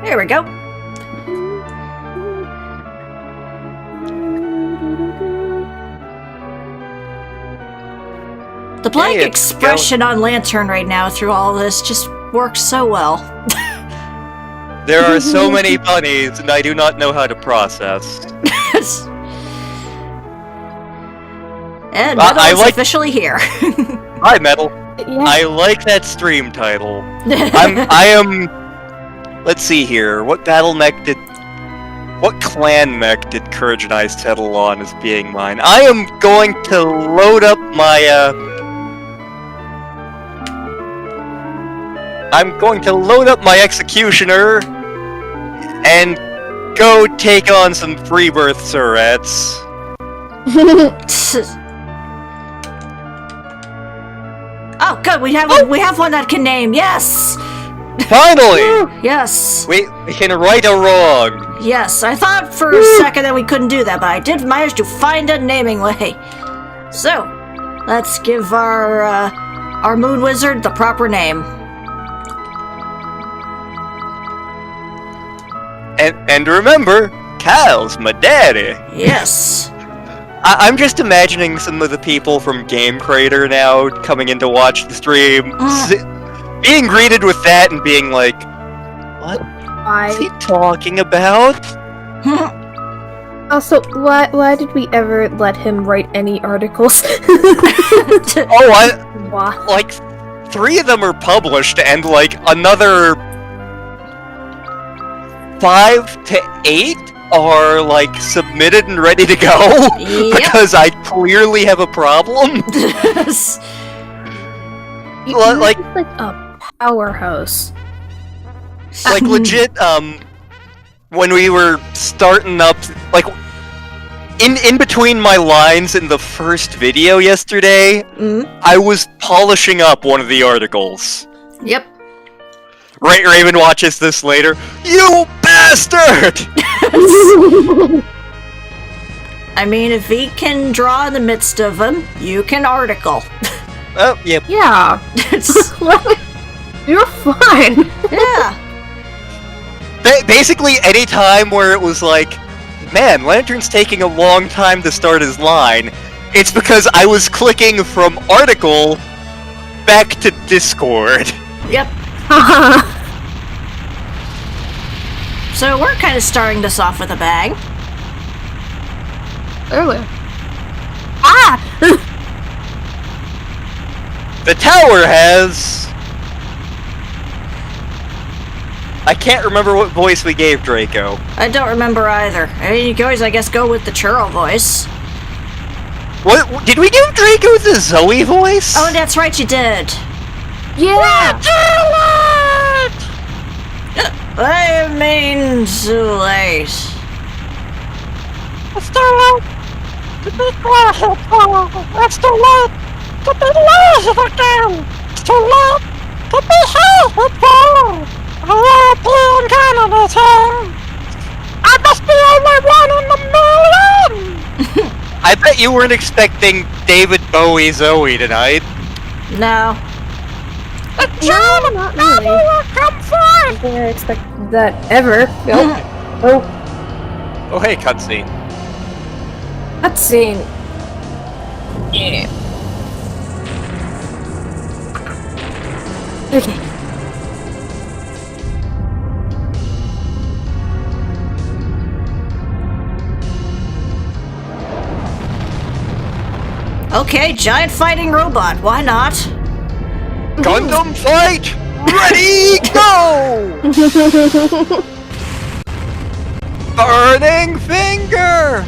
There we go. The blank expression on Lantern right now through all this just works so well. There are so many bunnies, and I do not know how to process. And Metal is officially here. Hi, Metal. Yeah. I like that stream title. I am... Let's see here. What battle mech did... What clan mech did Courage and I settle on as being mine? I am going to load up my, I'm going to load up my Executioner and go take on some Freebirth Surettes. Oh, good. We have one that can name. Yes. Finally. Yes. We can right a wrong. Yes. I thought for a second that we couldn't do that, but I did manage to find a naming way. So, let's give our Moon Wizard the proper name. And remember, Kyle's my daddy. Yes. I'm just imagining some of the people from Game Creator now coming in to watch the stream, being greeted with that and being like, what is he talking about? Also, why did we ever let him write any articles? Like, 3 of them are published, and like another 5 to 8 are like submitted and ready to go. Yep. Because I clearly have a problem. like a powerhouse. Like legit, when we were starting up, like in between my lines in the first video yesterday, I was polishing up one of the articles. Yep. Raven watches this later. You bastard! I mean, if he can draw in the midst of them, you can article. Oh, yep. Yeah. You're fine. Yeah. Basically, any time where it was like, man, Lantern's taking a long time to start his line, it's because I was clicking from article back to Discord. Yep. So we're kind of starting this off with a bang. Earlier. The tower has... I can't remember what voice we gave Draco. I don't remember either. I mean, you can always, I guess, go with the churro voice. What? Did we give Draco the Zoe voice? Oh, that's right, you did. Yeah! I mean, too late. It's too late to be quiet. It's too late to be lazy again. It's too late to be helpful. A European Canada's here. I must be only one in a million. I bet you weren't expecting David Bowie Zoe tonight. No. No, not really. Come forth! I don't think I expect that ever. Oh, hey, cutscene. Cutscene. Yeah. Okay. Okay, giant fighting robot. Why not? Gundam fight! Ready, go! Burning finger!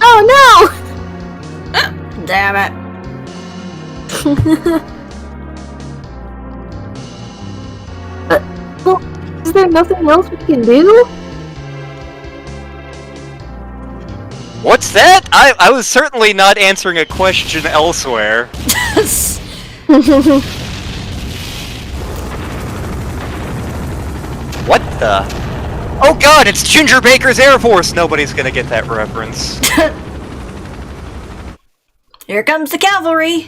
Oh no! Damn it. Well, is there nothing else we can do? What's that? I was certainly not answering a question elsewhere. What the? Oh god, it's Ginger Baker's Air Force! Nobody's gonna get that reference. Here comes the cavalry.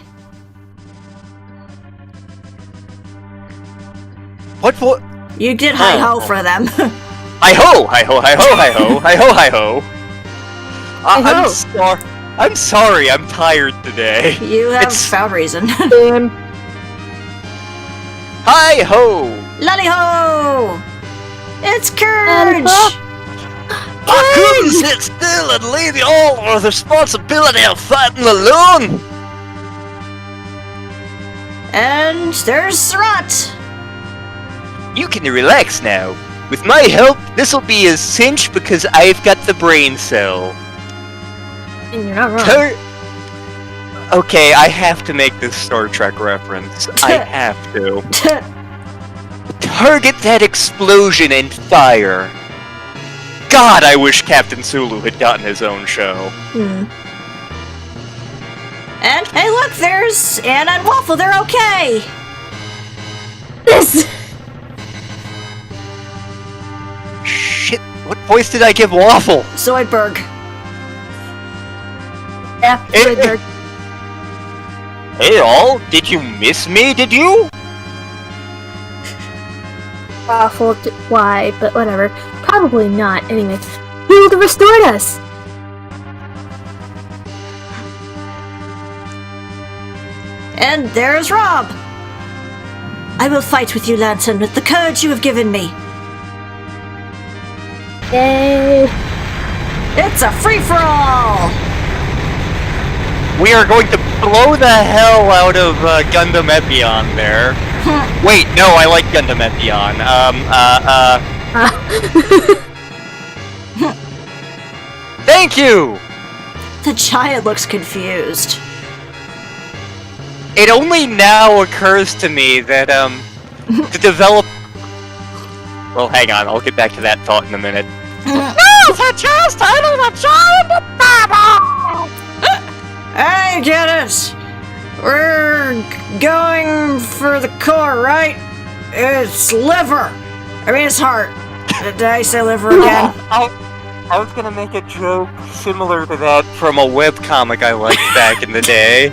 What? You did hi-ho for them. Hi-ho! Hi-ho, hi-ho, hi-ho, hi-ho, hi-ho! I'm sorry, I'm tired today. You have found reason. Hi-ho! Lally-ho! It's Courage! I couldn't sit still and leave you all with the responsibility of fighting alone! And there's Surat! You can relax now. With my help, this'll be a cinch because I've got the brain cell. And you're not wrong. Okay, I have to make this Star Trek reference. I have to. Target that explosion and fire. God, I wish Captain Sulu had gotten his own show. And hey, look, there's Anna and Waffle. They're okay. Yes. Shit, what voice did I give Waffle? Zoidberg. Yeah. Hey, hey all, did you miss me, did you? Awful. Why? But whatever. Probably not. Anyway, he would have restored us. And there's Rob. I will fight with you, Lanson, with the courage you have given me. Yay! It's a free-for-all! We are going to blow the hell out of Gundam Epion there. Wait, no, I like Gundam Epion. Thank you! The giant looks confused. It only now occurs to me that, to develop... Well, hang on, I'll get back to that thought in a minute. I get it! We're going for the core, right? It's liver! I mean, it's heart. Did I say liver again? I was gonna make a joke similar to that from a webcomic I liked back in the day.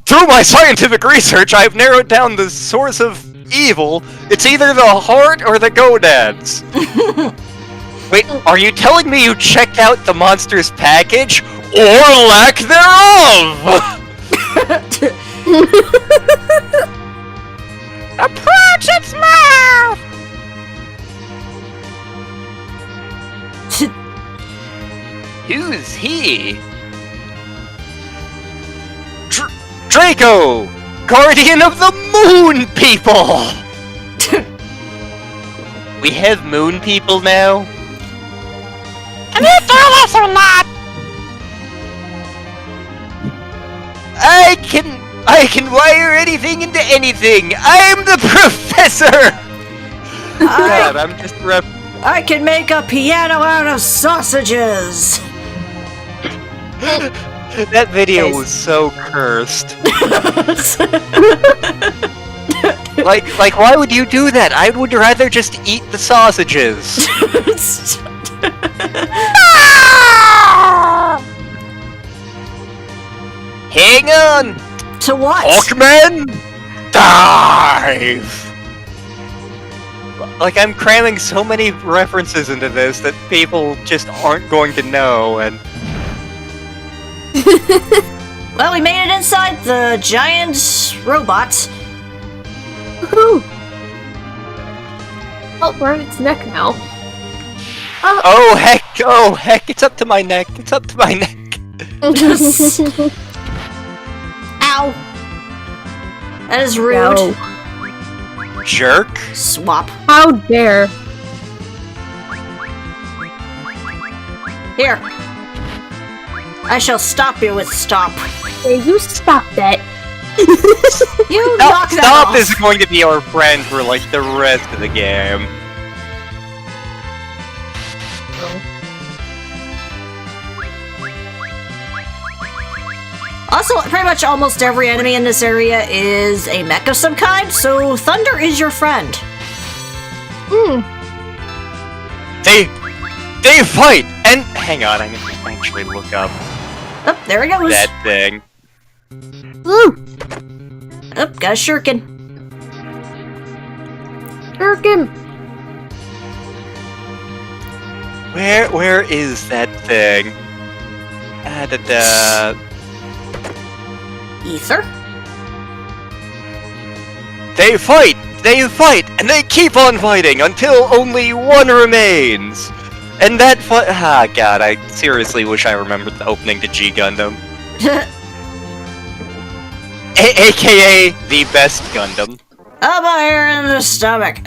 Through my scientific research, I've narrowed down the source of evil. It's either the heart or the gonads. Wait, are you telling me you checked out the monster's package? Or lack thereof! Approach its mouth! Who's he? Draco! Guardian of the Moon People! We have Moon People now? Can you do this or not? I can wire anything into anything! I'm the professor! God, I'm just I can make a piano out of sausages! That video was so cursed. like, why would you do that? I would rather just eat the sausages. Hang on! To what? Hawkman! Dive! Like, I'm cramming so many references into this that people just aren't going to know, and... Well, we made it inside the giant robot. Woohoo! Oh, we're on its neck now. Oh heck, it's up to my neck, it's up to my neck. Ow! That is rude. No. Jerk. Swap. How dare! Here. I shall stop you with stop. Hey, you stop that. You knock that Stop off. is going to be our friend for like the rest of the game. Also, pretty much almost every enemy in this area is a mech of some kind, so thunder is your friend. They fight! And hang on, I need to actually look up Oh, there he goes. that thing. Woo! Oh, got a shuriken. Shuriken! Where is that thing? Ether? They fight, and they keep on fighting until only one remains. And that fight, god, I seriously wish I remembered the opening to G Gundam. AKA the best Gundam. Up here in the stomach.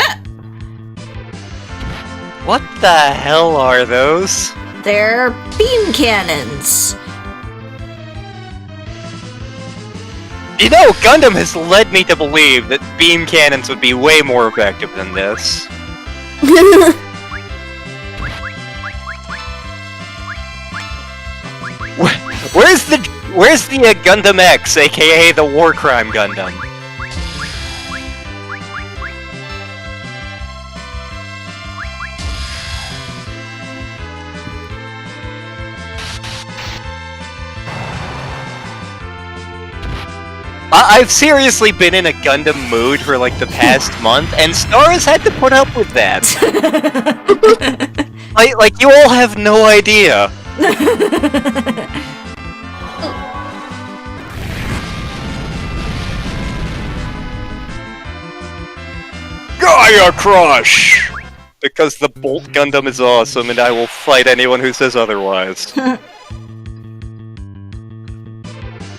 What the hell are those? They're beam cannons. You know, Gundam has led me to believe that beam cannons would be way more effective than this. Where's the Gundam X, aka the War Crime Gundam? I've seriously been in a Gundam mood for like the past month, and Stars had to put up with that. like you all have no idea. GAIA Crush! Because the Bolt Gundam is awesome, and I will fight anyone who says otherwise.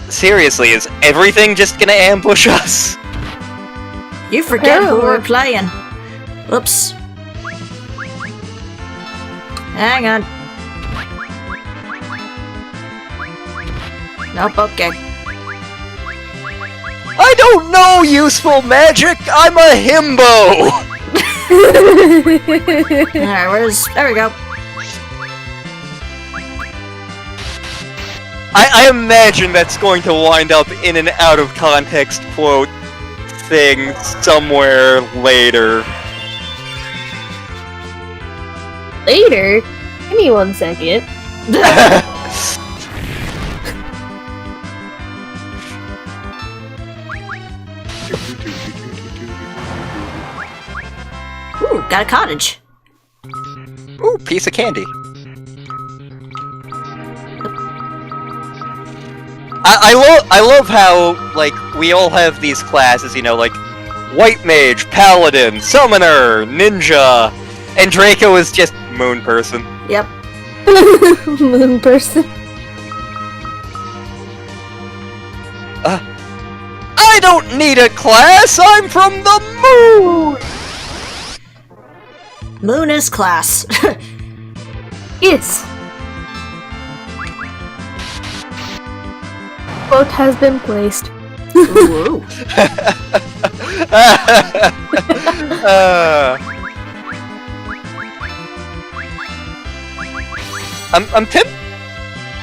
Seriously, is everything just gonna ambush us? You forget who we're playing. Oops. Hang on. Nope, okay. I don't know useful magic! I'm a himbo! Alright, there we go. I imagine that's going to wind up in an out-of-context quote thing somewhere later. Later? Give me 1 second. Ooh, got a cottage. Ooh, piece of candy. I love how, like, we all have these classes, you know, like, White Mage, Paladin, Summoner, Ninja, and Draco is just Moon Person. Yep. Moon person. I don't need a class, I'm from the moon! Moon is class. Yes. Vote has been placed. Ooh. I'm tempted.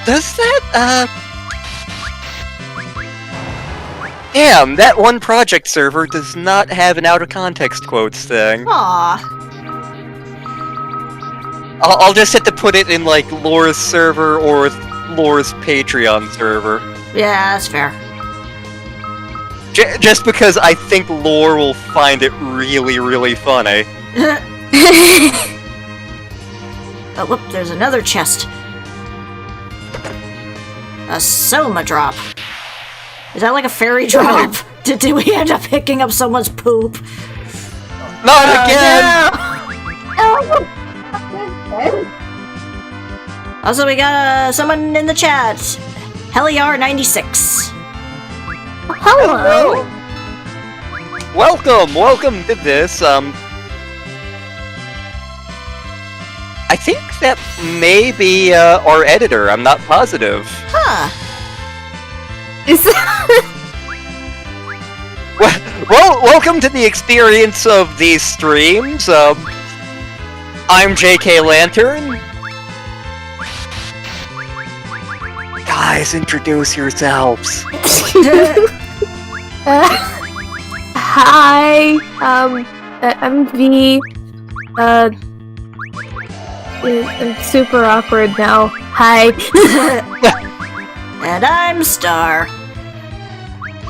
Does that, damn, that one project server does not have an out-of-context quotes thing. Aww. I'll just have to put it in, like, Lore's server or Lore's Patreon server. Yeah, that's fair. Just because I think Lore will find it really, really funny. Oh, whoop, there's another chest. A Soma drop. Is that like a fairy drop? Did we end up picking up someone's poop? Not again! Also, we got someone in the chat. Heliar96. Hello. Welcome to this, I think that may be, our editor, I'm not positive. Huh. Is Well, welcome to the experience of these streams, I'm JK Lantern. Guys, introduce yourselves. Hi, I'm V. I'm super awkward now. Hi. And I'm Star.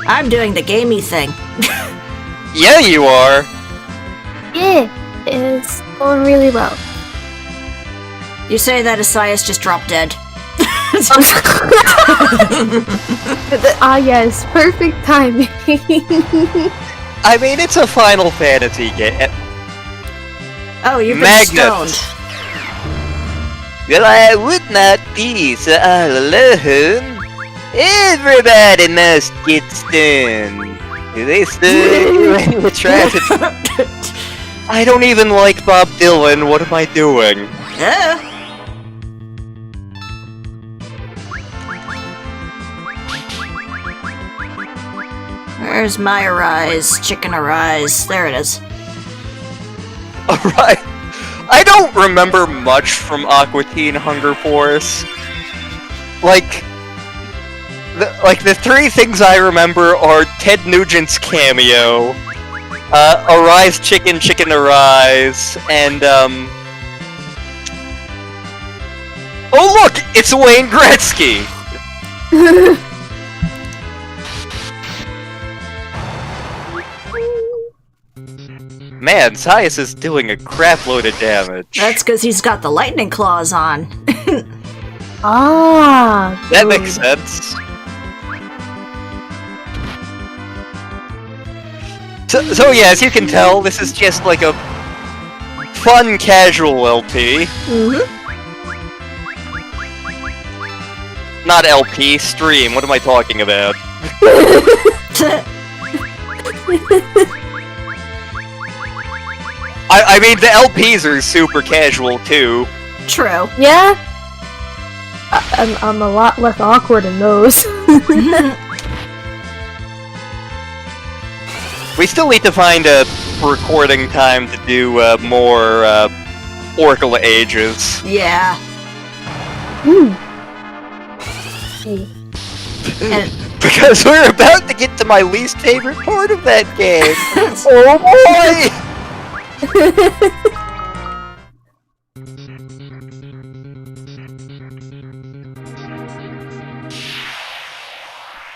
I'm doing the gamey thing. Yeah, you are. Yeah, it's going really well. You say that Asias just dropped dead. Ah, yes, perfect timing. I mean, it's a Final Fantasy game. Oh, you've been Magnet. stoned. Well, I would not be so all alone. Everybody must get stoned. They stood when try to... I don't even like Bob Dylan. What am I doing? Yeah. Where's my arise? Chicken arise. There it is. Alright. I don't remember much from Aqua Teen Hunger Force. Like the three things I remember are Ted Nugent's cameo, Arise Chicken Chicken Arise, and oh look! It's Wayne Gretzky! Man, Sias is doing a crap load of damage. That's because he's got the lightning claws on. Ah, That good. makes sense. So yeah, as you can tell, this is just like a fun, casual LP. Mm-hmm. Not LP, stream. What am I talking about? I mean, the LPs are super casual too. True. Yeah? I'm a lot less awkward in those. We still need to find a recording time to do more Oracle Ages. Yeah. And Because we're about to get to my least favorite part of that game. Oh boy!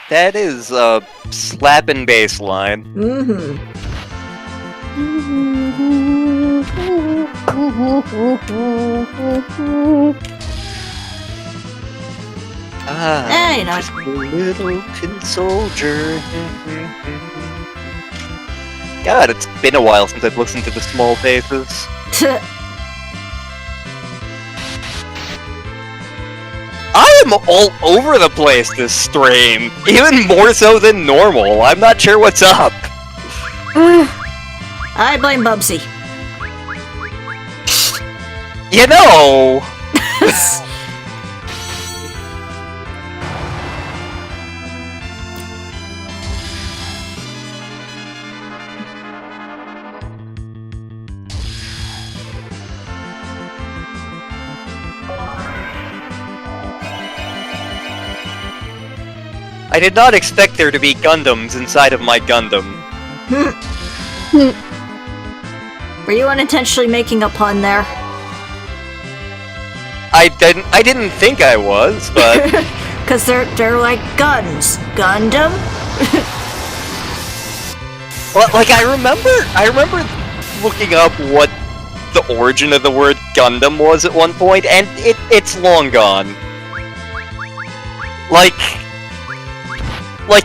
That is a slappin' bass line. mm-hmm. Ah, Hey, no. just a little tin soldier. God, it's been a while since I've listened to the Small Faces. I am all over the place this stream, even more so than normal. I'm not sure what's up. I blame Bubsy. You know, I did not expect there to be Gundams inside of my Gundam. Were you unintentionally making a pun there? I didn't think I was, but Cause they're like guns. Gundam? well, like I remember looking up what the origin of the word Gundam was at one point, and it's long gone. Like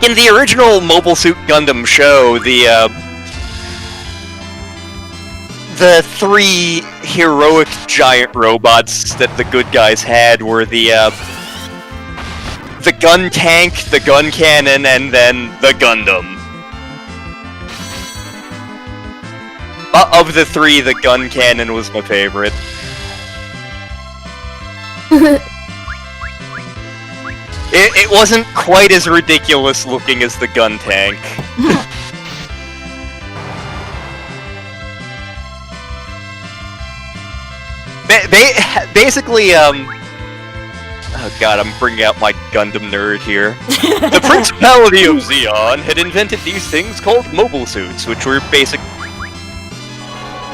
in the original Mobile Suit Gundam show, the three heroic giant robots that the good guys had were the gun tank, the gun cannon, and then the Gundam. Of the three, the gun cannon was my favorite. It wasn't quite as ridiculous looking as the gun tank. Basically, oh Oh god, I'm bringing out my Gundam nerd here. The Principality of Zeon had invented these things called mobile suits, which were basic...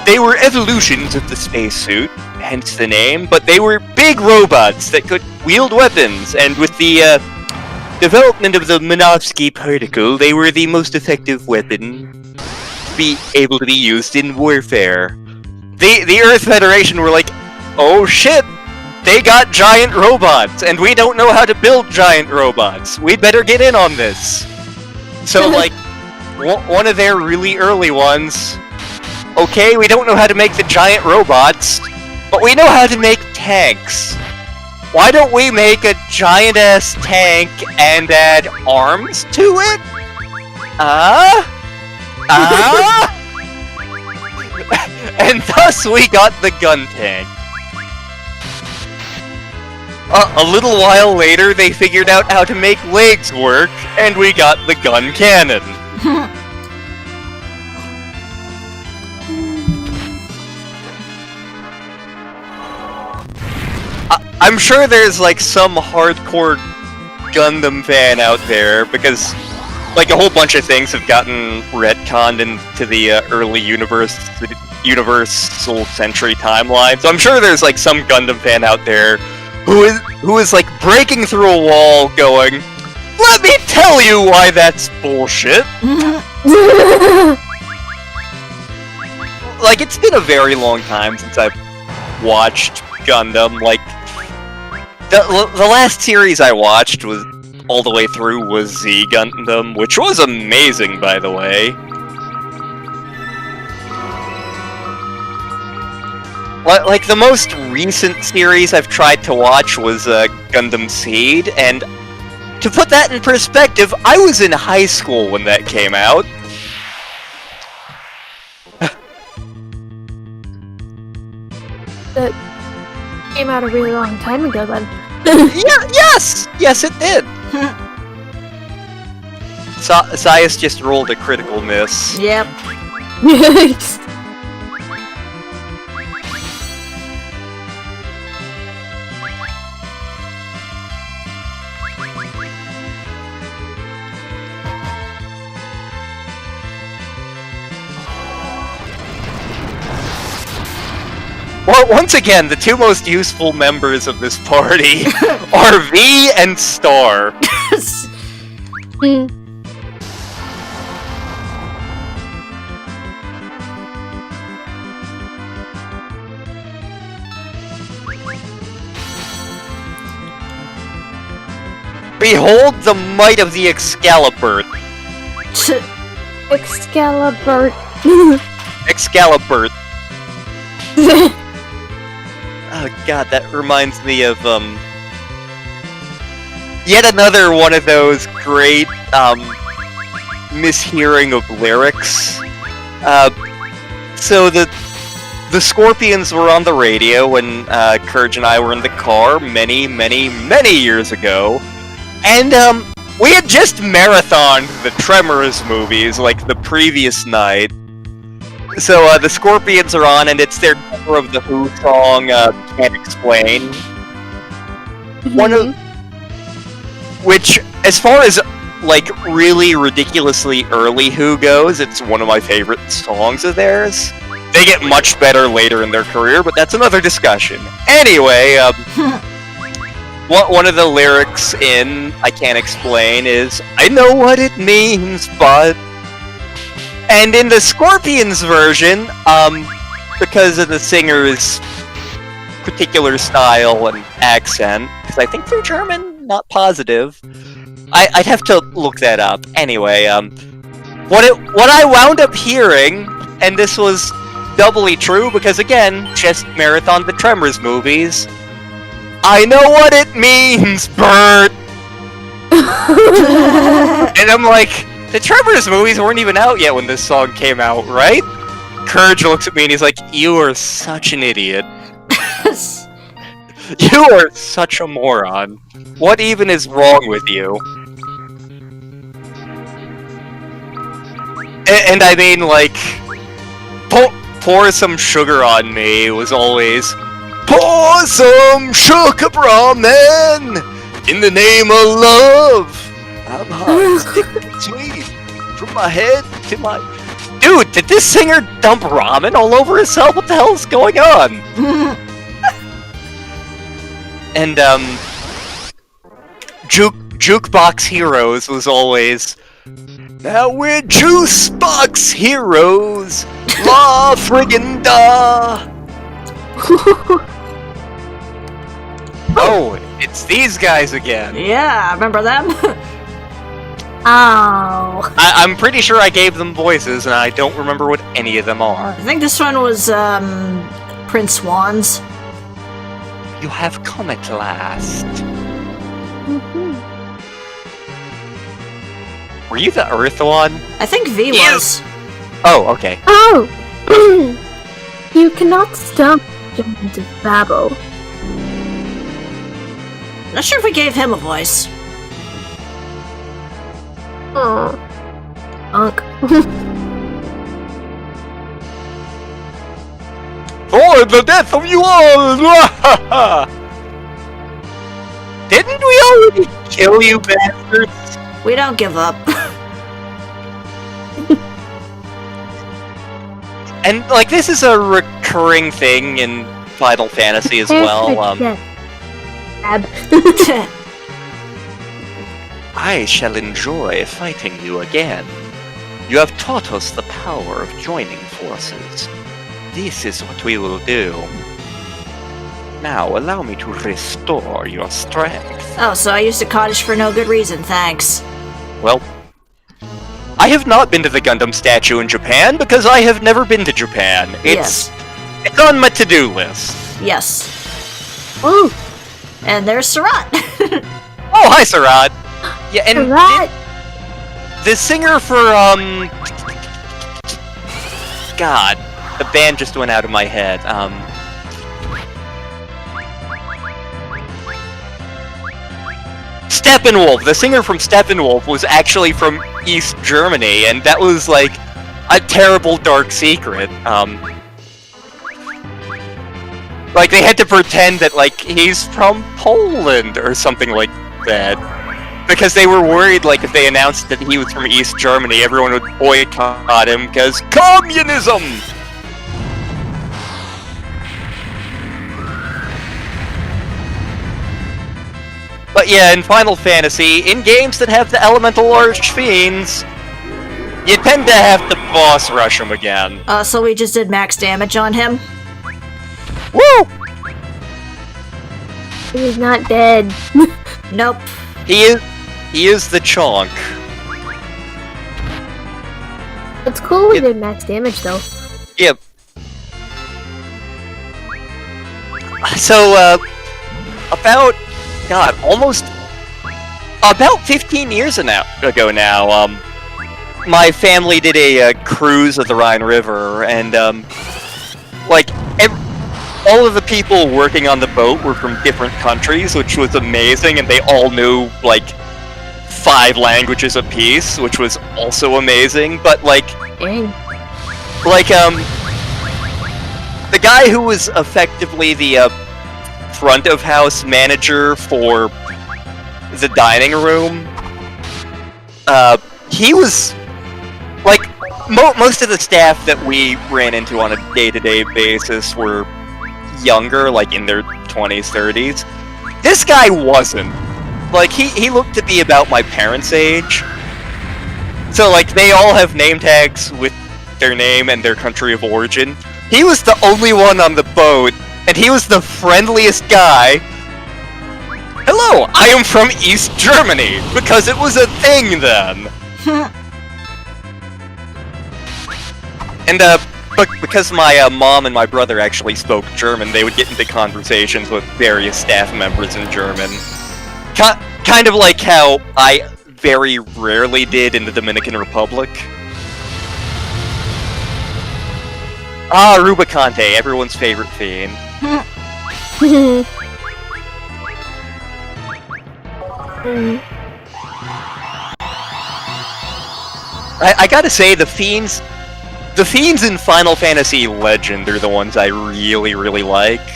They were evolutions of the spacesuit, hence the name, but they were big robots that could wield weapons, and with the development of the Minovsky particle, they were the most effective weapon to be able to be used in warfare. The Earth Federation were like, oh shit, they got giant robots, and we don't know how to build giant robots. We'd better get in on this. So, like, one of their really early ones, okay, we don't know how to make the giant robots, but we know how to make tanks. Why don't we make a giant-ass tank and add arms to it? And thus we got the gun tank. A little while later, they figured out how to make legs work, and we got the gun cannon. I'm sure there's like some hardcore Gundam fan out there, because like a whole bunch of things have gotten retconned into the early Universal Century timeline. So I'm sure there's like some Gundam fan out there who is like breaking through a wall going, let me tell you why that's bullshit. Like, it's been a very long time since I've watched Gundam. Like, the last series I watched was all the way through was Z Gundam, which was amazing, by the way. Like, the most recent series I've tried to watch was Gundam Seed, and to put that in perspective, I was in high school when that came out. That came out a really long time ago, then. Yes, it did! Sias just rolled a critical miss. Yep. Well, once again, the two most useful members of this party are V and Star. Behold the might of the Excalibur. Excalibur. Excalibur. Oh god, that reminds me of, yet another one of those great, mishearing of lyrics. So the Scorpions were on the radio when, Courage and I were in the car many years ago, and, we had just marathoned the Tremors movies, like, the previous night. So, the Scorpions are on, and it's their cover of the Who song, Can't Explain. One of... Which, as far as, like, really ridiculously early Who goes, it's one of my favorite songs of theirs. They get much better later in their career, but that's another discussion. Anyway, one of the lyrics in I Can't Explain is, I know what it means, but... And in the Scorpions version, because of the singer's particular style and accent, because I think they're German, not positive, I'd have to look that up. Anyway, what I wound up hearing, and this was doubly true because, again, just marathon the Tremors movies, I know what it means, Bert! And I'm like... The Tremors movies weren't even out yet when this song came out, right? Courage looks at me and he's like, you are such an idiot. You are such a moron. What even is wrong with you? And I mean, like, pour some sugar on me was always, Pour some sugar ramen in the name of love. I'm hot, stick and sweet, from my head to my... Dude, did this singer dump ramen all over himself? What the hell is going on? And, Jukebox Heroes was always... Now we're Juicebox Heroes! La friggin' da! Oh, it's these guys again. Yeah, remember them? Oh. I'm pretty sure I gave them voices, and I don't remember what any of them are. I think this one was, Prince Swans. You have come at last. Were you the Earth one? I think V was. Oh, okay. Oh! You cannot stop giants of Babel. Not sure if we gave him a voice. Oh. Unk. For the death of you all! Didn't we already kill you bastards? We don't give up. And, like, this is a recurring thing in Final Fantasy as well. I shall enjoy fighting you again. You have taught us the power of joining forces. This is what we will do. Now, allow me to restore your strength. Oh, so I used a cottage for no good reason, thanks. Well, I have not been to the Gundam statue in Japan because I have never been to Japan. It's on my to-do list. Yes. Ooh. And there's Surat. Oh, hi, Surat. Yeah, and Surat. the singer for, God, the band just went out of my head. Steppenwolf! The singer from Steppenwolf was actually from East Germany, and that was, like, a terrible dark secret. Like, they had to pretend that, like, he's from Poland or something like that. Because they were worried, like, if they announced that he was from East Germany, everyone would boycott him, because communism! But yeah, in Final Fantasy, in games that have the elemental archfiends, you tend to have to boss rush him again. So we just did max damage on him? Woo! He's not dead. Nope. He is the chonk. It's cool we did max damage though. Yep. So, about almost about 15 years ago now, my family did a cruise of the Rhine River, and like all of the people working on the boat were from different countries, which was amazing, and they all knew like 5 languages apiece, which was also amazing. But like, Dang. like the guy who was effectively the front of house manager for the dining room, he was like most of the staff that we ran into on a day-to-day basis were younger, like in their 20s, 30s. This guy wasn't. Like, he looked to be about my parents' age. So, like, they all have name tags with their name and their country of origin. He was the only one on the boat, and he was the friendliest guy. Hello, I am from East Germany, because it was a thing then. And, but because my mom and my brother actually spoke German, they would get into conversations with various staff members in German. Kind of like how I very rarely did in the Dominican Republic. Ah, Rubicante, everyone's favorite fiend. I gotta say, the fiends in Final Fantasy Legend are the ones I really, really like.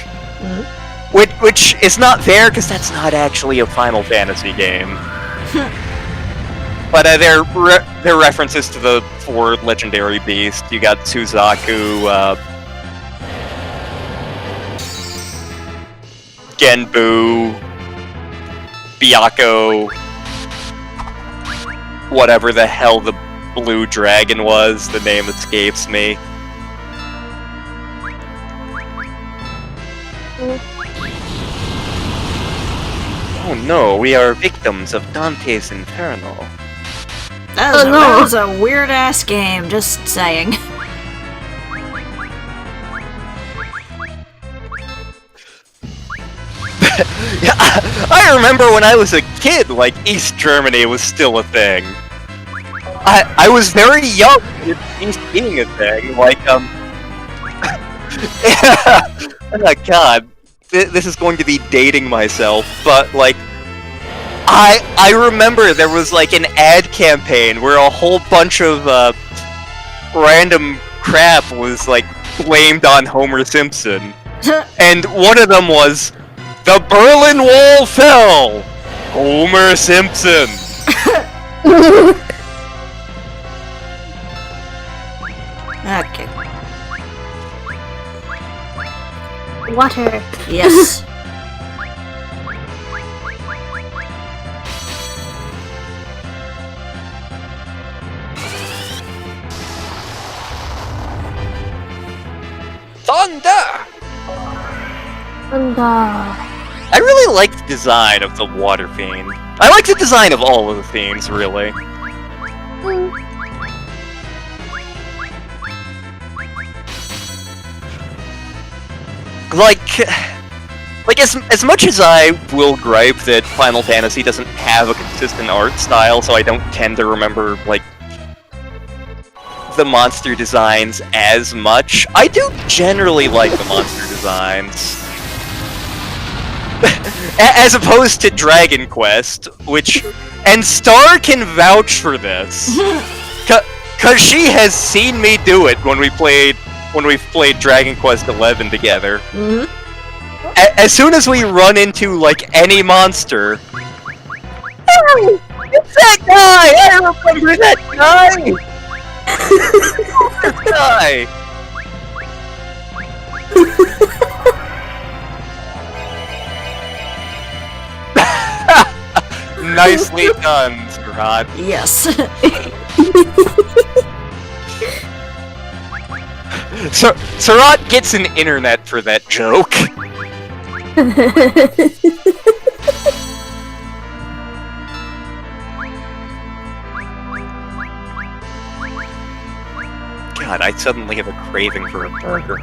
Which is not fair, because that's not actually a Final Fantasy game. But they're references to the 4 legendary beasts. You got Suzaku, Genbu, Byakko, whatever the hell the blue dragon was, the name escapes me. Oh no, we are victims of Dante's Inferno. That was a weird-ass game, just saying. Yeah, I remember when I was a kid, like, East Germany was still a thing. I was very young when East being a thing, like, oh god, this is going to be dating myself, but, like, I remember there was, like, an ad campaign where a whole bunch of, random crap was, like, blamed on Homer Simpson. And one of them was, "The Berlin Wall fell! Homer Simpson!" Okay. Water. Yes. Thunder! And I really like the design of the Water Fiend. I like the design of all of the fiends, really. Like as much as I will gripe that Final Fantasy doesn't have a consistent art style, so I don't tend to remember, like, the monster designs as much, I do generally like the monster designs. As opposed to Dragon Quest, which... And Star can vouch for this. Cause she has seen me do it when we've played Dragon Quest XI together. Mm-hmm. As soon as we run into, like, any monster... Hey! It's that guy! I remember that guy! That guy! Nicely done, Surat. Yes. Surat gets an internet for that joke. God, I suddenly have a craving for a burger.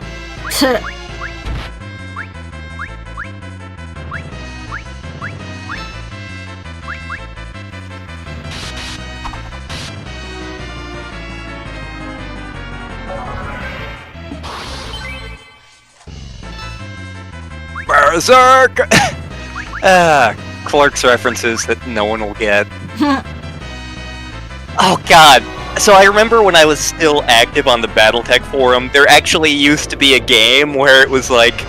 Berserk! Clerks references that no one will get. Oh god. So I remember when I was still active on the Battletech forum, there actually used to be a game where it was like,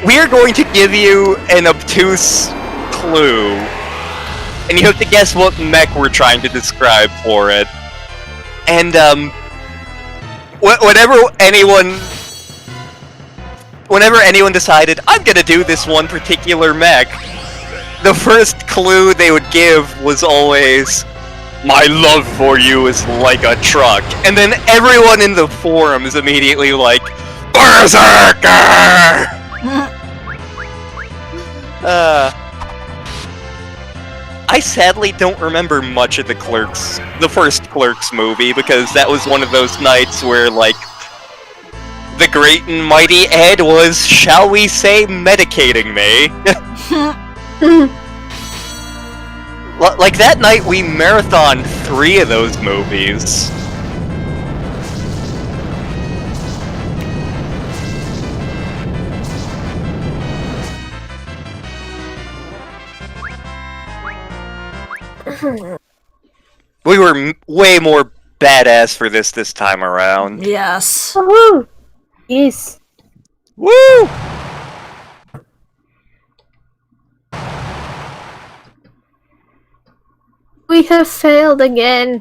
we're going to give you an obtuse clue, and you have to guess what mech we're trying to describe for it. And, whenever anyone decided, I'm gonna do this one particular mech, the first clue they would give was always, "My love for you is like a truck." And then everyone in the forum is immediately like, Berserker! I sadly don't remember much of the first Clerks movie, because that was one of those nights where, like, the great and mighty Ed was, shall we say, medicating me. Like, that night we marathoned 3 of those movies. We were way more badass for this time around. Yes. Woohoo! Yes. Woo! We have failed again.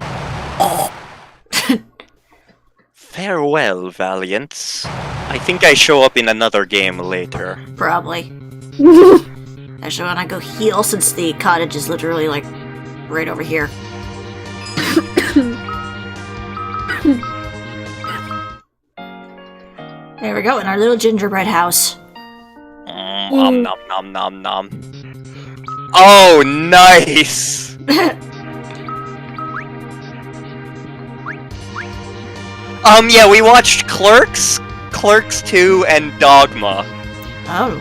Farewell, Valiants. I think I show up in another game later. Probably. Actually, when I go heal, since the cottage is literally, like, right over here. There we go, in our little gingerbread house. Nom nom nom nom nom. Oh, nice! Yeah, we watched Clerks, Clerks 2, and Dogma. Oh.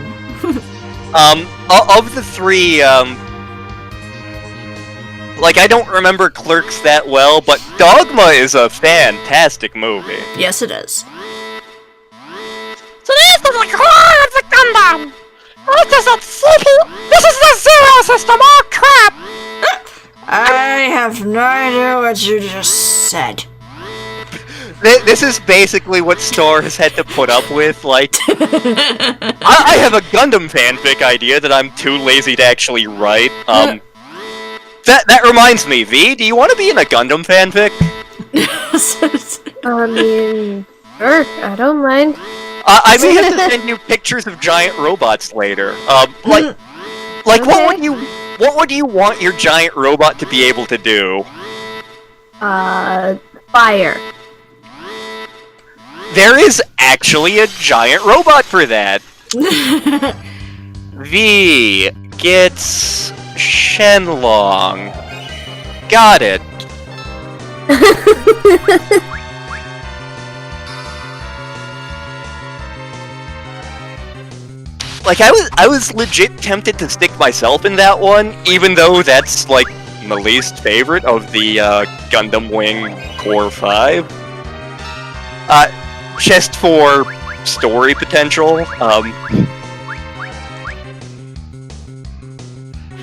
Of the three, like, I don't remember Clerks that well, but Dogma is a fantastic movie. Yes, it is. So this is the core of the Gundam! This is a CPU! This is the Zero System! Oh crap! I have no idea what you just said. This is basically what Star has had to put up with, like... I have a Gundam fanfic idea that I'm too lazy to actually write. That reminds me, V, do you want to be in a Gundam fanfic? I mean, sure, I don't mind. I may have to send you pictures of giant robots later. Like Okay. what would you want your giant robot to be able to do? Fire. There is actually a giant robot for that. V gets Shenlong. Got it. Like, I was legit tempted to stick myself in that one, even though that's, like, the least favorite of the, Gundam Wing Core 5. Just for story potential,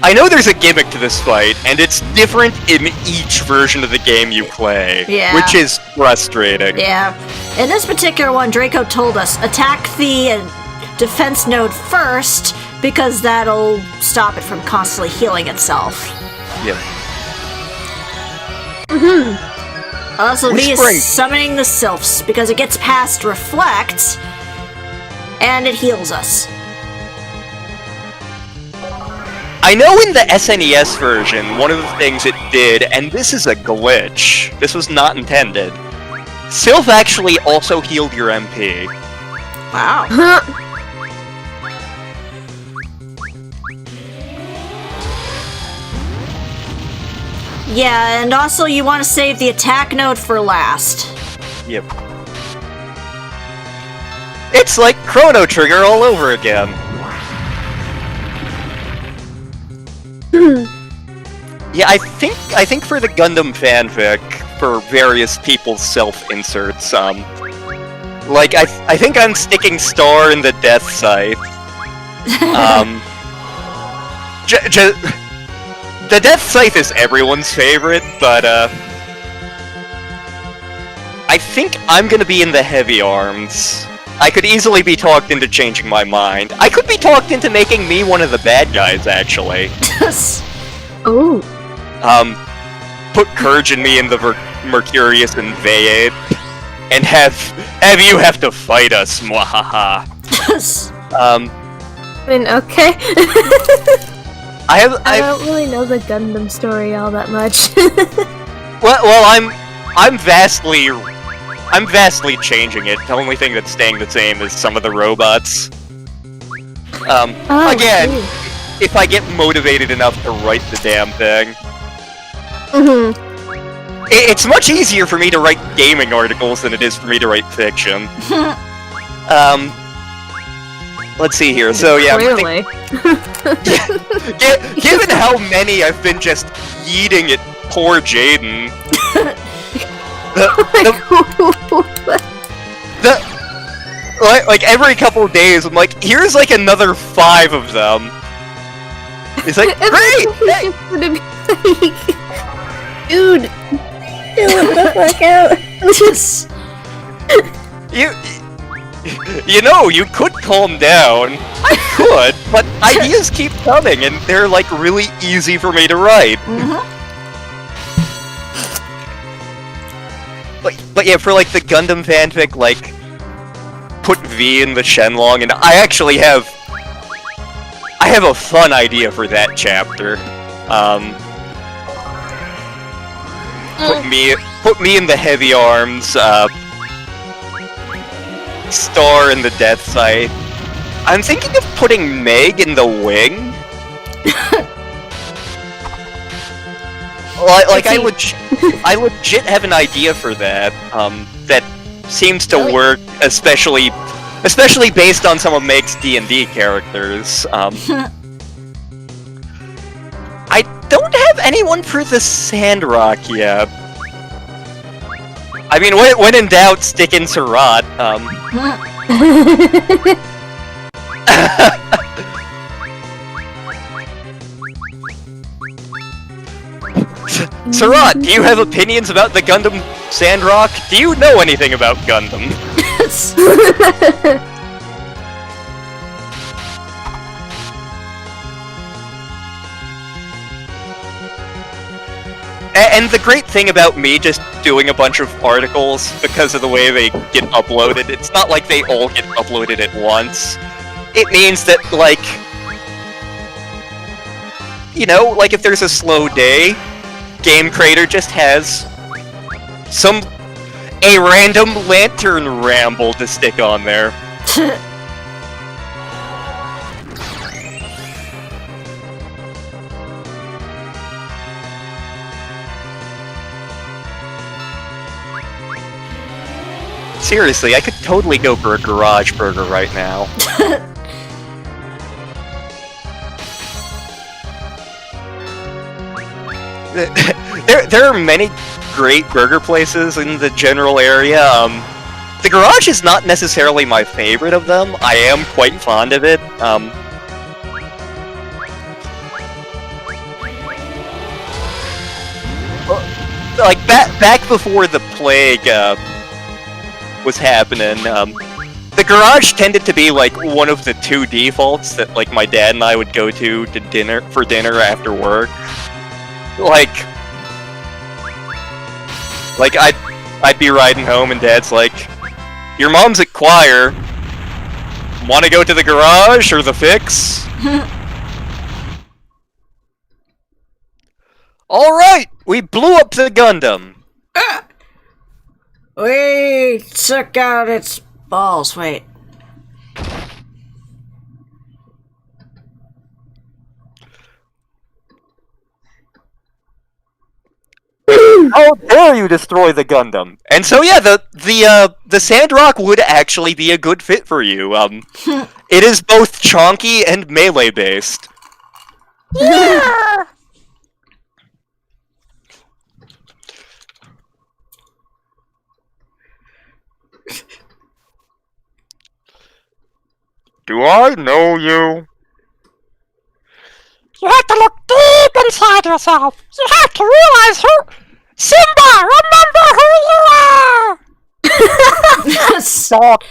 I know there's a gimmick to this fight, and it's different in each version of the game you play, which is frustrating. Yeah. In this particular one, Draco told us, attack the defense node first, because that'll stop it from constantly healing itself. Yeah. Also, Which V is brings- summoning the Sylphs, because it gets past Reflect, and it heals us. I know in the SNES version, one of the things it did, and this is a glitch, this was not intended, Sylph actually also healed your MP. Wow. Yeah, and also you want to save the attack node for last. Yep. It's like Chrono Trigger all over again. Yeah, I think for the Gundam fanfic, for various people's self-inserts, like, I think I'm sticking Star in the Death Scythe. The Death Scythe is everyone's favorite, but, I think I'm gonna be in the Heavy Arms. I could easily be talked into changing my mind. I could be talked into making me one of the bad guys, actually. Oh. Put Courage in me in the Mercurius and Vayade, and have you have to fight us, mwahaha. I mean, okay. I don't really know the Gundam story all that much. well, I'm vastly changing it. The only thing that's staying the same is some of the robots. Again, if I get motivated enough to write the damn thing. It's much easier for me to write gaming articles than it is for me to write fiction. Let's see here. So yeah, Clearly. given how many I've been just yeeting at poor Jaden, like every couple of days, I'm like, here's like another 5 of them. It's like, great! Hey! Gonna be like, dude, chill the fuck out. Just... You know, you could calm down. I could, but ideas keep coming, and they're like really easy for me to write. yeah, for like the Gundam fanfic, like put V in the Shenlong, and I actually have a fun idea for that chapter. Put me in the heavy arms, Star in the death sight. I'm thinking of putting Meg in the wing. I legit have an idea for that. That seems to work, especially based on some of Meg's D&D characters. I don't have anyone for the Sandrock yet. I mean, when in doubt, stick in Surat. Surat, do you have opinions about the Gundam Sandrock? Do you know anything about Gundam? And the great thing about me just doing a bunch of articles, because of the way they get uploaded, it's not like they all get uploaded at once. It means that, like, you know, like if there's a slow day, Game Creator just has a random lantern ramble to stick on there. Seriously, I could totally go for a garage burger right now. There are many great burger places in the general area. The garage is not necessarily my favorite of them. I am quite fond of it. Like back before the plague was happening, the garage tended to be like one of the two defaults that like my dad and I would go to dinner after work. Like I'd be riding home and Dad's like, "Your mom's at choir. Want to go to the garage or the fix?" All right, we blew up the Gundam. We took out its balls. Wait. How dare you destroy the Gundam? And so yeah, the Sandrock would actually be a good fit for you. It is both chonky and melee based. Yeah! Do I know you? You have to look deep inside yourself. You have to realize who... Simba, remember who you are! Stop!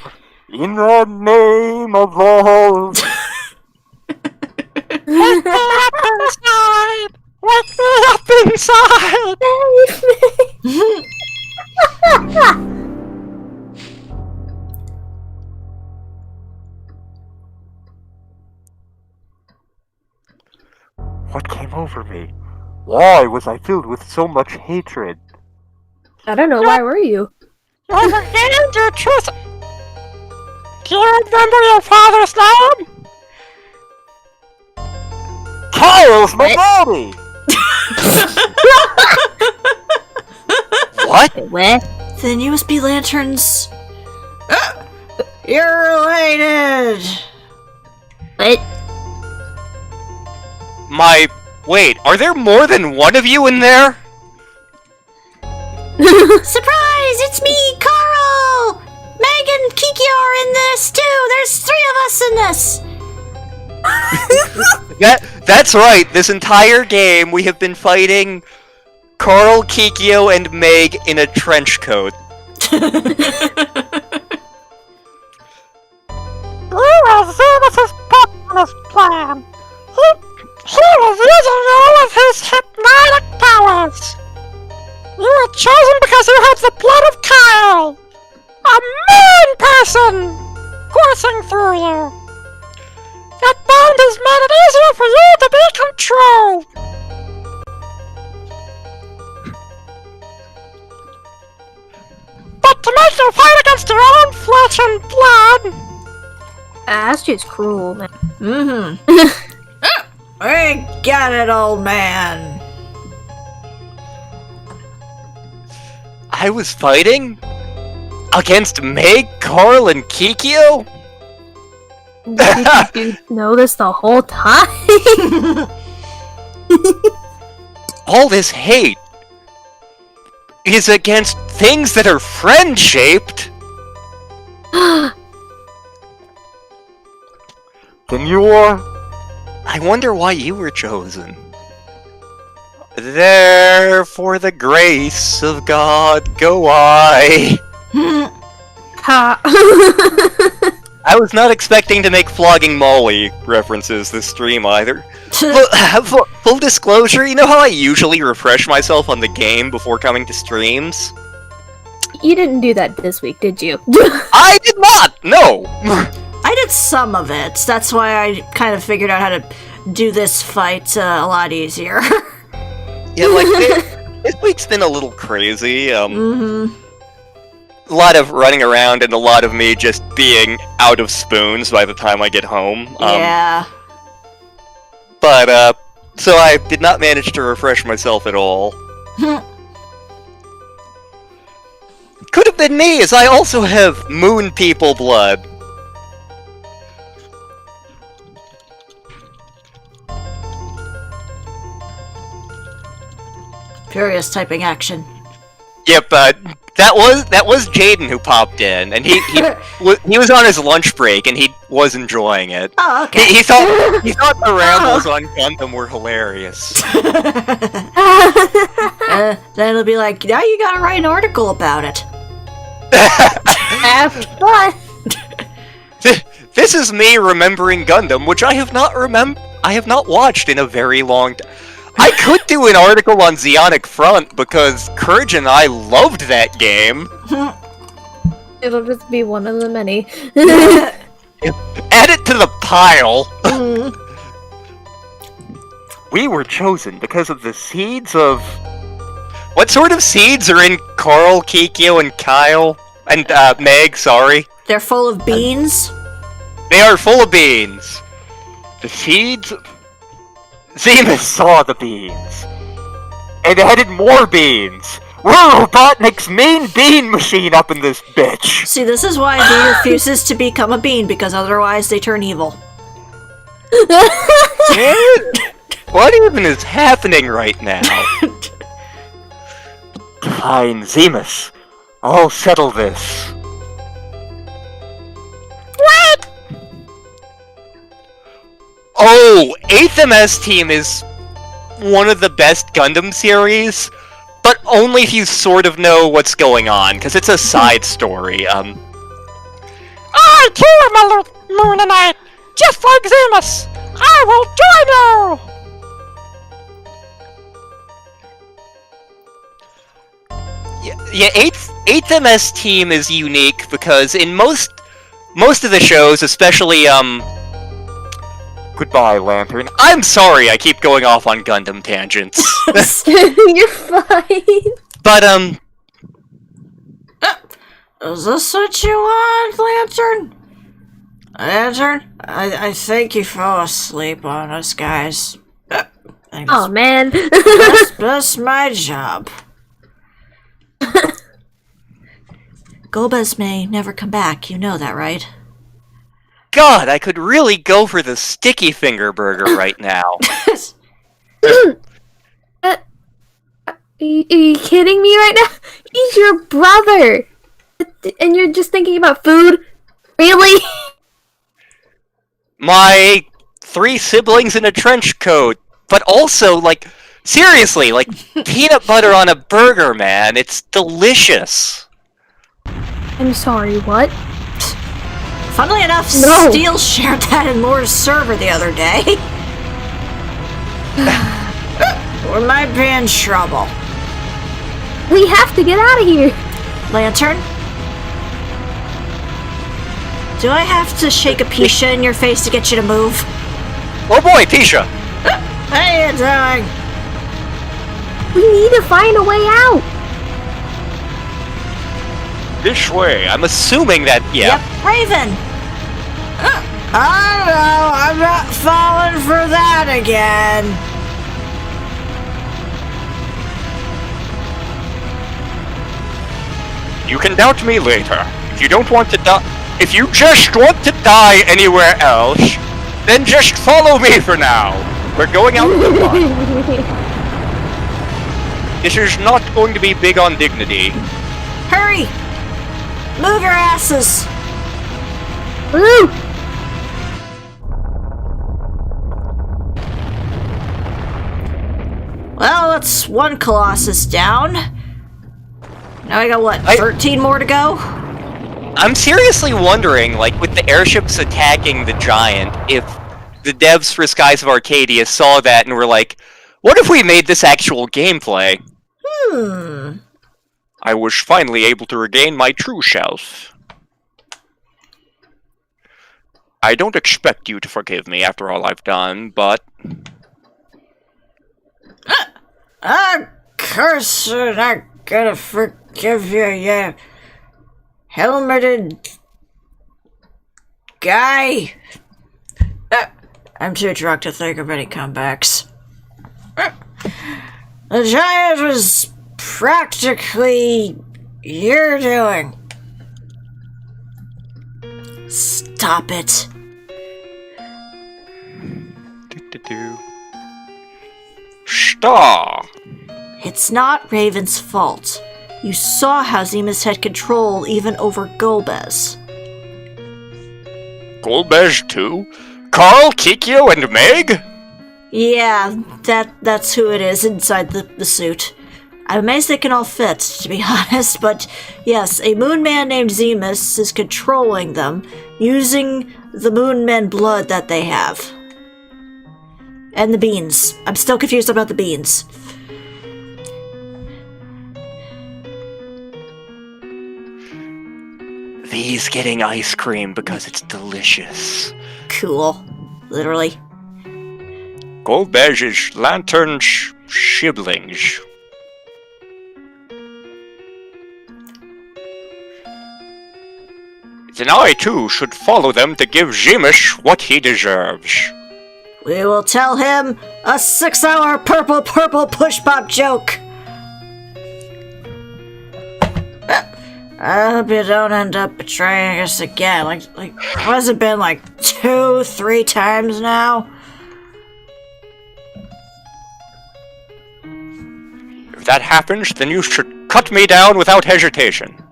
In the name of all... Wake me up inside! Wake me up inside! What came over me? Why was I filled with so much hatred? I don't know, why were you? You regained your truth. Do you remember your father's name? Kyle's my daddy! What? What? Then you must be Lanterns. You're related. What? Wait, are there more than one of you in there? Surprise! It's me, Carl. Meg and Kiki are in this too. There's 3 of us in this. That's right. This entire game, we have been fighting Carl, Kikyo, and Meg in a trench coat. You are Zemus's populist plan. He was using all of his hypnotic powers. You were chosen because you have the blood of Kyle true! But to make them fight against their own flesh and blood! That's just cruel, man. Mm-hmm. We got it, old man. I was fighting? Against Meg, Carl, and Kikyo? Did you know this the whole time? All this hate is against things that are friend-shaped? Then you are? I wonder why you were chosen. There, for the grace of God, go I. Ha. I was not expecting to make Flogging Molly references this stream either. Full disclosure, you know how I usually refresh myself on the game before coming to streams? You didn't do that this week, did you? I did not! No! I did some of it. That's why I kind of figured out how to do this fight a lot easier. Yeah, like, this week's been a little crazy. Mm-hmm. A lot of running around and a lot of me just being out of spoons by the time I get home. Yeah. But, so I did not manage to refresh myself at all. Could have been me, as I also have Moon People blood. Furious typing action. Yep, that was Jaden who popped in, and he was on his lunch break, and he was enjoying it. Oh, okay. He thought the rambles on Gundam were hilarious. Then it'll be like, now you gotta write an article about it. Have fun. This is me remembering Gundam, which I have not watched in a very long time. I could do an article on Zeonic Front because Courage and I loved that game. It'll just be one of the many. Add it to the pile. We were chosen because of the seeds of... What sort of seeds are in Carl, Kikyo, and Kyle? And, Meg, sorry. They're full of beans. They are full of beans. The seeds... Zemus saw the beans. And added more beans. We're Robotnik's main bean machine up in this bitch. See, this is why he refuses to become a bean, because otherwise they turn evil. What even is happening right now? Fine, Zemus. I'll settle this. What? Oh, 8th MS Team is one of the best Gundam series, but only if you sort of know what's going on, because it's a side story. I too am a Moonanite, just like Zemus. I will join you. Yeah, 8th MS Team is unique because in most of the shows, especially, Goodbye, Lantern. I'm sorry I keep going off on Gundam tangents. You're fine. But, Is this what you want, Lantern? Lantern? I think you fell asleep on us, guys. Oh, man. That's my job. Gobas may never come back, you know that, right? God, I could really go for the sticky finger burger right now. Are you kidding me right now? He's your brother! And you're just thinking about food? Really? My 3 siblings in a trench coat, but also, like, seriously, like, peanut butter on a burger, man. It's delicious. I'm sorry, what? Funnily enough, No. Steel shared that in Laura's server the other day. We might be in trouble. We have to get out of here! Lantern? Do I have to shake a Pisha in your face to get you to move? Oh boy, Pisha! What are you doing? We need to find a way out. This way. I'm assuming that, yeah. Yep, Raven. Oh no, I'm not falling for that again. You can doubt me later. If you don't want to die, if you just want to die anywhere else, then just follow me for now. We're going out in the mud. This is not going to be big on dignity. Hurry! Move your asses! Woo! Well, that's one Colossus down. Now I got what, 13 more to go? I'm seriously wondering, like, with the airships attacking the giant, if the devs for Skies of Arcadia saw that and were like, what if we made this actual gameplay? I was finally able to regain my true self. I don't expect you to forgive me after all I've done, but... Of course I'm not gonna forgive you, you helmeted guy. I'm too drunk to think of any comebacks. The giant was practically your doing. Stop it. Star! It's not Raven's fault. You saw how Zemus had control even over Golbez. Golbez too? Carl, Kikyo, and Meg? Yeah, that's who it is inside the suit. I'm amazed they can all fit, to be honest, but yes, a moon man named Zemus is controlling them, using the moon men blood that they have. And the beans. I'm still confused about the beans. V's getting ice cream because it's delicious. Cool. Literally. Golbez is Lantern's siblings. Then I too should follow them to give Zemus what he deserves. We will tell him a 6-hour purple push-pop joke. I hope you don't end up betraying us again. Like, has it been like 2-3 times now? If that happens, then you should cut me down without hesitation.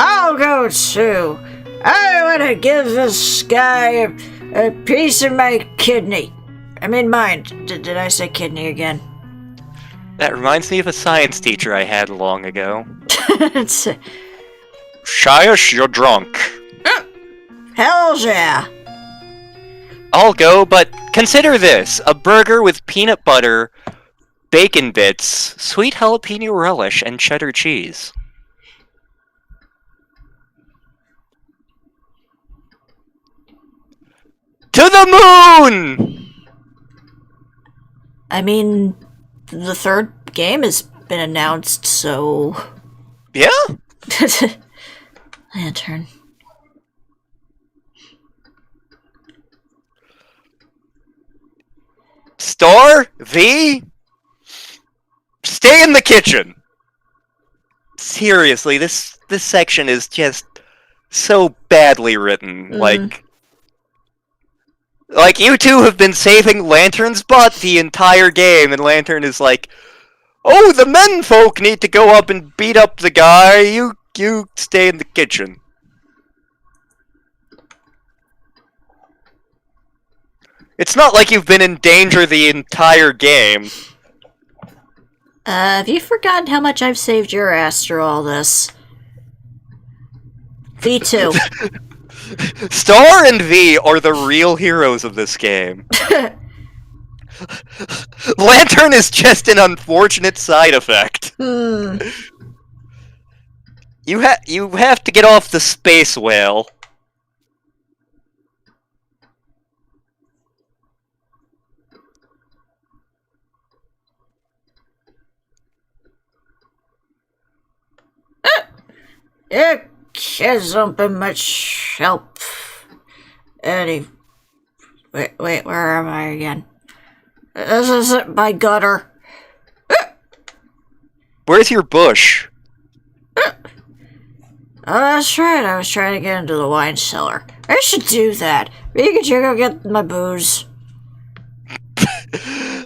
I'll go too. I want to give this guy a piece of my kidney. I mean mind. Did I say kidney again? That reminds me of a science teacher I had long ago. Shias, you're drunk. Hell yeah. I'll go, but consider this. A burger with peanut butter, bacon bits, sweet jalapeno relish, and cheddar cheese. To the moon! I mean, the third game has been announced, so... Yeah? Lantern. Star? V? Stay in the kitchen! Seriously, this section is just so badly written. Like, you two have been saving Lantern's butt the entire game, and Lantern is like, oh, the men folk need to go up and beat up the guy, you stay in the kitchen. It's not like you've been in danger the entire game. Have you forgotten how much I've saved your ass through all this? V2. Star and V are the real heroes of this game. Lantern is just an unfortunate side effect. You You have to get off the space whale. It hasn't been much help. Wait, where am I again? This isn't my gutter. Where's your bush? Oh, that's right, I was trying to get into the wine cellar. I should do that. Pikachu, go get my booze.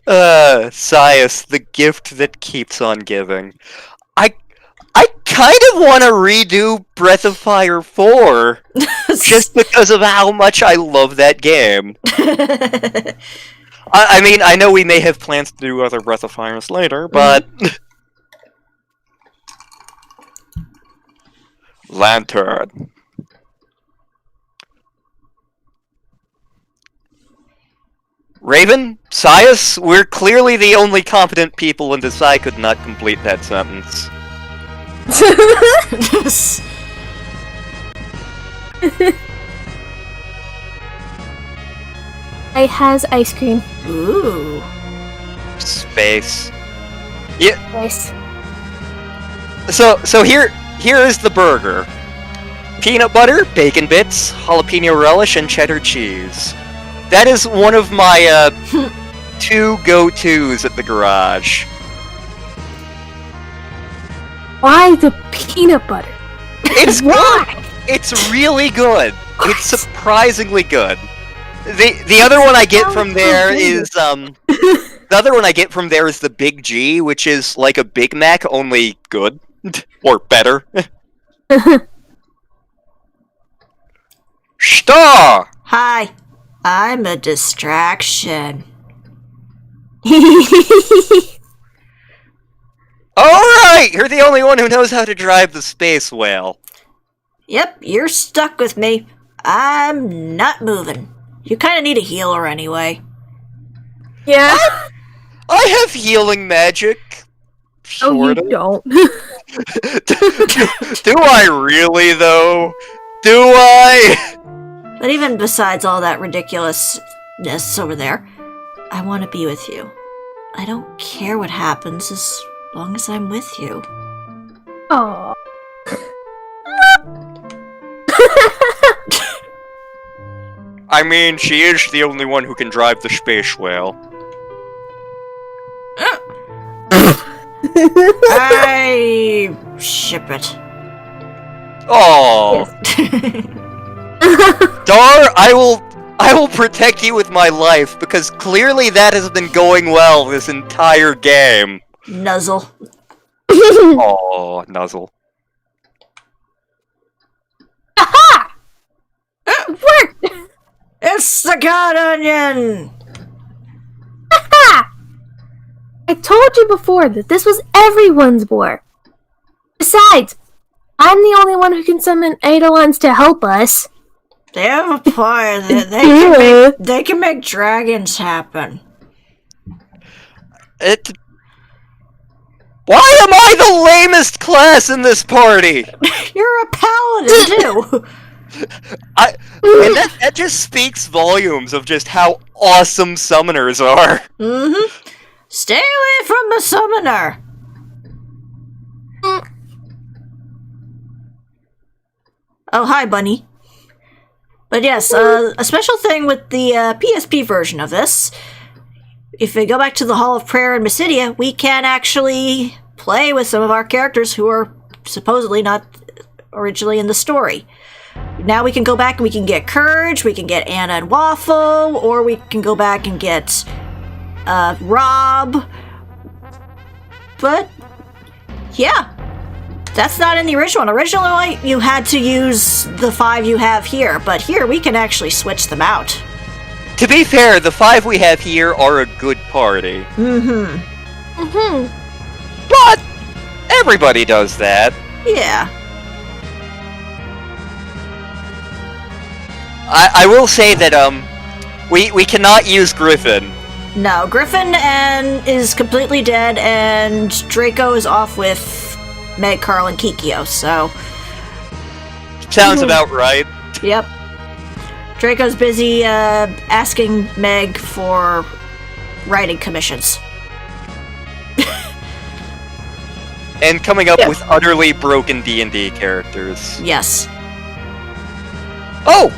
Sias, the gift that keeps on giving. I kind of want to redo Breath of Fire 4, just because of how much I love that game. I mean, I know we may have plans to do other Breath of Fires later, but... Lantern. Raven? Sias? We're clearly the only competent people in this. I could not complete that sentence. I has ice cream. Ooh. Space. Yeah. Nice. So here is the burger. Peanut butter, bacon bits, jalapeno relish, and cheddar cheese. That is one of my 2 go-tos at the garage. Why the peanut butter? It's good. It's really good. It's surprisingly good. The other one I get from there is the other one I get from there is the Big G, which is like a Big Mac, only good or better. Star. Hi. I'm a distraction. Alright! You're the only one who knows how to drive the space whale. Yep, you're stuck with me. I'm not moving. You kind of need a healer anyway. Yeah. I have healing magic. Oh, you Sorta. don't. Do I really, though? Do I? But even besides all that ridiculousness over there, I want to be with you. I don't care what happens as long as I'm with you. Aww. I mean, she is the only one who can drive the space whale. I ship it. Oh, Dar, I will protect you with my life because clearly that has been going well this entire game. Nuzzle. Oh, nuzzle. Aha! Worked! It's the God Onion! Aha! I told you before that this was everyone's war. Besides, I'm the only one who can summon Eidolons to help us. They have a point. They can make dragons happen. Why am I the lamest class in this party? You're a paladin too. And that just speaks volumes of just how awesome summoners are. Mm-hmm. Stay away from the summoner. Oh, hi, Bunny. But yes, a special thing with the PSP version of this, if we go back to the Hall of Prayer in Mysidia, we can actually play with some of our characters who are supposedly not originally in the story. Now we can go back and we can get Courage, we can get Anna and Waffle, or we can go back and get Rob. But, yeah. That's not in the original one. Originally, you had to use the 5 you have here, but here we can actually switch them out. To be fair, the 5 we have here are a good party. Mm-hmm. Mm-hmm. But everybody does that. Yeah. I will say that we cannot use Griffin. No, Griffin is completely dead, and Draco is off with Meg, Carl, and Kikyo, so Sounds about right. Yep. Draco's busy asking Meg for writing commissions. And coming up with utterly broken D&D characters. Yes. Oh!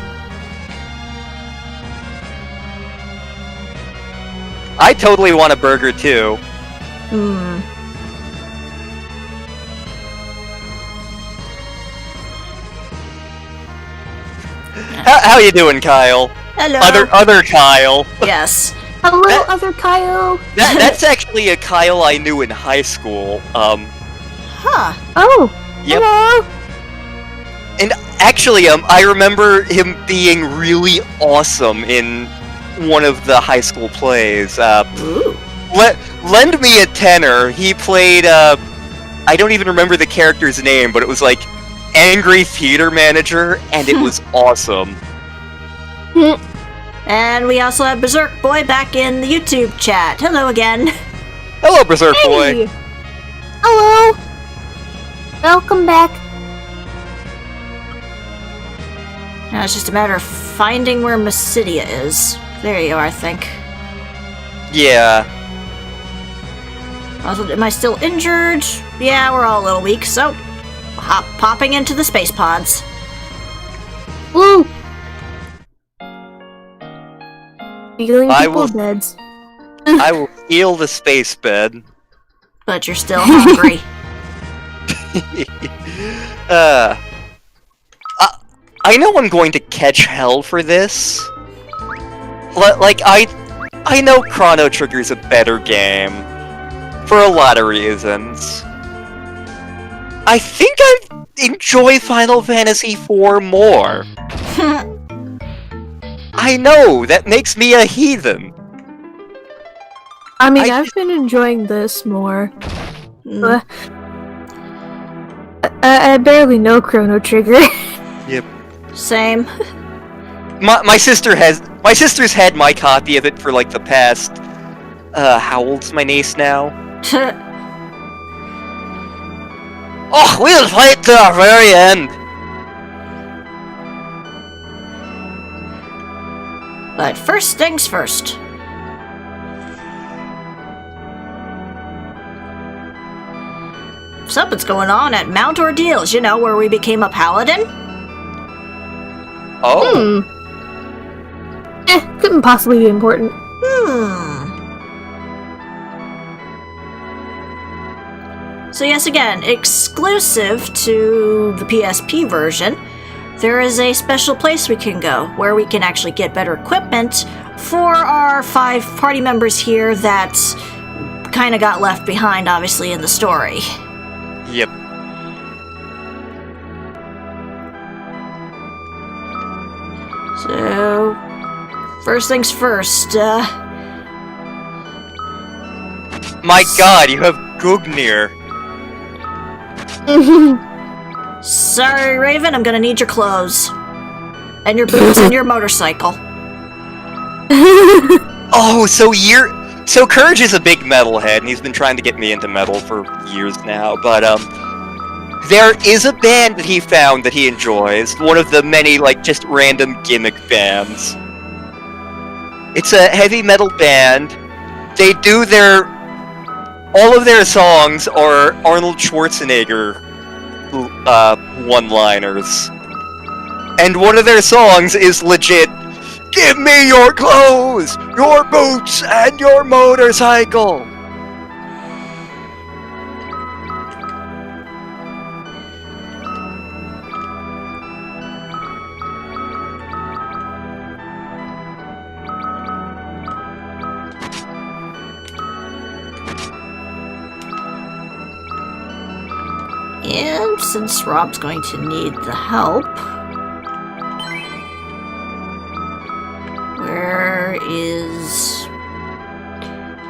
I totally want a burger too. Hmm. How you doing, Kyle? Hello. Other Kyle. Yes. Hello, other Kyle. That's actually a Kyle I knew in high school. Huh. Oh. Yep. Hello. And actually, I remember him being really awesome in one of the high school plays. Ooh. Lend me a tenor. He played, I don't even remember the character's name, but it was like angry theater manager, and it was awesome. And we also have Berserk Boy back in the YouTube chat. Hello again. Hello, Berserk Hey. Boy. Hello. Welcome back. Now it's just a matter of finding where Mysidia is. There you are, I think. Yeah. Also, am I still injured? Yeah, we're all a little weak, so popping into the space pods. Woo. Feeling I people will- beds. I will heal the space bed. But you're still hungry. I know I'm going to catch hell for this. Like, I know Chrono Trigger's a better game. For a lot of reasons. I think I enjoy Final Fantasy IV more. I know, that makes me a heathen. I mean, I I've been enjoying this more. Mm. I barely know Chrono Trigger. Yep. Same. My sister's had my copy of it for like the past, how old's my niece now? Oh, we'll fight to the very end! But first things first. Something's going on at Mount Ordeals, you know, where we became a paladin? Oh. Couldn't possibly be important. So yes, again, exclusive to the PSP version, there is a special place we can go where we can actually get better equipment for our 5 party members here that kind of got left behind, obviously, in the story. Yep. So, first things first, My god, you have Gugnir. sorry, Raven, I'm gonna need your clothes. And your boots and your motorcycle. Oh, so Courage is a big metalhead, and he's been trying to get me into metal for years now, but, there is a band that he found that he enjoys, one of the many, like, just random gimmick bands. It's a heavy metal band. They do all of their songs are Arnold Schwarzenegger, one-liners. And one of their songs is legit, "Give me your clothes, your boots, and your motorcycle!" And since Rob's going to need the help, where is...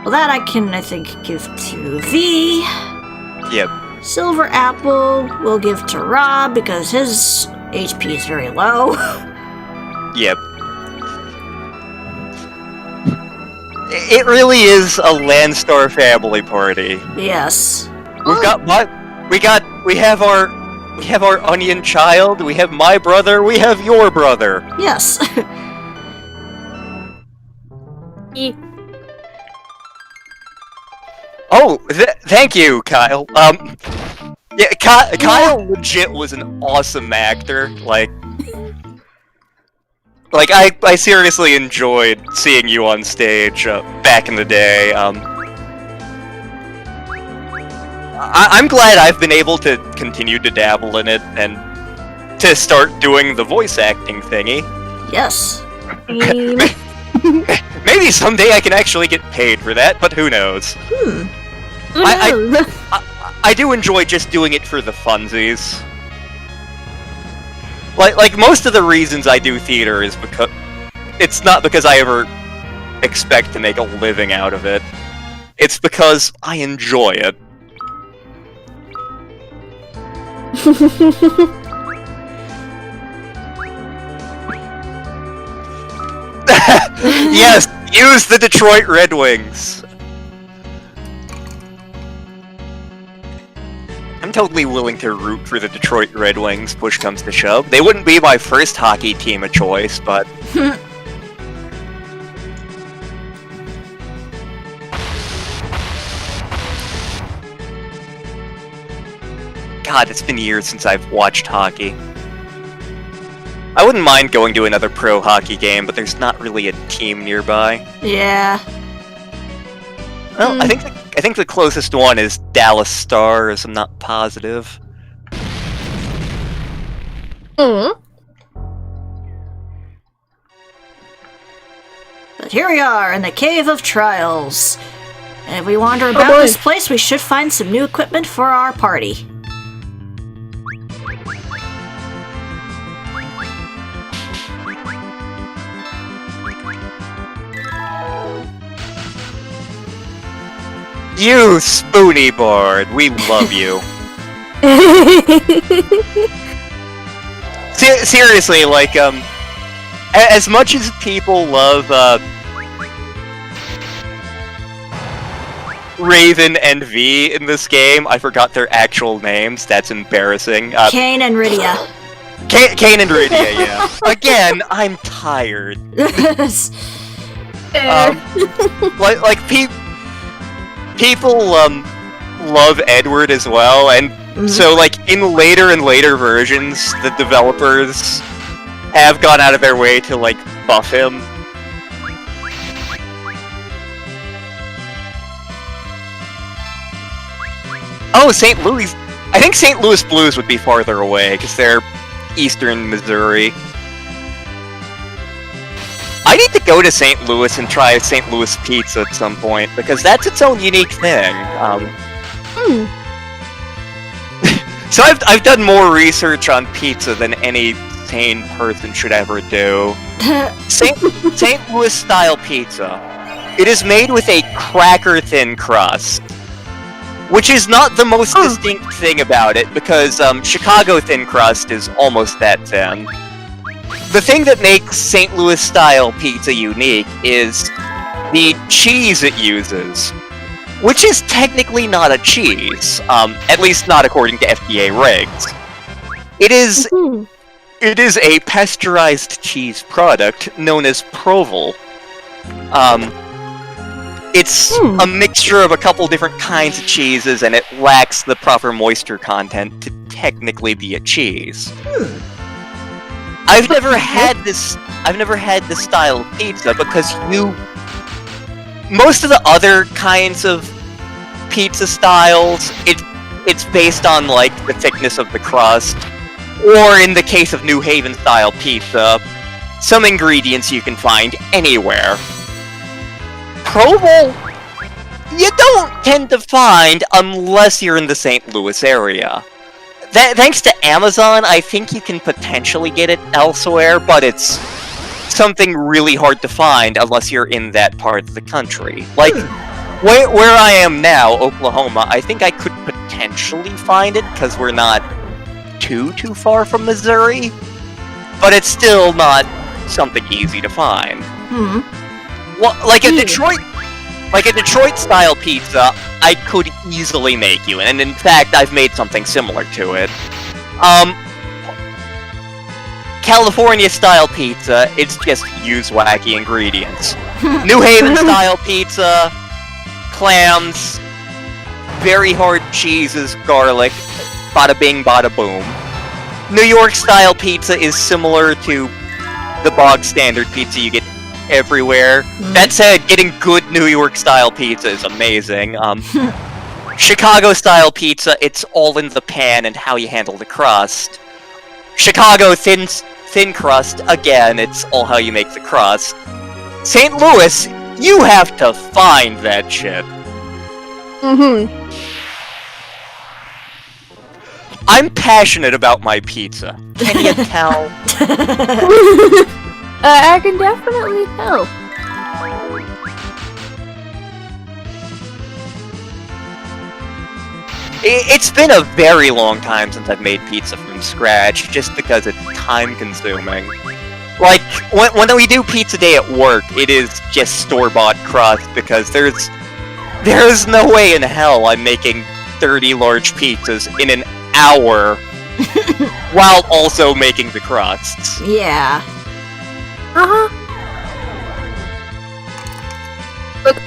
Well, that I can, I think, give to V. Yep. Silver Apple we'll give to Rob because his HP is very low. Yep. It really is a LanStar family party. Yes. We have our We have our onion child, we have my brother, we have your brother. Yes. Oh, thank you, Kyle. Yeah, Kyle legit was an awesome actor. Like I seriously enjoyed seeing you on stage back in the day. I'm glad I've been able to continue to dabble in it and to start doing the voice acting thingy. Yes. Maybe someday I can actually get paid for that, but who knows? I do enjoy just doing it for the funsies. Like most of the reasons I do theater is because it's not because I ever expect to make a living out of it. It's because I enjoy it. Yes, use the Detroit Red Wings. I'm totally willing to root for the Detroit Red Wings, push comes to shove. They wouldn't be my first hockey team of choice, but... God, it's been years since I've watched hockey. I wouldn't mind going to another pro hockey game, but there's not really a team nearby. Yeah. Well, I think the closest one is Dallas Stars. I'm not positive. But here we are in the Cave of Trials. And if we wander about this place, we should find some new equipment for our party. You spoony board, we love you. Seriously, like, as much as people love, Raven and V in this game, I forgot their actual names, that's embarrassing. Kane and Rydia. Kane and Rydia, yeah. Again, I'm tired. People love Edward as well, and so like in later and later versions, the developers have gone out of their way to like buff him. Oh, St. Louis. I think St. Louis Blues would be farther away because they're eastern Missouri. I need to go to St. Louis and try St. Louis pizza at some point, because that's its own unique thing. So I've done more research on pizza than any sane person should ever do. St. Louis style pizza. It is made with a cracker-thin crust, which is not the most distinct thing about it, because Chicago thin crust is almost that thin. The thing that makes St. Louis style pizza unique is the cheese it uses, which is technically not a cheese, at least not according to FDA regs. It is a pasteurized cheese product known as Provel. It's a mixture of a couple different kinds of cheeses, and it lacks the proper moisture content to technically be a cheese. I've never had this style of pizza because most of the other kinds of pizza styles, it's based on like the thickness of the crust, or in the case of New Haven style pizza, some ingredients you can find anywhere. Provel, you don't tend to find unless you're in the St. Louis area. Thanks to Amazon, I think you can potentially get it elsewhere, but it's something really hard to find unless you're in that part of the country. Like, where I am now, Oklahoma, I think I could potentially find it, because we're not too far from Missouri, but it's still not something easy to find. Well, like a Detroit-style pizza, I could easily make you, and in fact, I've made something similar to it. California-style pizza, it's just use wacky ingredients. New Haven-style pizza, clams, very hard cheeses, garlic, bada bing, bada boom. New York-style pizza is similar to the bog standard pizza you get everywhere. That said, getting good New York-style pizza is amazing. Chicago-style pizza, it's all in the pan and how you handle the crust. Chicago thin crust, again, it's all how you make the crust. St. Louis, you have to find that shit. I'm passionate about my pizza. Can you tell? I can definitely tell. It's been a very long time since I've made pizza from scratch, just because it's time-consuming. Like, when we do pizza day at work, it is just store-bought crust, because there's no way in hell I'm making 30 large pizzas in an hour while also making the crusts. Yeah.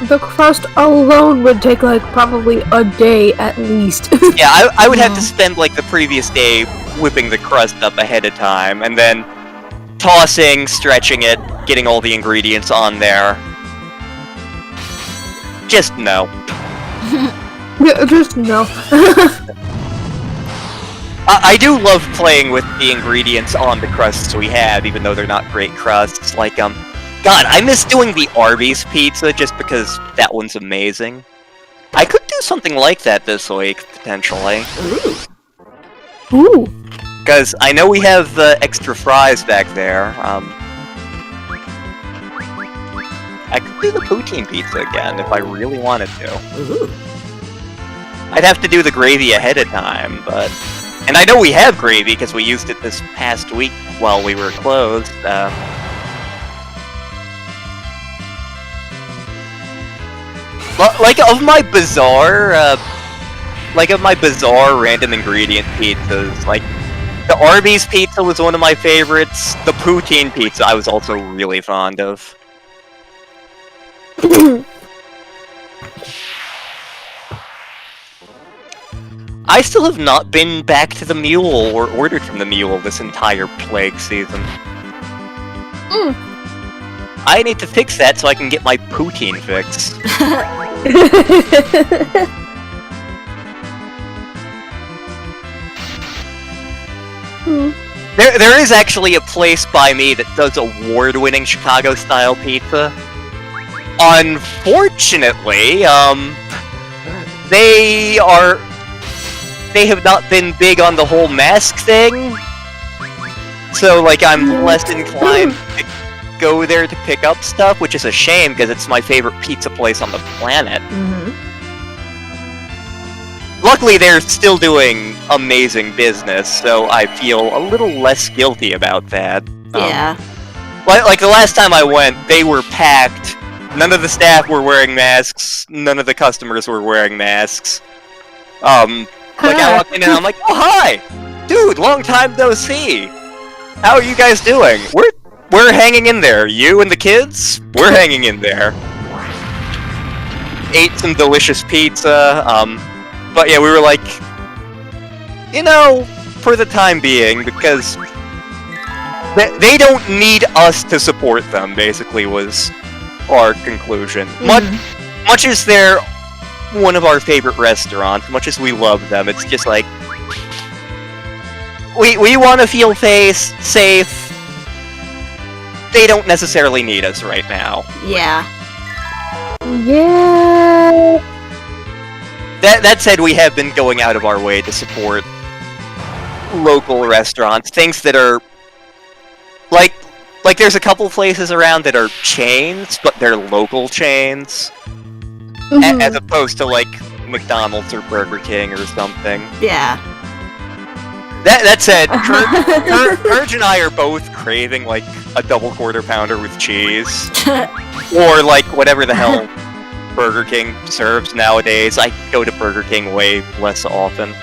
The crust alone would take, like, probably a day at least. Yeah, I would have to spend, like, the previous day whipping the crust up ahead of time, and then tossing, stretching it, getting all the ingredients on there. Just no. Yeah, just no. I do love playing with the ingredients on the crusts we have, even though they're not great crusts. Like, God, I miss doing the Arby's pizza just because that one's amazing. I could do something like that this week, potentially. Ooh. Because I know we have the extra fries back there. I could do the poutine pizza again if I really wanted to. Ooh. I'd have to do the gravy ahead of time, but... And I know we have gravy, because we used it this past week while we were closed. Like, of my bizarre random ingredient pizzas, like, the Arby's pizza was one of my favorites. The poutine pizza I was also really fond of. I still have not been back to the Mule or ordered from the Mule this entire plague season. I need to fix that so I can get my poutine fix. There is actually a place by me that does award-winning Chicago-style pizza. Unfortunately, they have not been big on the whole mask thing. So, like, I'm less inclined to go there to pick up stuff, which is a shame, because it's my favorite pizza place on the planet. Luckily, they're still doing amazing business, so I feel a little less guilty about that. Yeah. Like the last time I went, they were packed. None of the staff were wearing masks. None of the customers were wearing masks. Like, I walked in and I'm like, oh, hi! Dude, long time no see! How are you guys doing? We're hanging in there. You and the kids? We're hanging in there. Ate some delicious pizza, but yeah, we were like, you know, for the time being, because they don't need us to support them, basically, was our conclusion. Much as they're one of our favorite restaurants, much as we love them, it's just like, we want to feel safe. They don't necessarily need us right now. Yeah. Yeah. That said, we have been going out of our way to support local restaurants, things that are like there's a couple places around that are chains, but they're local chains, as opposed to like McDonald's or Burger King or something. Yeah. That said, Courage and I are both craving like a double quarter pounder with cheese, or like whatever the hell Burger King serves nowadays. I go to Burger King way less often.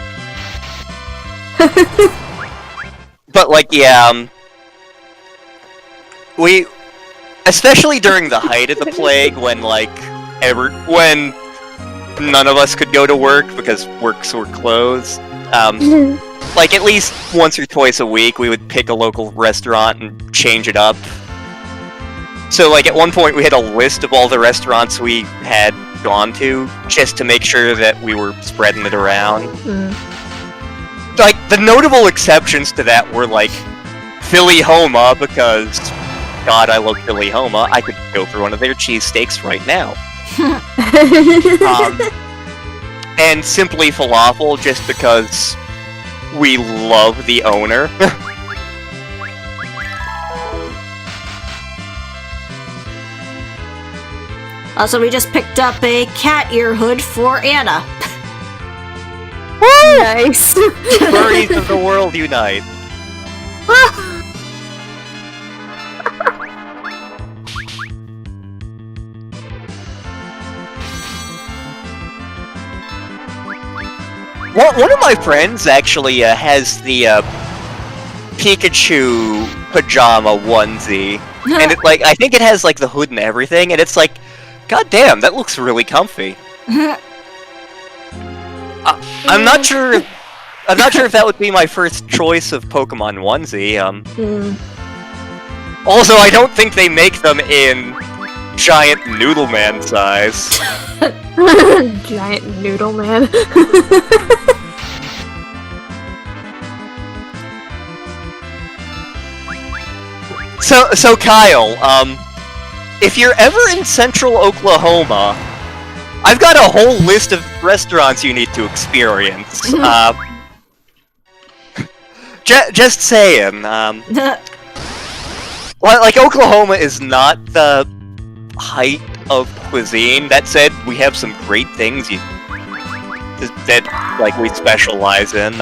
But like, yeah, we, especially during the height of the plague, when like when none of us could go to work because works were closed. Like at least once or twice a week, we would pick a local restaurant and change it up. So like at one point, we had a list of all the restaurants we had gone to just to make sure that we were spreading it around. Like the notable exceptions to that were like Philly Homa, because God, I love Philly Homa. I could go for one of their cheesesteaks right now. And Simply Falafel, just because we love the owner. Also, we just picked up a cat ear hood for Anna. Nice. Furries of the world unite. Well, one of my friends actually has the Pikachu pajama onesie, and it, like, I think it has like the hood and everything, and it's like, god damn, that looks really comfy. I'm not sure. I'm not sure if that would be my first choice of Pokemon onesie. Also, I don't think they make them in giant Noodle Man size. Giant Noodle Man. So Kyle, if you're ever in Central Oklahoma, I've got a whole list of restaurants you need to experience. Just saying. Like Oklahoma is not the height of cuisine. That said, we have some great things that like we specialize in.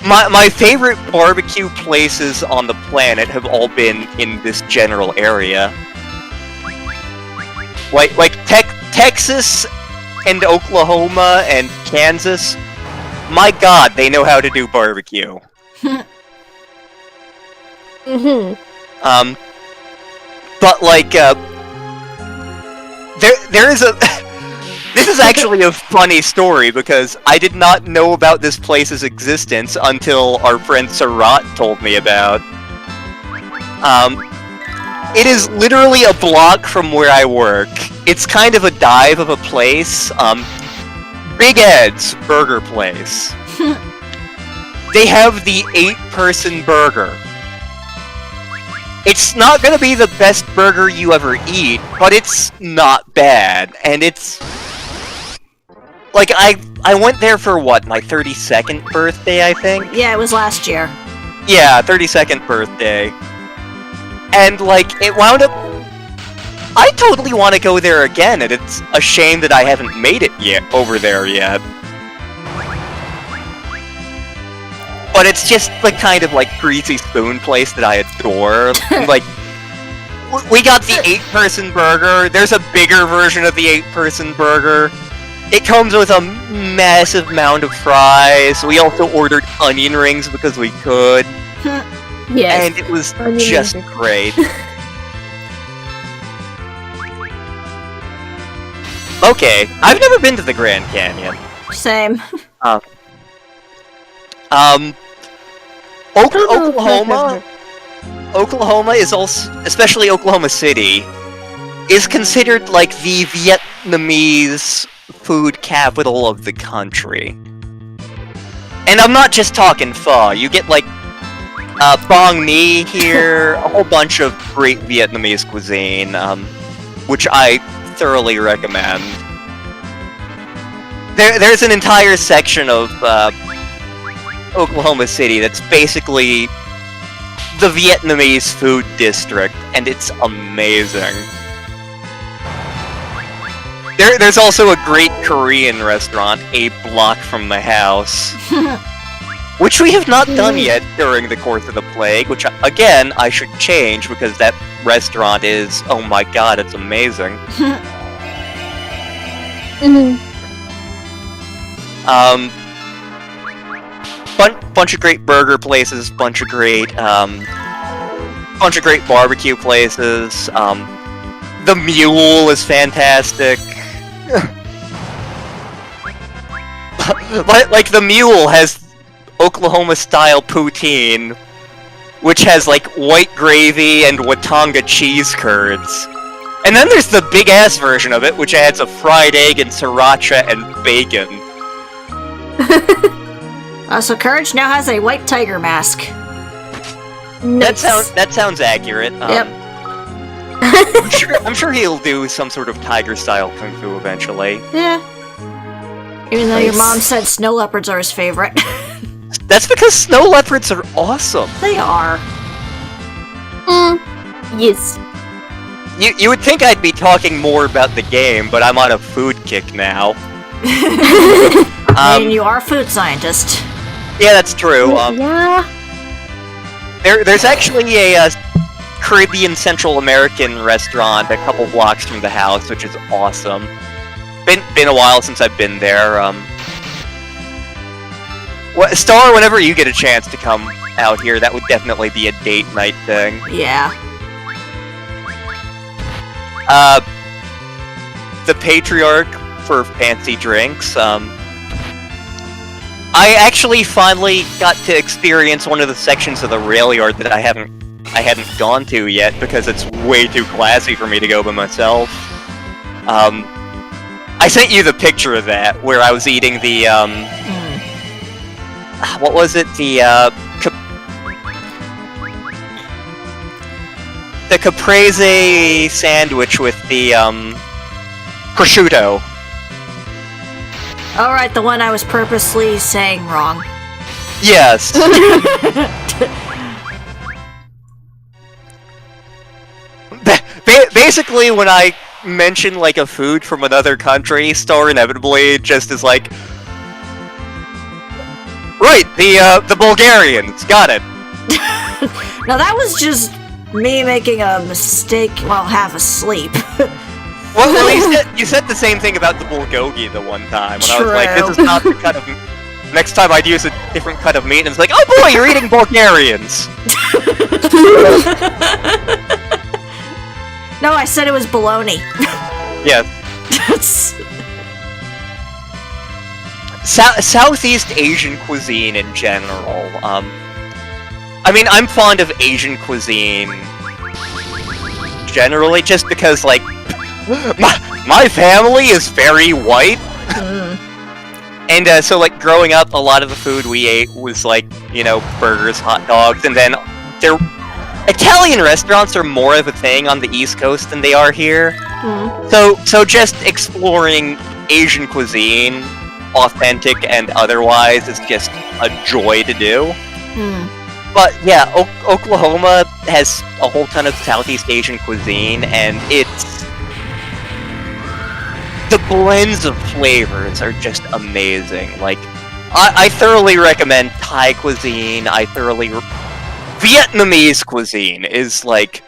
My favorite barbecue places on the planet have all been in this general area. Like Texas and Oklahoma and Kansas. My god, they know how to do barbecue. But like, there is a... This is actually a funny story, because I did not know about this place's existence until our friend Sarat told me about. It is literally a block from where I work. It's kind of a dive of a place. Big Ed's Burger Place. They have the 8-person burger. It's not gonna be the best burger you ever eat, but it's not bad, and it's... Like, I went there for, what, my 32nd birthday, I think? Yeah, it was last year. Yeah, 32nd birthday. And, like, it wound up... I totally want to go there again, and it's a shame that I haven't made it yet over there yet. But it's just the kind of, like, greasy spoon place that I adore. Like, we got the 8-person burger. There's a bigger version of the 8-person burger. It comes with a massive mound of fries. We also ordered onion rings because we could. Yes. And it was just great. Okay, I've never been to the Grand Canyon. Same. Oklahoma is also, especially Oklahoma City, is considered like the Vietnamese food capital of the country. And I'm not just talking pho. You get like banh mi here, a whole bunch of great Vietnamese cuisine, which I thoroughly recommend. There's an entire section of Oklahoma City that's basically the Vietnamese food district, and it's amazing. There's also a great Korean restaurant a block from my house, which we have not done yet during the course of the plague, which, again, I should change, because that restaurant is, oh my god, it's amazing. bunch of great burger places, bunch of great barbecue places. The Mule is fantastic. like the Mule has Oklahoma-style poutine, which has like white gravy and Watanga cheese curds. And then there's the big-ass version of it, which adds a fried egg and sriracha and bacon. So Courage now has a white tiger mask. Nice. That sounds accurate. Yep. I'm sure he'll do some sort of tiger-style kung fu eventually. Yeah. Even though your mom said snow leopards are his favorite. That's because snow leopards are awesome. They are. Yes. You would think I'd be talking more about the game, but I'm on a food kick now. I mean, you are a food scientist. Yeah, that's true. Yeah. There's actually a Caribbean Central American restaurant a couple blocks from the house, which is awesome. Been a while since I've been there. Star, whenever you get a chance to come out here, that would definitely be a date night thing. Yeah. The Patriarch for fancy drinks. I actually finally got to experience one of the sections of the rail yard that I hadn't gone to yet because it's way too classy for me to go by myself. I sent you the picture of that where I was eating the what was it? The caprese sandwich with the prosciutto. Alright, the one I was purposely saying wrong. Yes. Basically, when I mention like a food from another country, Star inevitably just is like, right, the Bulgarians, got it. Now that was just me making a mistake while half asleep. Well, you said the same thing about the bulgogi the one time when I was like, this is not the cut of. Next time I'd use a different cut of meat, and it's like, oh boy, you're eating Bulgarians. No, I said it was bologna. Yes. Southeast Asian cuisine in general. I mean, I'm fond of Asian cuisine generally, just because, like, my family is very white. And so, like, growing up, a lot of the food we ate was, like, you know, burgers, hot dogs, and then Italian restaurants are more of a thing on the East Coast than they are here. So just exploring Asian cuisine, authentic and otherwise, is just a joy to do. But yeah, Oklahoma has a whole ton of Southeast Asian cuisine, and the blends of flavors are just amazing. Like, I thoroughly recommend Thai cuisine. Vietnamese cuisine is like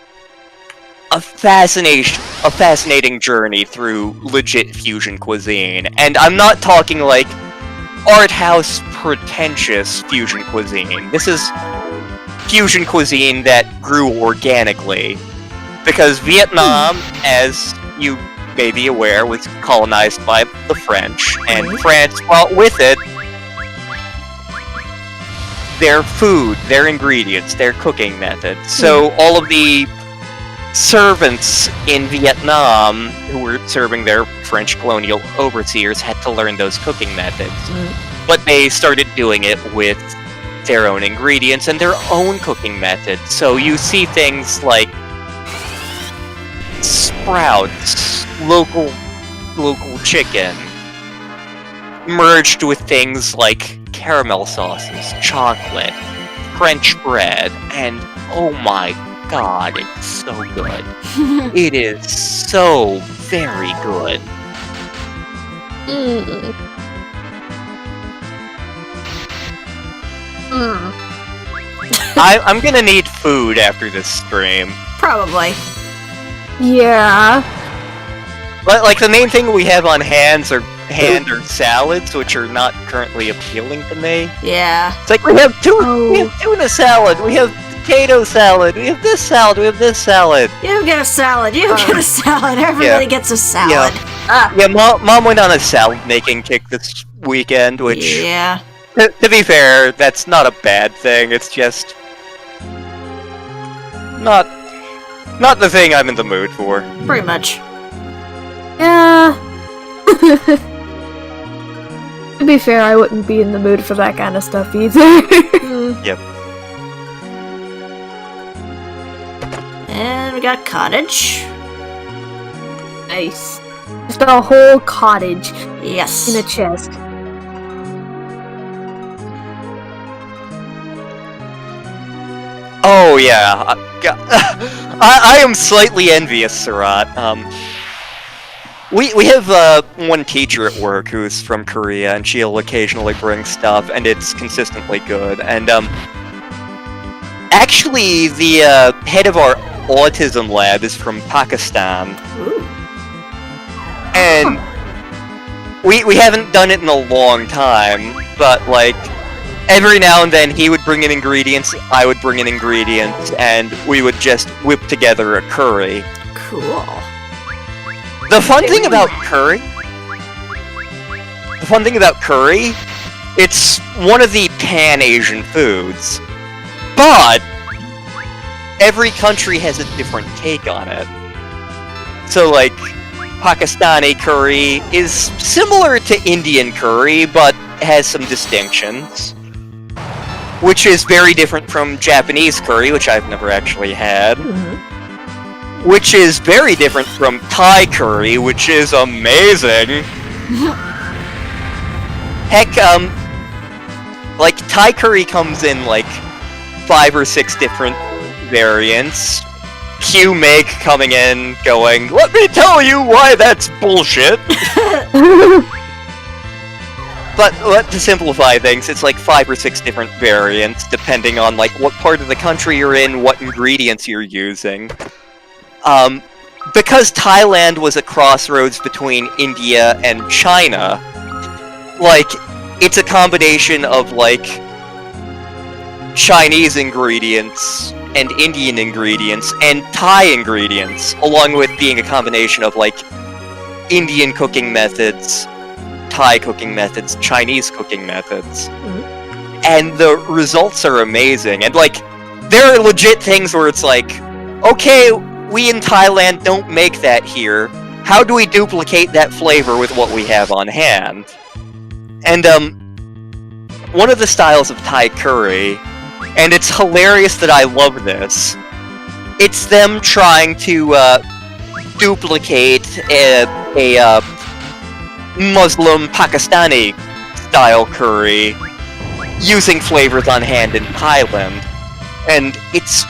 a fascinating journey through legit fusion cuisine, and I'm not talking like art house pretentious fusion cuisine. This is fusion cuisine that grew organically, because Vietnam, as you may be aware, was colonized by the French, and France brought with it their food, their ingredients, their cooking methods. So all of the servants in Vietnam who were serving their French colonial overseers had to learn those cooking methods. But they started doing it with their own ingredients and their own cooking methods. So you see things like sprouts, local chicken, merged with things like caramel sauces, chocolate, French bread, and oh my god, it's so good. It is so very good. I'm gonna need food after this stream. Probably. Yeah. But, like, the main thing we have on hands are hand are salads, which are not currently appealing to me. Yeah. It's like we have tuna salad, we have potato salad, we have this salad, we have this salad. You get a salad. You get a salad. Everybody gets a salad. Yeah, Mom went on a salad making kick this weekend, which, Yeah. to be fair, that's not a bad thing. It's just not the thing I'm in the mood for. Pretty much. Yeah. To be fair, I wouldn't be in the mood for that kind of stuff either. Yep. And we got cottage. Nice. Just a whole cottage Yes. in a chest. Oh yeah, I am slightly envious, Surat. We have one teacher at work who's from Korea, and she'll occasionally bring stuff, and it's consistently good. And actually, the head of our autism lab is from Pakistan, Ooh. and we haven't done it in a long time, but like, every now and then he would bring in ingredients, I would bring in ingredients, and we would just whip together a curry. Cool. The fun thing about curry, it's one of the pan-Asian foods, but every country has a different take on it. So like, Pakistani curry is similar to Indian curry, but has some distinctions, which is very different from Japanese curry, which I've never actually had. Which is very different from Thai curry, which is amazing. Heck, like, Thai curry comes in, like, 5 or 6 different variants. Hugh Meg coming in, going, "Let me tell you why that's bullshit!" But to simplify things, it's like 5 or 6 different variants, depending on, like, what part of the country you're in, what ingredients you're using. Because Thailand was a crossroads between India and China, like, it's a combination of, like, Chinese ingredients and Indian ingredients and Thai ingredients, along with being a combination of, like, Indian cooking methods, Thai cooking methods, Chinese cooking methods. And the results are amazing, and, like, there are legit things where it's like, okay, we in Thailand don't make that here. How do we duplicate that flavor with what we have on hand? And, one of the styles of Thai curry, and it's hilarious that I love this, it's them trying to, duplicate a Muslim Pakistani style curry using flavors on hand in Thailand. And it's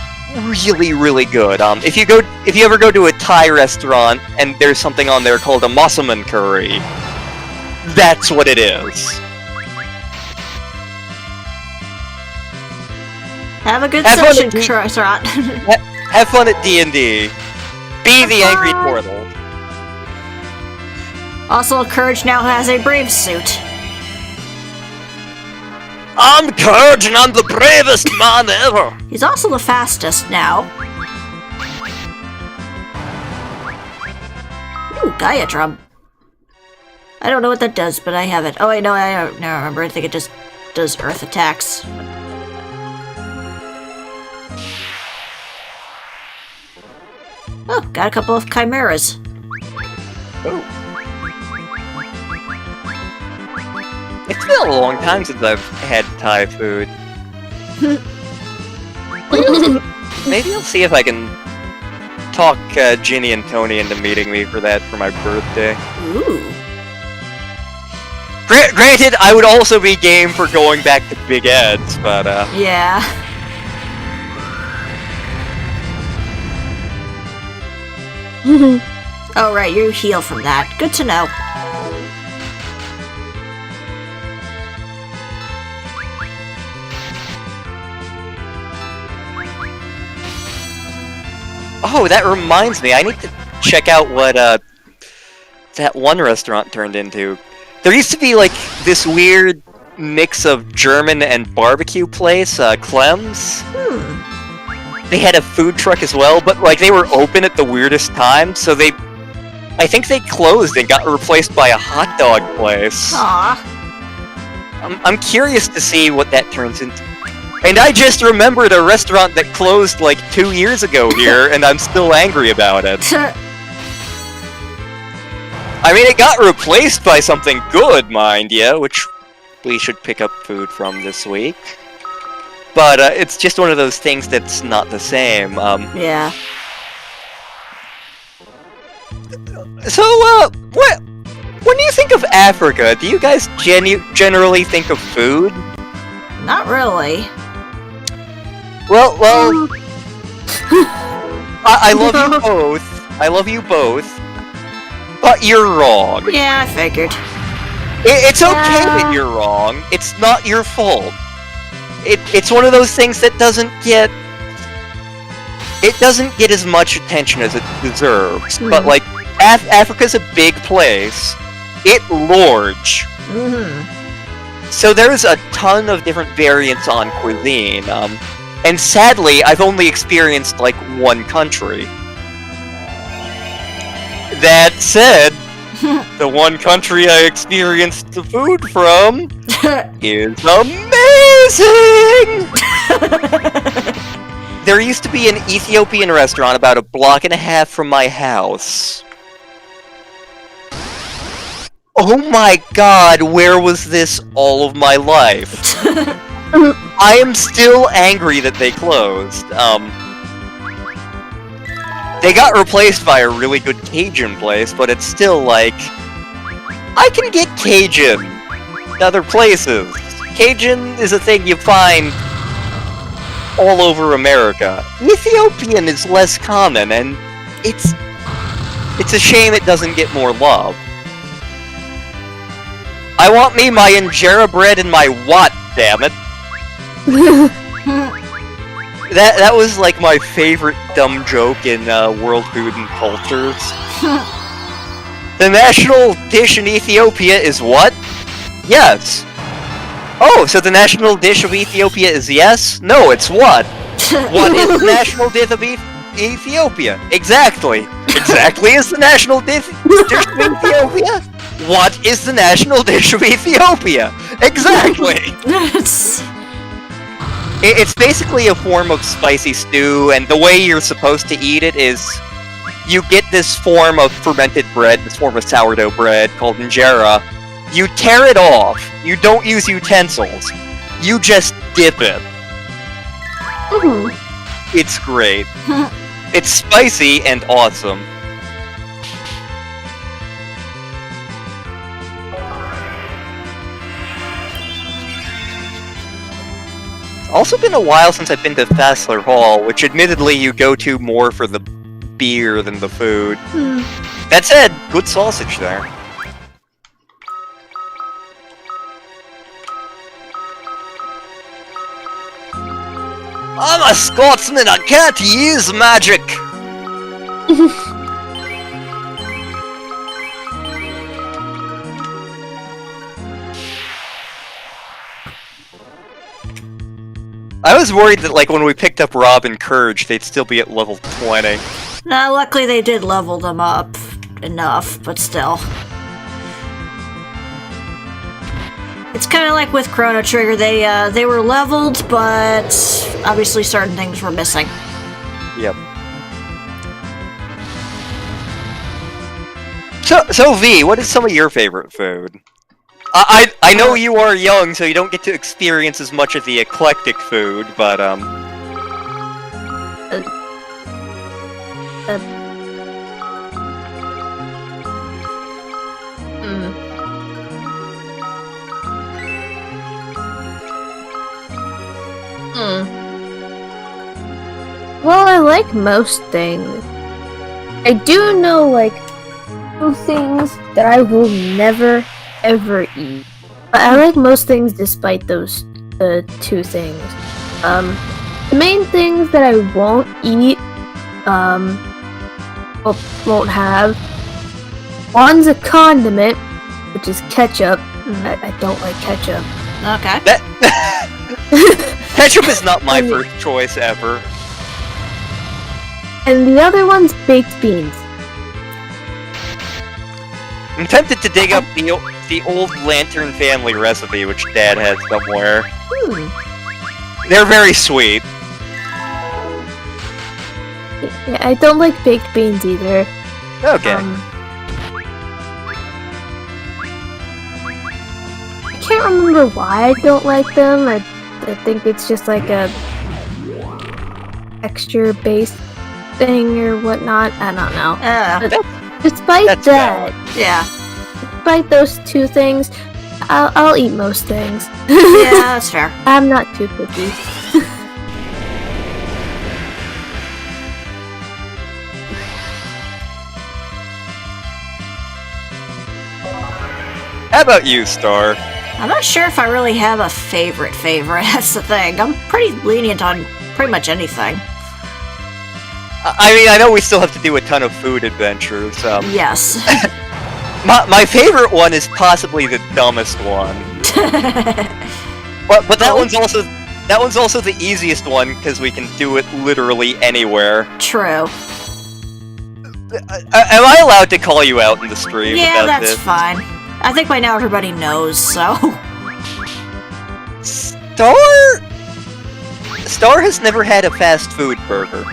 really, really good. If you ever go to a Thai restaurant and there's something on there called a Massaman curry, that's what it is. Have a good Have fun session, at Surat. Have fun at D&D. Be the angry portal. Also, Courage now has a brave suit. I'm Courage and I'm the bravest man ever! He's also the fastest now. Ooh, Gaia drum. I don't know what that does, but I have it. Oh wait, no, I don't remember. I think it just does earth attacks. Oh, got a couple of chimeras. Ooh. It's been a long time since I've had Thai food. Maybe I'll see if I can talk Ginny and Tony into meeting me for that for my birthday. Ooh. Granted, I would also be game for going back to Big Ed's, but Yeah. Oh right, you heal from that. Good to know. oh, that reminds me, I need to check out what that one restaurant turned into. There used to be, like, this weird mix of German and barbecue place, Clem's. They had a food truck as well, but, like, they were open at the weirdest time, so I think they closed and got replaced by a hot dog place. Aw. I'm curious to see what that turns into. And I just remembered a restaurant that closed, like, 2 years ago here, and I'm still angry about it. I mean, it got replaced by something good, mind you, which we should pick up food from this week. But it's just one of those things that's not the same. Yeah. So, when you think of Africa, do you guys generally think of food? Not really. Well, I love you both. I love you both. But you're wrong. Yeah, I figured. It's okay that you're wrong. It's not your fault. It's one of those things that doesn't get as much attention as it deserves. But like, Africa's a big place. It's large. So there's a ton of different variants on cuisine. And sadly, I've only experienced like one country. That said, the one country I experienced the food from is amazing! There used to be an Ethiopian restaurant about a block and a half from my house. Oh my god, where was this all of my life? I am still angry that they closed. They got replaced by a really good Cajun place, but it's still like... I can get Cajun in other places. Cajun is a thing you find all over America. Ethiopian is less common, and it's a shame it doesn't get more love. I want me my injera bread and my wat, damn it. That was like my favorite dumb joke in World Food and Cultures. The national dish in Ethiopia is what? Yes. Oh, so the national dish of Ethiopia is yes? No, it's what? What is the national dish of Ethiopia? Exactly. Exactly is the national dish of Ethiopia? What is the national dish of Ethiopia? Exactly. It's basically a form of spicy stew, and the way you're supposed to eat it is you get this form of fermented bread, this form of sourdough bread called injera. You tear it off. You don't use utensils. You just dip it. It's great. It's spicy and awesome. Also been a while since I've been to Fassler Hall, which admittedly you go to more for the beer than the food. That said, good sausage there. I'm a Scotsman, I can't use magic! I was worried that, like, when we picked up Rob and Courage, they'd still be at level 20. Nah, luckily they did level them up enough, but still. It's kind of like with Chrono Trigger, they were leveled, but obviously certain things were missing. Yep. So V, what is some of your favorite food? I know you are young, so you don't get to experience as much of the eclectic food, but Well, I like most things. I do know, like, two things that I will never, ever eat. But I like most things despite those two things. The main things that I won't eat, won't have, one's a condiment, which is ketchup. I don't like ketchup. Okay. Ketchup is not my first choice ever. And the other one's baked beans. I'm tempted to dig up the old Lantern family recipe, which Dad had somewhere. They're very sweet. Yeah, I don't like baked beans either. Okay. I can't remember why I don't like them. I think it's just like a texture-based thing or whatnot. I don't know. But despite that, despite those two things, I'll eat most things. Yeah, that's fair. I'm not too picky. How about you, Star? I'm not sure if I really have a favorite. That's the thing. I'm pretty lenient on pretty much anything. I mean, I know we still have to do a ton of food adventures. Yes. My favorite one is possibly the dumbest one. but that one's also the easiest one because we can do it literally anywhere. True. Am I allowed to call you out in the stream? Yeah, about that's this? fine. I think by now everybody knows, so... Star has never had a fast food burger.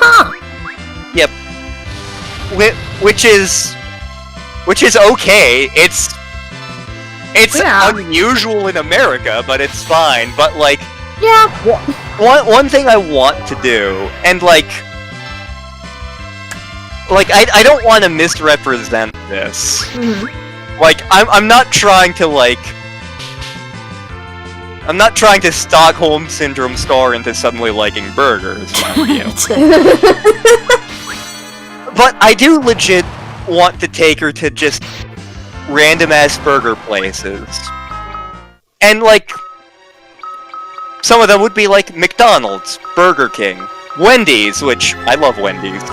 Huh! Yep. Which is okay. It's unusual in America, but it's fine. But like, yeah. One thing I want to do, and like I don't want to misrepresent this. Mm-hmm. Like, I'm not trying to Stockholm Syndrome Star into suddenly liking burgers, mind you. But I do legit want to take her to just random-ass burger places. And, like, some of them would be like McDonald's, Burger King, Wendy's, which I love Wendy's.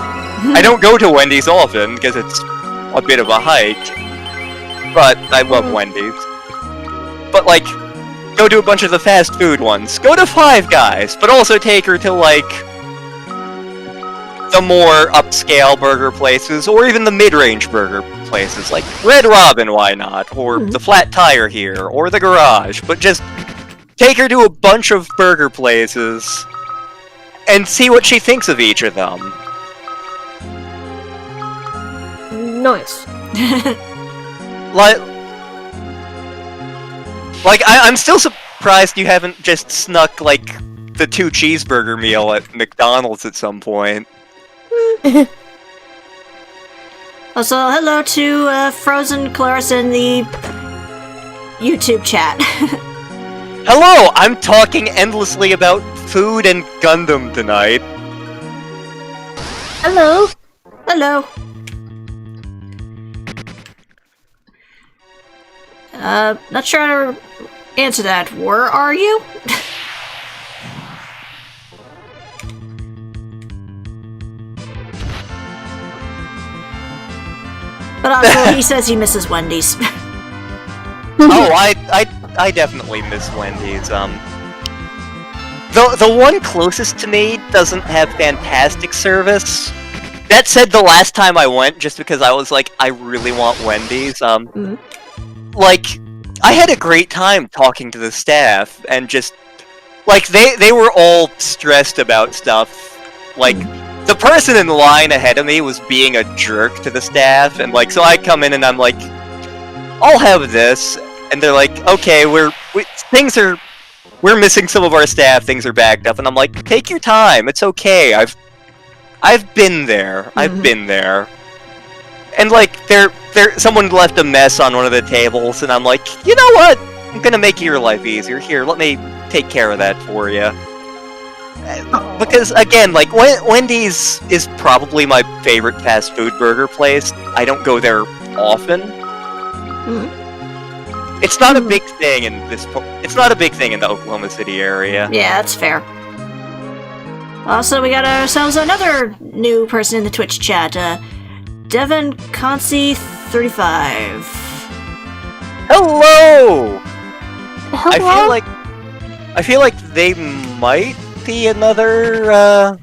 I don't go to Wendy's often, because it's a bit of a hike. But I love Wendy's. But, like, go to a bunch of the fast food ones. Go to Five Guys, but also take her to, like, the more upscale burger places, or even the mid-range burger places, like Red Robin, why not? Or the Flat Tire here, or the Garage. But just take her to a bunch of burger places, and see what she thinks of each of them. Nice. I'm still surprised you haven't just snuck, like, the 2 cheeseburger meal at McDonald's at some point. Also, hello to Frozen Clarissa in the YouTube chat. Hello! I'm talking endlessly about food and Gundam tonight. Hello. Hello. Not sure how to answer that. Where are you? But also, he says he misses Wendy's. Oh, I definitely miss Wendy's. The one closest to me doesn't have fantastic service. That said, the last time I went, just because I was like, I really want Wendy's, like, I had a great time talking to the staff, and just, like, they were all stressed about stuff. Like, the person in line ahead of me was being a jerk to the staff, and, like, so I come in and I'm like, I'll have this, and they're like, okay, we're missing some of our staff, things are backed up, and I'm like, take your time, it's okay, I've been there, I've been there. And, like, someone left a mess on one of the tables, and I'm like, you know what? I'm gonna make your life easier. Here, let me take care of that for you. Because, again, like, Wendy's is probably my favorite fast food burger place. I don't go there often. It's not a big thing in it's not a big thing in the Oklahoma City area. Yeah, that's fair. Also, we got ourselves another new person in the Twitch chat. Devin Concy 35. Hello! Hello? I feel like they might be another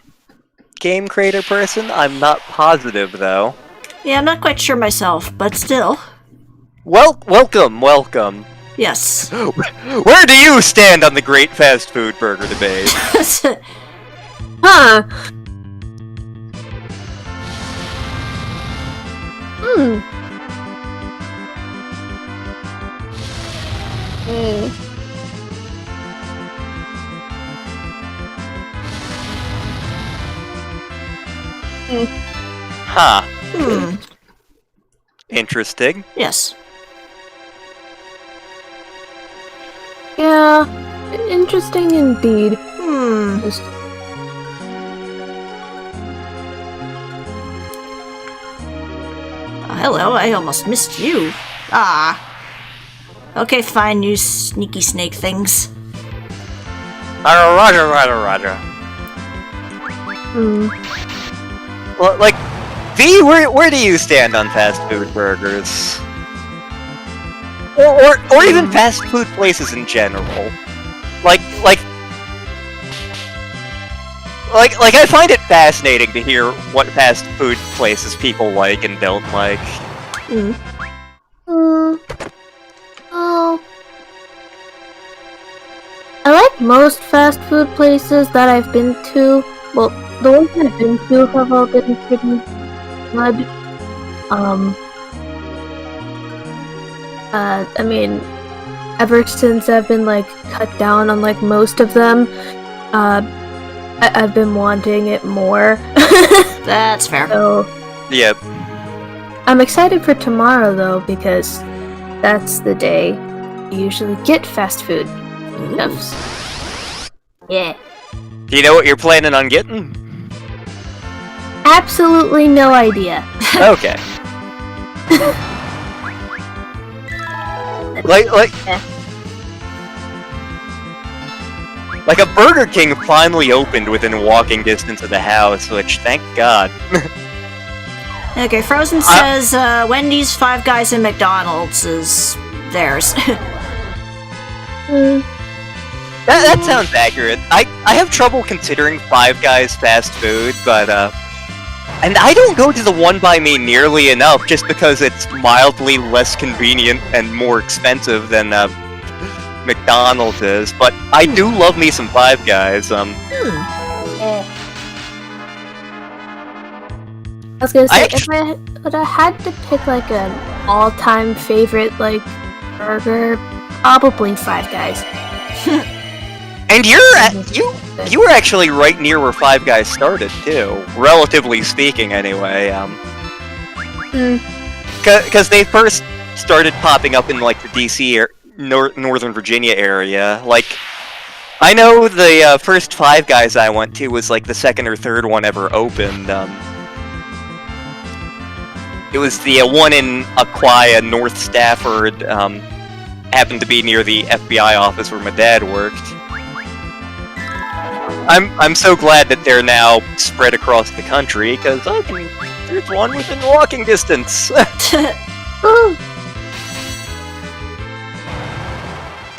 game creator person. I'm not positive though. Yeah, I'm not quite sure myself, but still. Well, welcome. Yes. Where do you stand on the great fast food burger debate? Huh. Huh. Hmm. Interesting. Yes. Yeah, interesting indeed. Hmm. Just- Oh, hello, I almost missed you. Ah. Okay, fine, you sneaky snake things. Roger. Hmm. Well, like, V, where do you stand on fast food burgers? Or even fast food places in general? Like, I find it fascinating to hear what fast food places people like and don't like. Oh. I like most fast food places that I've been to. Well, the ones I've been to have all been pretty good. I mean, ever since I've been like cut down on like most of them, I've been wanting it more. That's fair. So Yep. I'm excited for tomorrow though, because that's the day you usually get fast food stuffs. Yeah. Do you know what you're planning on getting? Absolutely no idea. Okay. Like a Burger King finally opened within walking distance of the house, which, thank God. Okay, Frozen says Wendy's, Five Guys, and McDonald's is theirs. That sounds accurate. I have trouble considering Five Guys fast food, but and I don't go to the one by me nearly enough just because it's mildly less convenient and more expensive than McDonald's is. But I do love me some Five Guys. I was gonna say, if I had to pick like an all-time favorite like burger, probably Five Guys. And you were actually right near where Five Guys started too, relatively speaking, anyway. Because they first started popping up in like the DC Northern Virginia area. Like, I know the first Five Guys I went to was like the second or third one ever opened. It was the one in Aquia, North Stafford. Happened to be near the FBI office where my dad worked. I'm so glad that they're now spread across the country, because there's one within walking distance.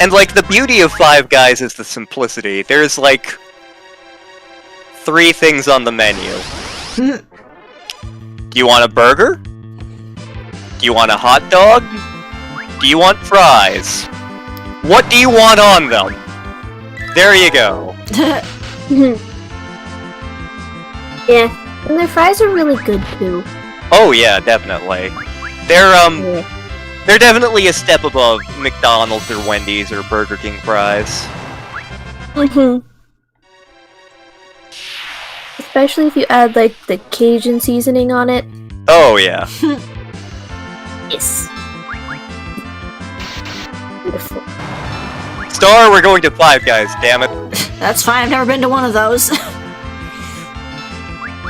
And like the beauty of Five Guys is the simplicity. There's like 3 things on the menu. Do you want a burger? Do you want a hot dog? Do you want fries? What do you want on them? There you go. Yeah, and their fries are really good too. Oh yeah, definitely. They're definitely a step above McDonald's or Wendy's or Burger King fries. Especially if you add like the Cajun seasoning on it. Oh yeah. Yes. Beautiful. Star, we're going to Five Guys, damn it. That's fine, I've never been to one of those.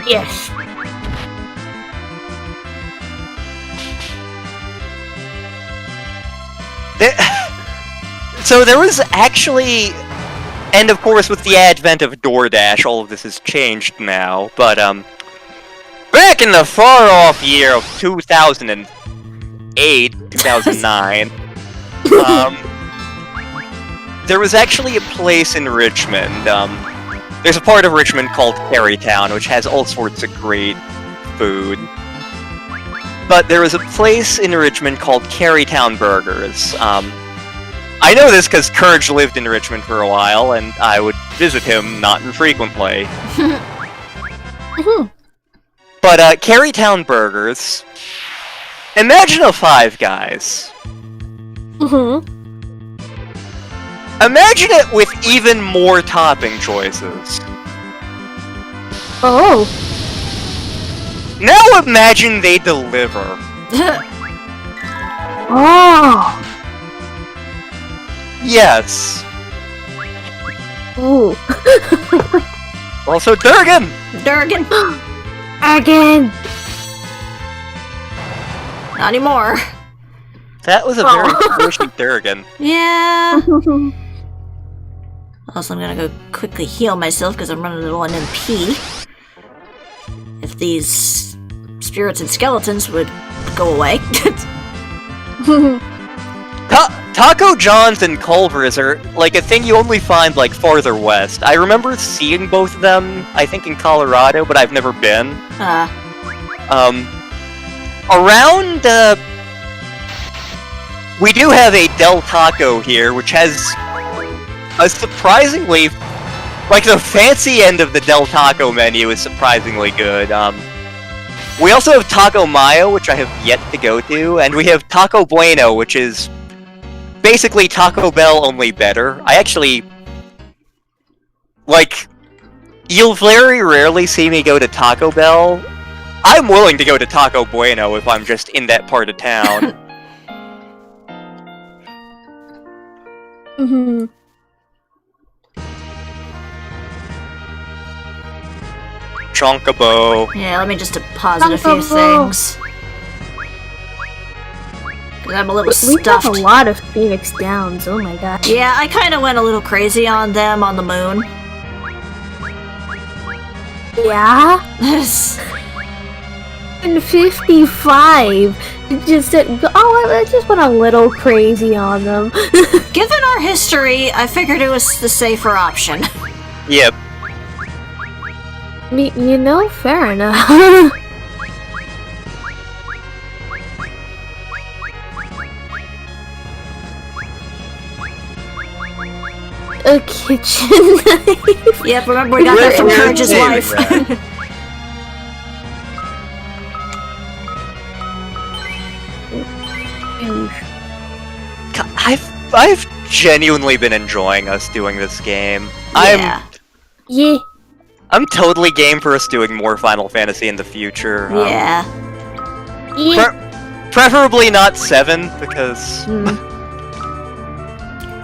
Yes. So there was actually, and of course with the advent of DoorDash, all of this has changed now, but back in the far-off year of 2000 and 2008, 2009, there was actually a place in Richmond. There's a part of Richmond called Carytown, which has all sorts of great food. But there was a place in Richmond called Carytown Burgers. I know this because Courage lived in Richmond for a while, and I would visit him not infrequently. But Carytown Burgers. Imagine a Five Guys. Imagine it with even more topping choices. Oh. Now imagine they deliver. Oh. Yes. Ooh. Also Durgan! Durgan! Again. Not anymore. That was a very squishy Durgan. Yeah. Also, I'm gonna go quickly heal myself because I'm running low on MP. If these spirits and skeletons would go away. Taco John's and Culver's are like a thing you only find like farther west. I remember seeing both of them, I think in Colorado, but I've never been. Around, we do have a Del Taco here, which has a surprisingly, like the fancy end of the Del Taco menu is surprisingly good. We also have Taco Mayo, which I have yet to go to, and we have Taco Bueno, which is basically Taco Bell, only better. I actually... like, you'll very rarely see me go to Taco Bell. I'm willing to go to Taco Bueno if I'm just in that part of town. Chonkabo. Yeah, let me just deposit a few things. Cause I'm a little stuffed. We have a lot of Phoenix Downs, oh my god. Yeah, I kinda went a little crazy on them on the moon. Yeah? And 55. Just I just went a little crazy on them. Given our history, I figured it was the safer option. Yep. You know, fair enough. A kitchen knife. Yep, remember we got that from Courage's wife. I've genuinely been enjoying us doing this game. Yeah. I'm totally game for us doing more Final Fantasy in the future. Yeah. Preferably not 7, because...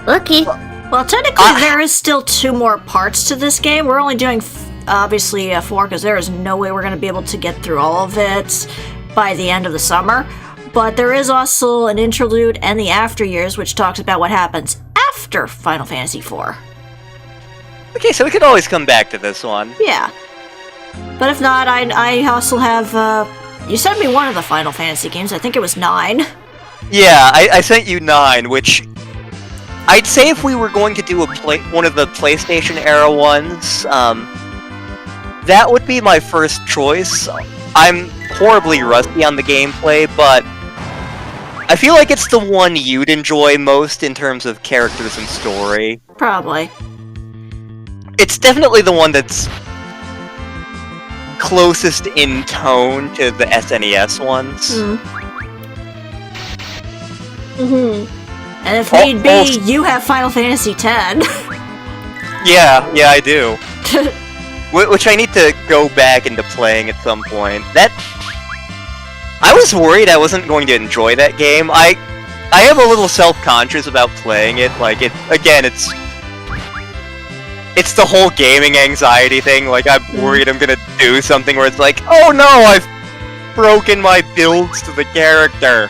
Okay. Well, technically there is still 2 more parts to this game. We're only doing, obviously, 4, because there is no way we're going to be able to get through all of it by the end of the summer. But there is also an interlude and the after years, which talks about what happens after Final Fantasy IV. Okay, so we could always come back to this one. Yeah. But if not, I also have, you sent me one of the Final Fantasy games. I think it was 9. Yeah, I sent you 9, which... I'd say if we were going to do one of the PlayStation era ones, that would be my first choice. I'm horribly rusty on the gameplay, but I feel like it's the one you'd enjoy most in terms of characters and story. Probably. It's definitely the one that's closest in tone to the SNES ones. And if need be, you have Final Fantasy X. Yeah, I do. Which I need to go back into playing at some point. I was worried I wasn't going to enjoy that game. I am a little self-conscious about playing it. Like, it's the whole gaming anxiety thing. Like, I'm worried I'm gonna do something where it's like, oh no, I've broken my builds to the character.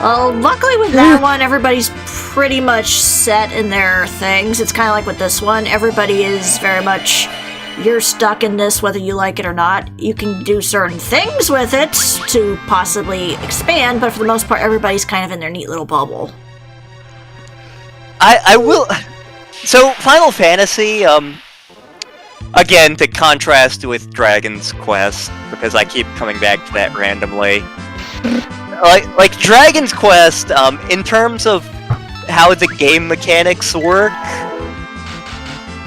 Well, luckily with that one, everybody's pretty much set in their things. It's kind of like with this one. Everybody is very much you're stuck in this whether you like it or not. You can do certain things with it to possibly expand, but for the most part, everybody's kind of in their neat little bubble. I will... So, Final Fantasy, again, to contrast with Dragon's Quest, because I keep coming back to that randomly. Like Dragon's Quest, in terms of how the game mechanics work,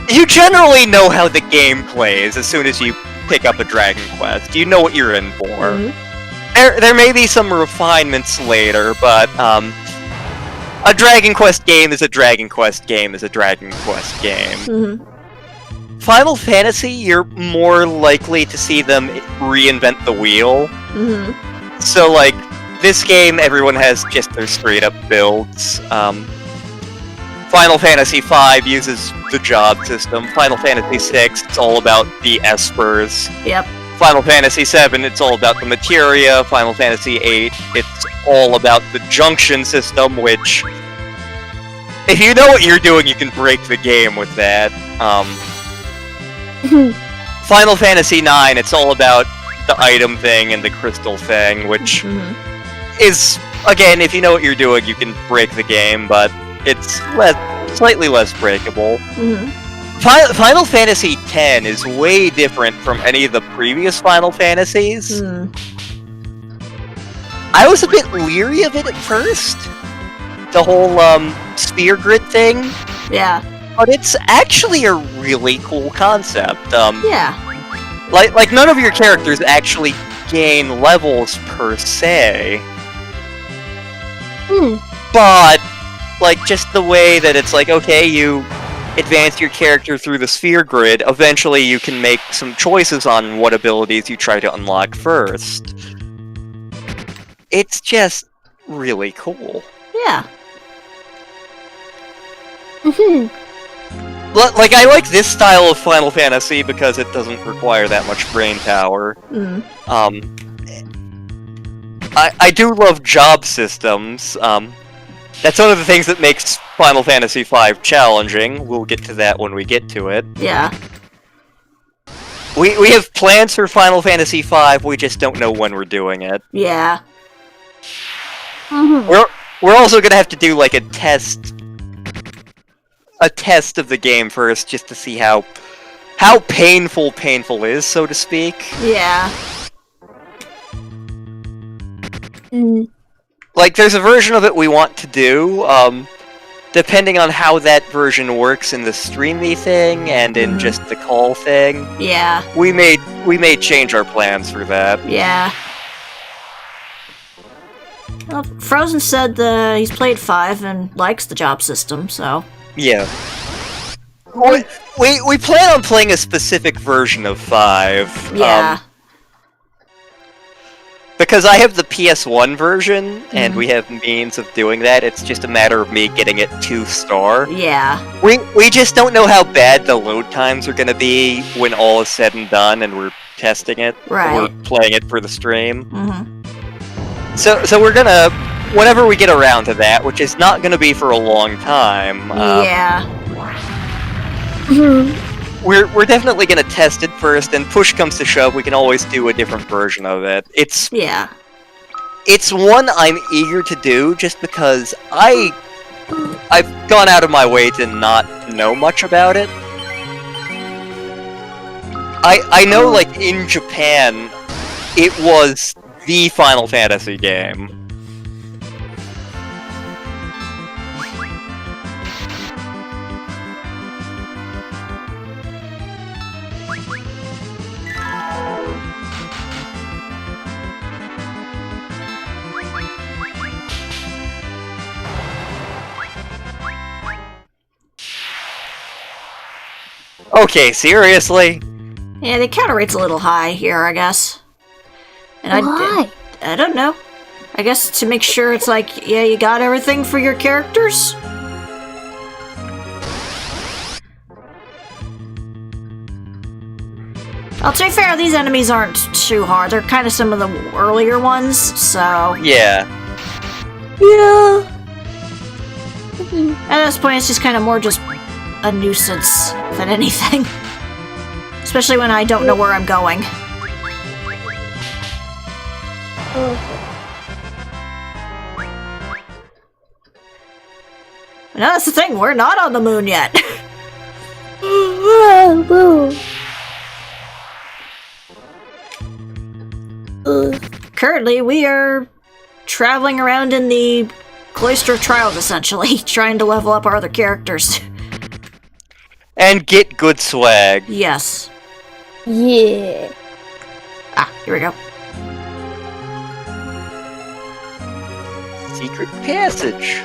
you generally know how the game plays as soon as you pick up a Dragon Quest. You know what you're in for. Mm-hmm. There may be some refinements later, but a Dragon Quest game is a Dragon Quest game is a Dragon Quest game. Mm-hmm. Final Fantasy, you're more likely to see them reinvent the wheel. Mm-hmm. So, like, this game, everyone has just their straight-up builds. Final Fantasy V uses the job system. Final Fantasy VI, it's all about the espers. Yep. Final Fantasy VII, it's all about the materia. Final Fantasy VIII, it's all about the junction system, which... if you know what you're doing, you can break the game with that. Final Fantasy IX, it's all about the item thing and the crystal thing, which is, again, if you know what you're doing, you can break the game, but it's slightly less breakable. Final Fantasy X is way different from any of the previous Final Fantasies. I was a bit leery of it at first. The whole, sphere grid thing. Yeah. But it's actually a really cool concept. Yeah. Like none of your characters actually gain levels per se. But, like, just the way that it's like, okay, you advance your character through the sphere grid, eventually you can make some choices on what abilities you try to unlock first. It's just really cool. Yeah. Like, I like this style of Final Fantasy because it doesn't require that much brain power. I do love job systems. That's one of the things that makes Final Fantasy V challenging. We'll get to that when we get to it. Yeah. We have plans for Final Fantasy V, we just don't know when we're doing it. Yeah. We're also gonna have to do, like, a test of the game first, just to see how painful is, so to speak. Yeah. Like, there's a version of it we want to do, depending on how that version works in the streamy thing, and in just the call thing. Yeah. We may change our plans for that. Yeah. Well, Frozen said that he's played 5 and likes the job system, so... Yeah. We plan on playing a specific version of 5. Yeah. Because I have the PS1 version, and we have means of doing that. It's just a matter of me getting it 2-star. Yeah. We just don't know how bad the load times are gonna be when all is said and done, and we're testing it. Right. We're playing it for the stream. So we're gonna, whenever we get around to that, which is not gonna be for a long time. Yeah. We're definitely gonna test it first, and push comes to shove, we can always do a different version of it. It's one I'm eager to do, just because I've gone out of my way to not know much about it. I know, like, in Japan, it was the Final Fantasy game. Okay, seriously? Yeah, the counter rate's a little high here, I guess. And Why? I don't know. I guess to make sure it's like, yeah, you got everything for your characters? Well, to be fair, these enemies aren't too hard. They're kind of some of the earlier ones, so... Yeah. Yeah. At this point, it's just kind of more just a nuisance than anything. especially when I don't know where I'm going. No, that's the thing, we're not on the moon yet. Currently, we are traveling around in the Cloister of Trials, essentially, trying to level up our other characters. And get good swag. Yes. Yeah. Ah, here we go. Secret passage.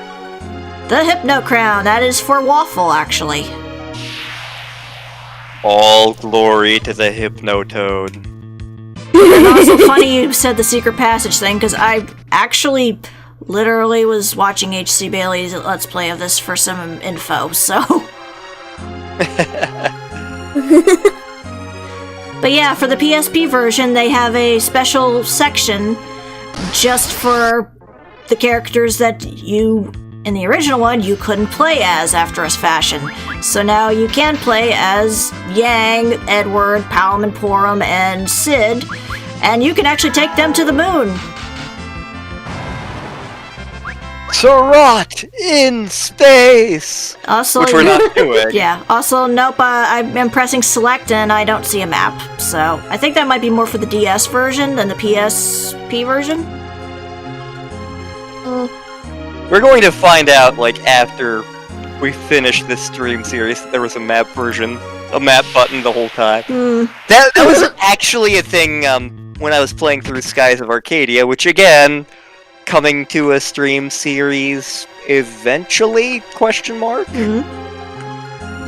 The Hypno Crown, that is for Waffle, actually. All glory to the Hypnotoad. And also funny you said the secret passage thing, because I actually literally was watching HC Bailey's Let's Play of this for some info, so... But yeah, for the PSP version, they have a special section just for the characters that you, in the original one, you couldn't play as after a fashion. So now you can play as Yang, Edward, Palom and Porum, and Sid, and you can actually take them to the moon. Surratt in space! Also, Which we're not doing. Yeah, also, nope, I'm pressing select and I don't see a map, so I think that might be more for the DS version than the PSP version. We're going to find out, like, after we finish this stream series, that there was a map version, a map button the whole time. That was actually a thing, when I was playing through Skies of Arcadia, which again, coming to a stream series eventually, question mark?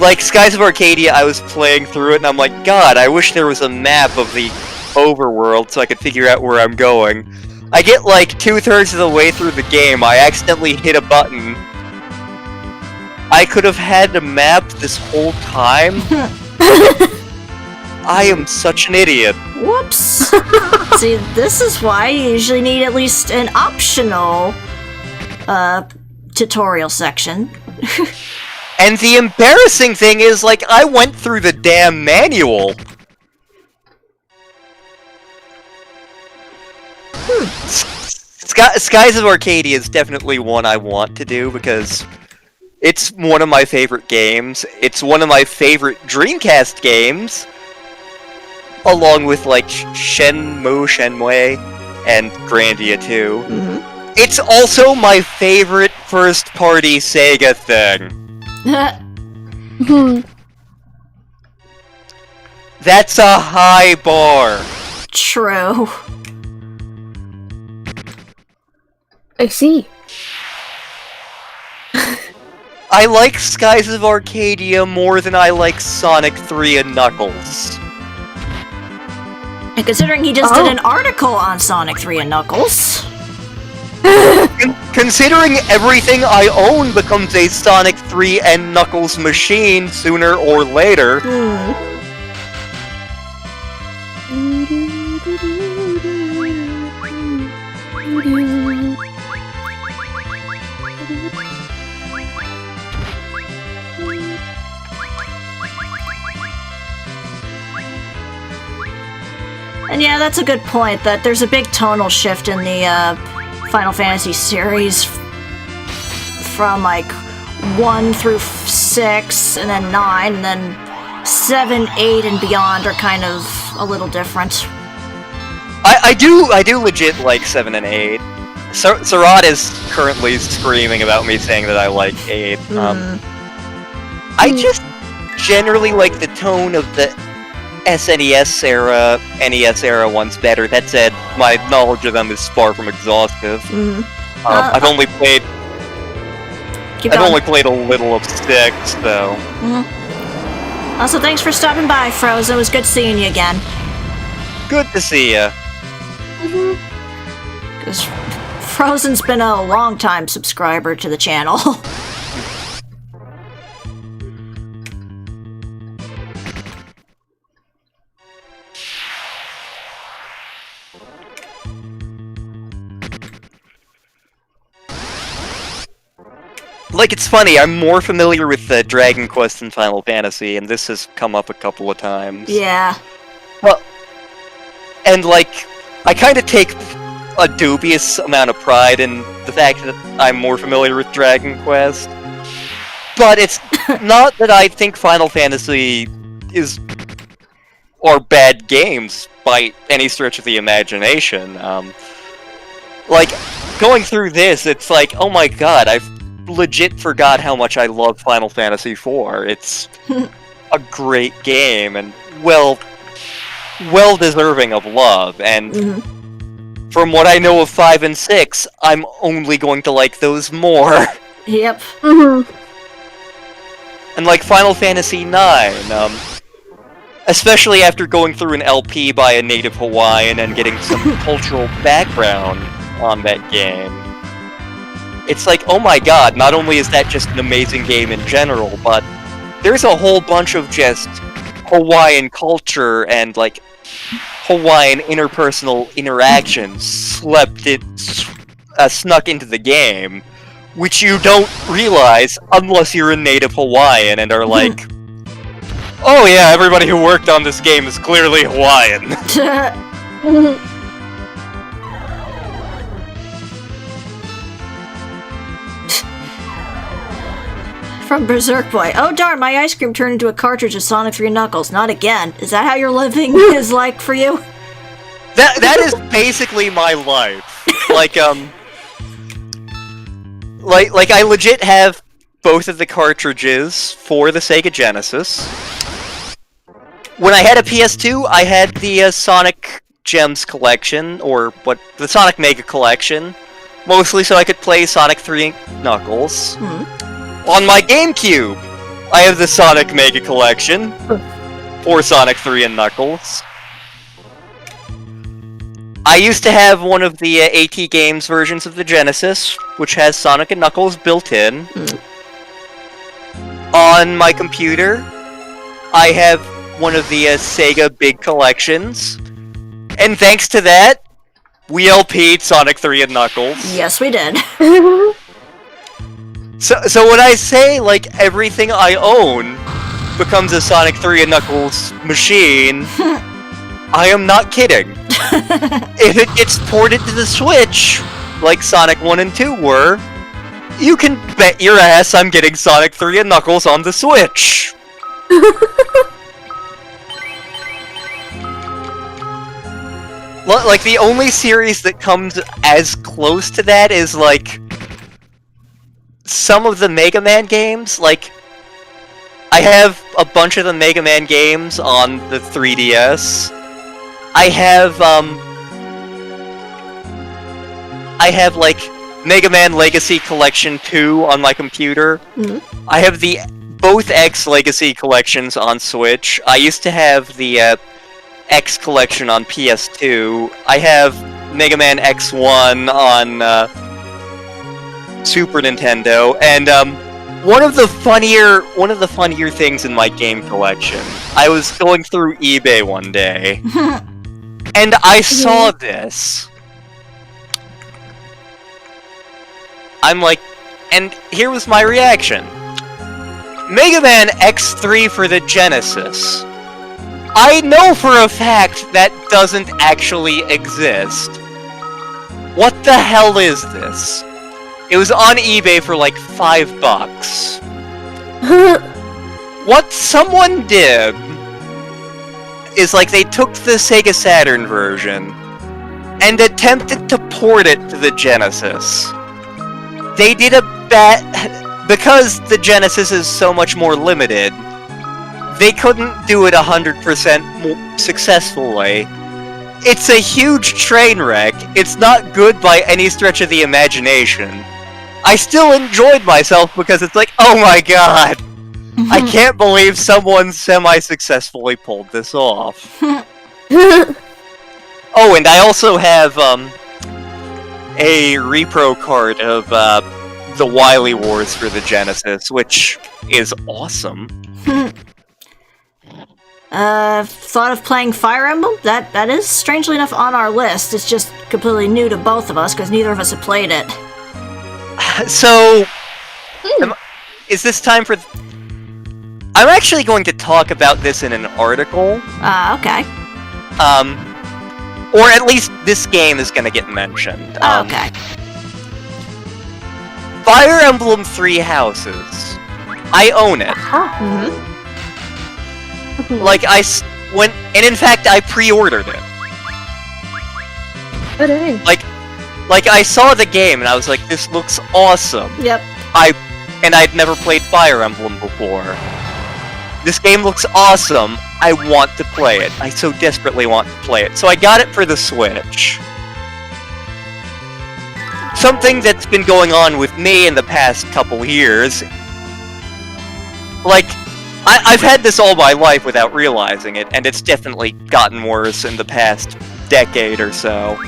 Like, Skies of Arcadia, I was playing through it, and I'm like, God, I wish there was a map of the overworld so I could figure out where I'm going. I get like 2/3 of the way through the game, I accidentally hit a button. I could have had a map this whole time? I am such an idiot. Whoops! See, this is why you usually need at least an optional, tutorial section. And the embarrassing thing is, like, I went through the damn manual. Skies of Arcadia is definitely one I want to do, because it's one of my favorite games. It's one of my favorite Dreamcast games. Along with, like, Shenmue, and Grandia 2. It's also my favorite first-party Sega thing. That's a high bar. True. I see. I like Skies of Arcadia more than I like Sonic 3 and Knuckles. And considering he just did an article on Sonic 3 and Knuckles. Considering everything I own becomes a Sonic 3 and Knuckles machine sooner or later. And yeah, that's a good point, that there's a big tonal shift in the Final Fantasy series from like 1 through 6, and then 9, and then 7, 8, and beyond are kind of a little different. I do legit like 7 and 8. Surratt is currently screaming about me saying that I like 8. I just generally like the tone of the SNES era, NES era ones better. That said, my knowledge of them is far from exhaustive. I've only played a little of 6, though. Also, thanks for stopping by, Frozen. It was good seeing you again. Good to see ya. Because Frozen's been a long-time subscriber to the channel. like, it's funny, I'm more familiar with Dragon Quest than Final Fantasy, and this has come up a couple of times. Yeah. Well, and, like, I kind of take a dubious amount of pride in the fact that I'm more familiar with Dragon Quest. But it's not that I think Final Fantasy is... or bad games by any stretch of the imagination. Like, going through this, it's like, oh my god, I've legit forgot how much I love Final Fantasy IV. It's a great game, and well deserving of love, and from what I know of 5 and 6, I'm only going to like those more. Yep. And like Final Fantasy IX, especially after going through an LP by a native Hawaiian and getting some cultural background on that game, it's like, oh my god, not only is that just an amazing game in general, but there's a whole bunch of just Hawaiian culture and, like, Hawaiian interpersonal interactions snuck into the game, which you don't realize unless you're a native Hawaiian and are like, oh yeah, everybody who worked on this game is clearly Hawaiian. From Berserk Boy. Oh darn, my ice cream turned into a cartridge of Sonic 3 Knuckles. Not again. Is that how your living is like for you? That is basically my life. Like I legit have both of the cartridges for the Sega Genesis. When I had a PS2, I had the Sonic Gems collection, or the Sonic Mega collection, mostly so I could play Sonic 3 Knuckles. On my GameCube, I have the Sonic Mega collection for Sonic 3 and Knuckles. I used to have one of the AT Games versions of the Genesis, which has Sonic and Knuckles built in. On my computer, I have one of the Sega Big Collections. And thanks to that, we LP'd Sonic 3 and Knuckles. Yes, we did. So when I say, like, everything I own becomes a Sonic 3 and Knuckles machine, I am not kidding. If it gets ported to the Switch, like Sonic 1 and 2 were, you can bet your ass I'm getting Sonic 3 and Knuckles on the Switch! Like, the only series that comes as close to that is, like, some of the Mega Man games. Like, I have a bunch of the Mega Man games on the 3DS. I have, like, Mega Man Legacy Collection 2 on my computer. I have both X Legacy Collections on Switch. I used to have the X Collection on PS2. I have Mega Man X1 on Super Nintendo, and one of the funnier things in my game collection, I was going through eBay one day, and I saw this. I'm like, and here was my reaction. Mega Man X3 for the Genesis. I know for a fact that doesn't actually exist. What the hell is this? It was on eBay for like $5. What someone did is, like, they took the Sega Saturn version and attempted to port it to the Genesis. They did a because the Genesis is so much more limited, they couldn't do it 100% successfully. It's a huge train wreck. It's not good by any stretch of the imagination. I still enjoyed myself because it's like, oh my god! I can't believe someone semi-successfily pulled this off. Oh, and I also have, a repro card of, the Wily Wars for the Genesis, which is awesome. Thought of playing Fire Emblem? That is, strangely enough, on our list. It's just completely new to both of us, because neither of us have played it. So, am is this time for... I'm actually going to talk about this in an article. Okay. Or at least this game is gonna get mentioned. Okay. Fire Emblem Three Houses. I own it. Like, and in fact, I pre-ordered it. Oh, dang. Like, I saw the game, and I was like, this looks awesome. Yep. And I'd never played Fire Emblem before. This game looks awesome. I want to play it. I so desperately want to play it. So I got it for the Switch. Something that's been going on with me in the past couple years. Like, I've had this all my life without realizing it, and it's definitely gotten worse in the past decade or so.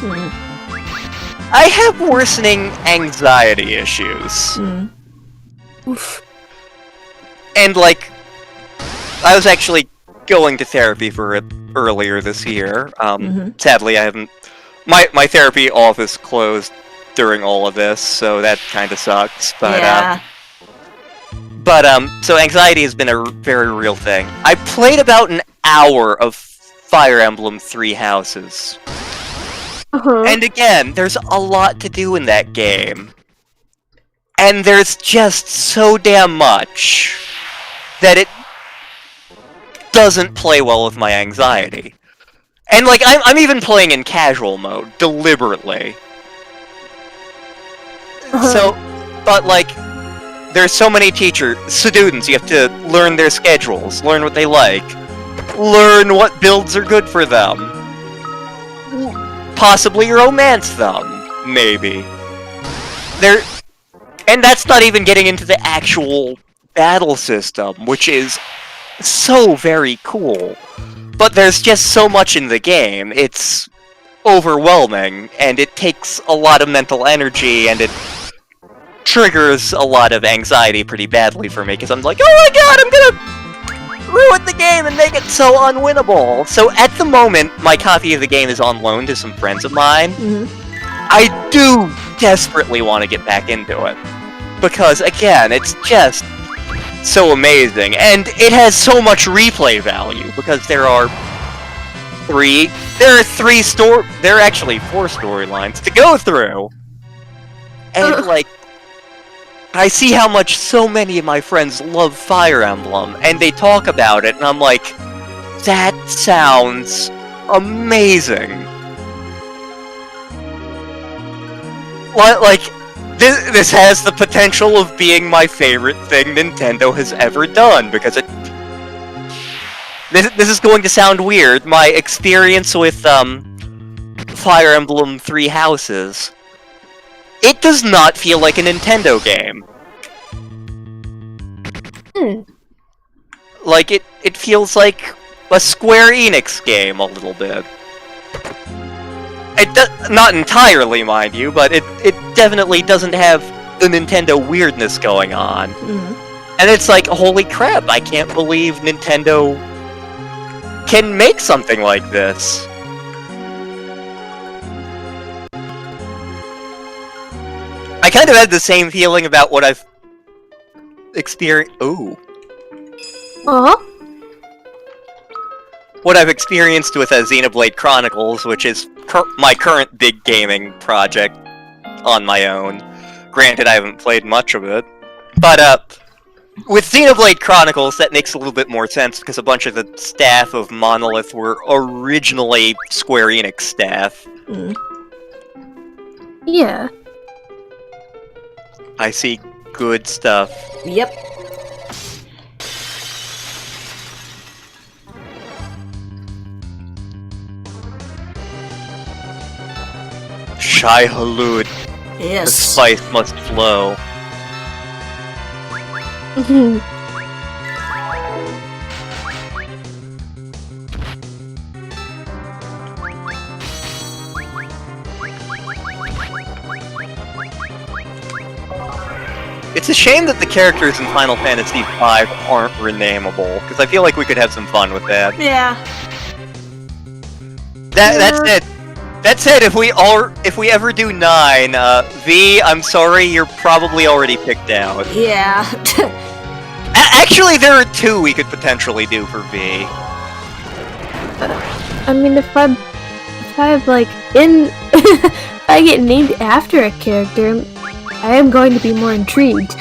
I have worsening anxiety issues. Oof. And, like, I was actually going to therapy for it earlier this year. Sadly, I haven't... My therapy office closed during all of this, so that kind of sucks. But, Yeah. So anxiety has been a very real thing. I played about an hour of Fire Emblem Three Houses. And again, there's a lot to do in that game. And there's just so damn much that it doesn't play well with my anxiety. And, like, I'm even playing in casual mode, deliberately. So, but, like, there's so many students, you have to learn their schedules, learn what they like, learn what builds are good for them, possibly romance them, maybe. And that's not even getting into the actual battle system, which is so very cool. But there's just so much in the game, it's overwhelming, and it takes a lot of mental energy, and it triggers a lot of anxiety pretty badly for me, because I'm like, oh my god, I'm gonna ruin the game and make it so unwinnable! So at the moment, my copy of the game is on loan to some friends of mine. I do desperately want to get back into it. Because, again, it's just so amazing, and it has so much replay value, because there are actually 4 storylines to go through! And, like, I see how much so many of my friends love Fire Emblem, and they talk about it, and I'm like, that sounds amazing. Like, this has the potential of being my favorite thing Nintendo has ever done, because this is going to sound weird. My experience with, Fire Emblem Three Houses, it does not feel like a Nintendo game. Like, it feels like a Square Enix game, a little bit. Not entirely, mind you, but it definitely doesn't have the Nintendo weirdness going on. And it's like, holy crap, I can't believe Nintendo can make something like this. I kind of had the same feeling about what I've experienced. What I've experienced with Xenoblade Chronicles, which is my current big gaming project on my own. Granted, I haven't played much of it. But, with Xenoblade Chronicles, that makes a little bit more sense, because a bunch of the staff of Monolith were originally Square Enix staff. Yeah. I see good stuff. Yep. Shai Hulud. The Yes. spice must flow. It's a shame that the characters in Final Fantasy V aren't renameable, because I feel like we could have some fun with that. Yeah. That said, if we ever do 9, V, I'm sorry, you're probably already picked out. Yeah. Actually, there are 2 we could potentially do for V. I mean, if I'm like in, if I get named after a character, I am going to be more intrigued.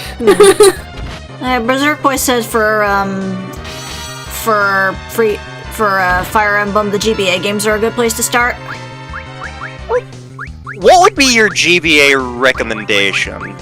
Berserk Boy says for Fire Emblem, the GBA games are a good place to start. What would be your GBA recommendation?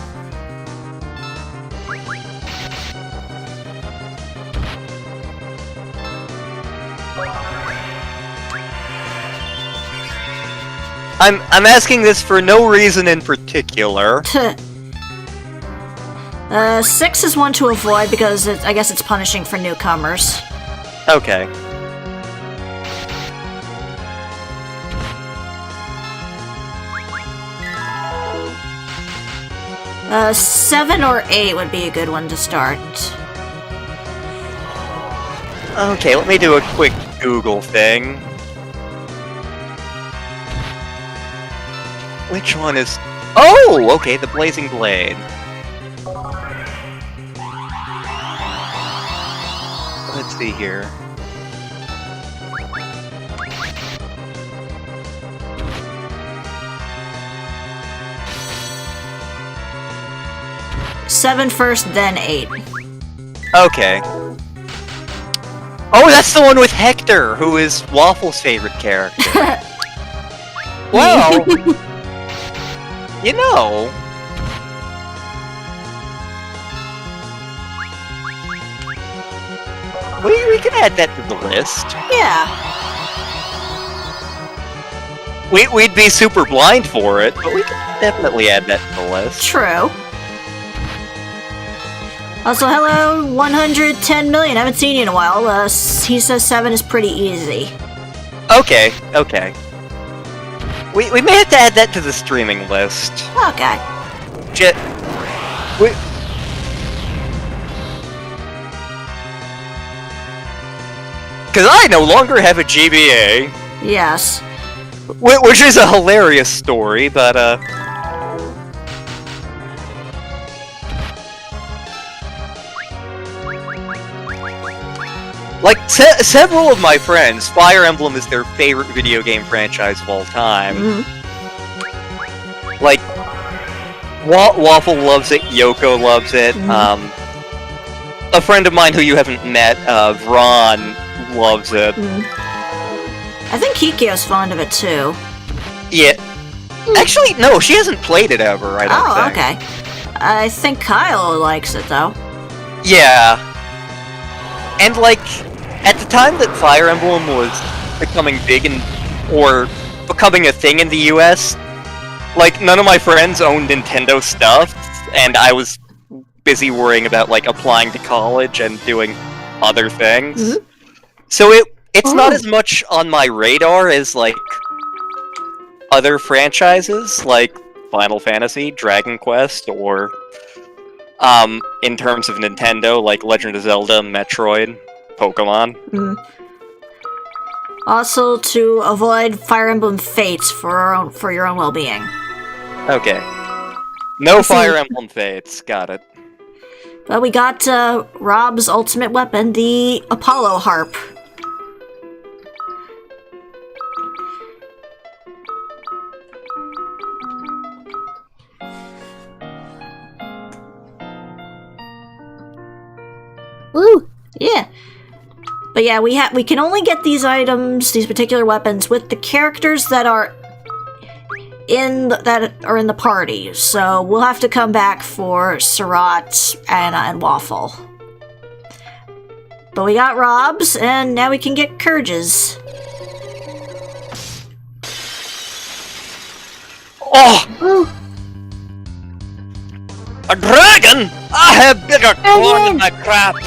I'm asking this for no reason in particular. 6 is one to avoid because I guess it's punishing for newcomers. Okay. Uh, 7 or 8 would be a good one to start. Okay, let me do a quick Google thing. Which one is... Oh! Okay, the Blazing Blade. Let's see here. Seven first, then 8. Okay. Oh, that's the one with Hector, who is Waffle's favorite character. Well... You know... We can add that to the list. Yeah. We'd be super blind for it, but we can definitely add that to the list. True. Also, hello, 110 million. I haven't seen you in a while. He says 7 is pretty easy. Okay, okay. We may have to add that to the streaming list. Okay. Because I no longer have a GBA. Yes. Which is a hilarious story, but, like, several of my friends, Fire Emblem is their favorite video game franchise of all time. Mm-hmm. Like, Waffle loves it, Yoko loves it, Mm-hmm. A friend of mine who you haven't met, Vron, loves it. I think Kikyo's fond of it too. Yeah. Actually, no, she hasn't played it ever, I don't think. Okay. I think Kyle likes it though. Yeah. And, like, at the time that Fire Emblem was becoming big or becoming a thing in the US, like, none of my friends owned Nintendo stuff, and I was busy worrying about, like, applying to college and doing other things. Mm-hmm. So it's not as much on my radar as, like, other franchises, like Final Fantasy, Dragon Quest, or, in terms of Nintendo, like Legend of Zelda, Metroid, Pokemon. Also, to avoid Fire Emblem Fates for your own well-being. Okay. No Fire Emblem Fates, got it. But we got Rob's ultimate weapon, the Apollo Harp. Woo! Yeah. But yeah, we can only get these items, these particular weapons, with the characters that are in the party. So we'll have to come back for Surat, Anna, and Waffle. But we got Rob's, and now we can get Courage's. Oh! A dragon? I have bigger corn in my crap!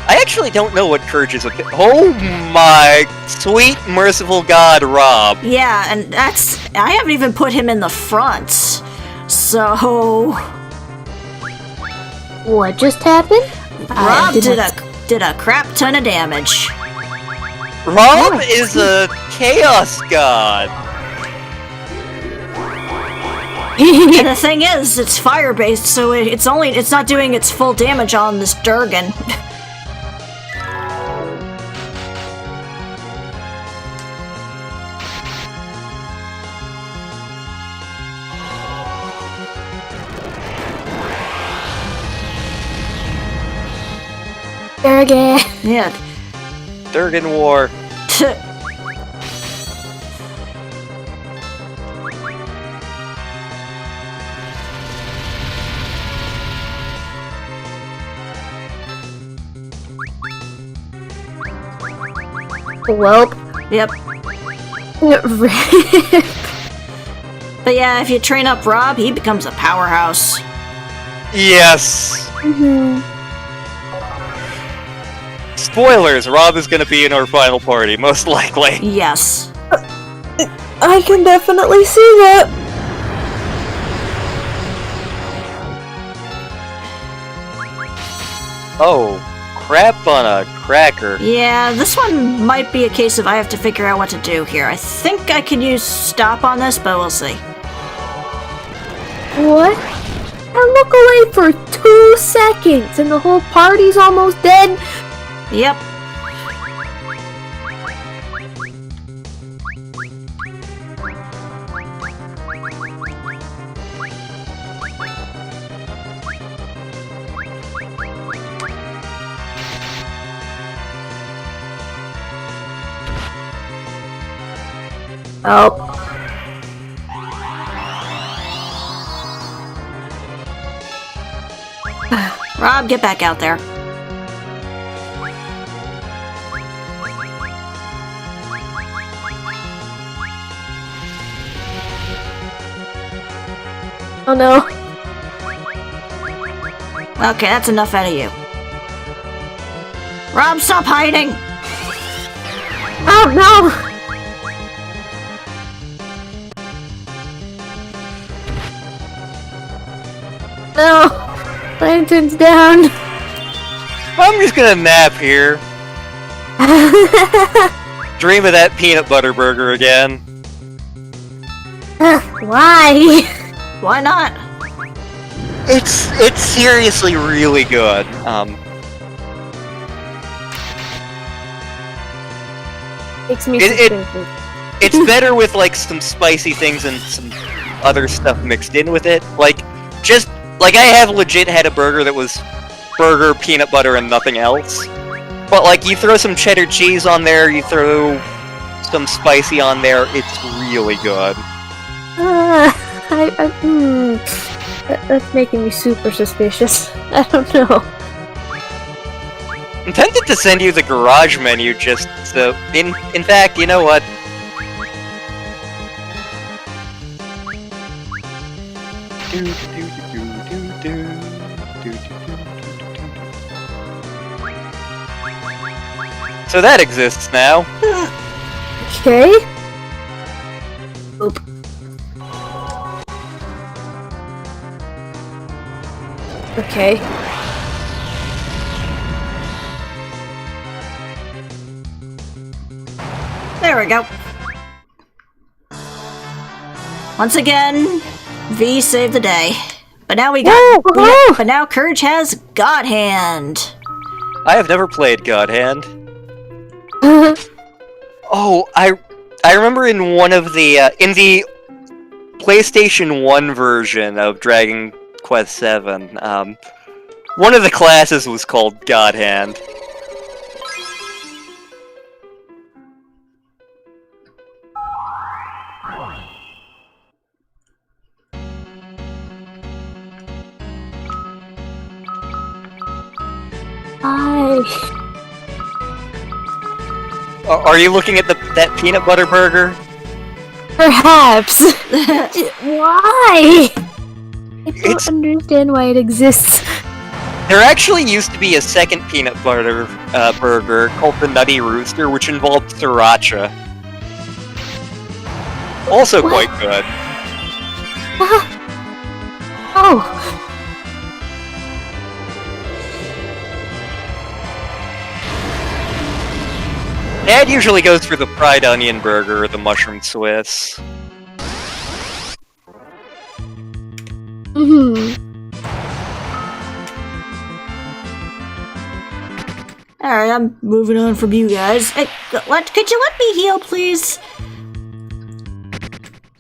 I actually don't know what Courage is. Oh my sweet, merciful god, Rob. Yeah, and I haven't even put him in the front. So... What just happened? Rob did a crap ton of damage. Rob is a chaos god. And the thing is, it's fire-based, so it's not doing its full damage on this Durgan. Durgan. Yeah. Durgan War. Welp. Yep. Rip. But yeah, if you train up Rob, he becomes a powerhouse. Yes! Spoilers, Rob is gonna be in our final party, most likely. Yes. I can definitely see that. Oh, crap on a cracker. Yeah, this one might be a case of I have to figure out what to do here. I think I can use stop on this, but we'll see. What? I look away for 2 seconds and the whole party's almost dead? Yep. Oh. Rob, get back out there. Oh no. Okay, that's enough out of you. Rob, stop hiding! Oh no! No! Lantern's down! I'm just gonna nap here. Dream of that peanut butter burger again. Why? Why not? It's seriously really good. Makes me It- suspicious. It's better with like some spicy things and some other stuff mixed in with it. Like, just like I have legit had a burger that was burger, peanut butter, and nothing else. But like, you throw some cheddar cheese on there, you throw some spicy on there, it's really good. That's making me super suspicious. I don't know. I'm tempted to send you the garage menu just so. In fact, you know what? So that exists now. Okay. Oop. Okay. There we go. Once again, V saved the day. But now but now Courage has God Hand. I have never played God Hand. Oh, I remember in one of the in the PlayStation 1 version of Dragon Quest 7, one of the classes was called God Hand. Are you looking at that peanut butter burger? Perhaps. Why? I don't understand why it exists. There actually used to be a second peanut butter burger called the Nutty Rooster, which involved sriracha. Also What? quite good. Oh. Dad usually goes for the fried onion burger or the mushroom Swiss. Alright, I'm moving on from you guys. Hey, could you let me heal, please?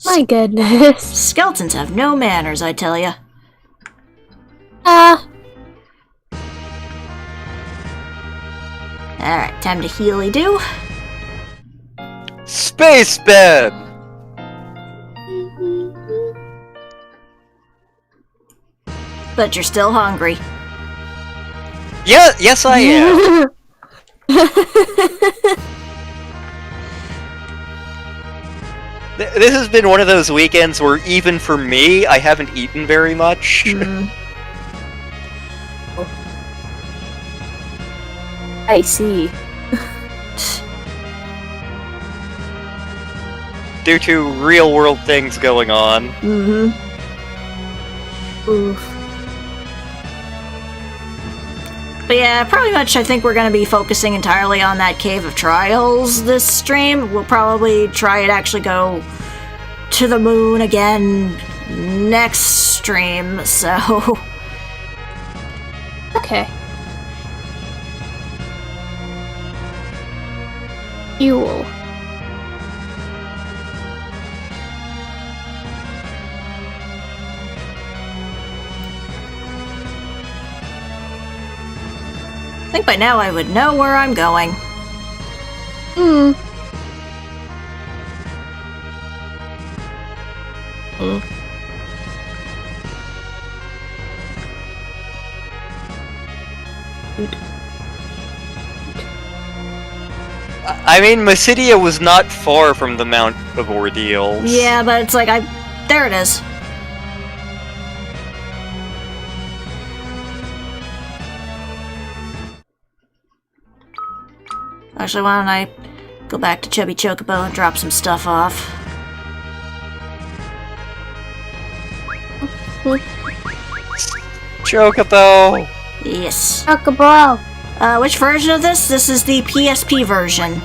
My goodness. Skeletons have no manners, I tell ya. Alright, time to healy do. Space bed! But you're still hungry. Yeah, yes I am. This has been one of those weekends where even for me, I haven't eaten very much. I see. Due to real world things going on. Oof. But yeah, pretty much I think we're going to be focusing entirely on that Cave of Trials this stream. We'll probably try to actually go to the moon again next stream, so... Okay. Fuel. I think by now I would know where I'm going. I mean, Mysidia was not far from the Mount of Ordeals. Yeah, but it's like there it is. Actually, why don't I go back to Chubby Chocobo and drop some stuff off? Chocobo! Yes. Chocobo. Which version of this? This is the PSP version.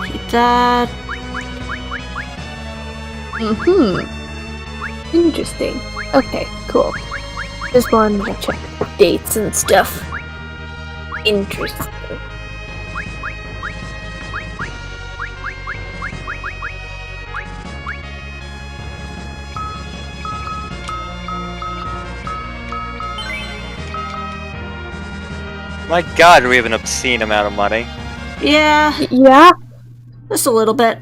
Keep that. Interesting. Okay, cool. Just wanted to check the dates and stuff. Interesting. My god, we have an obscene amount of money. Yeah, Yeah? just a little bit.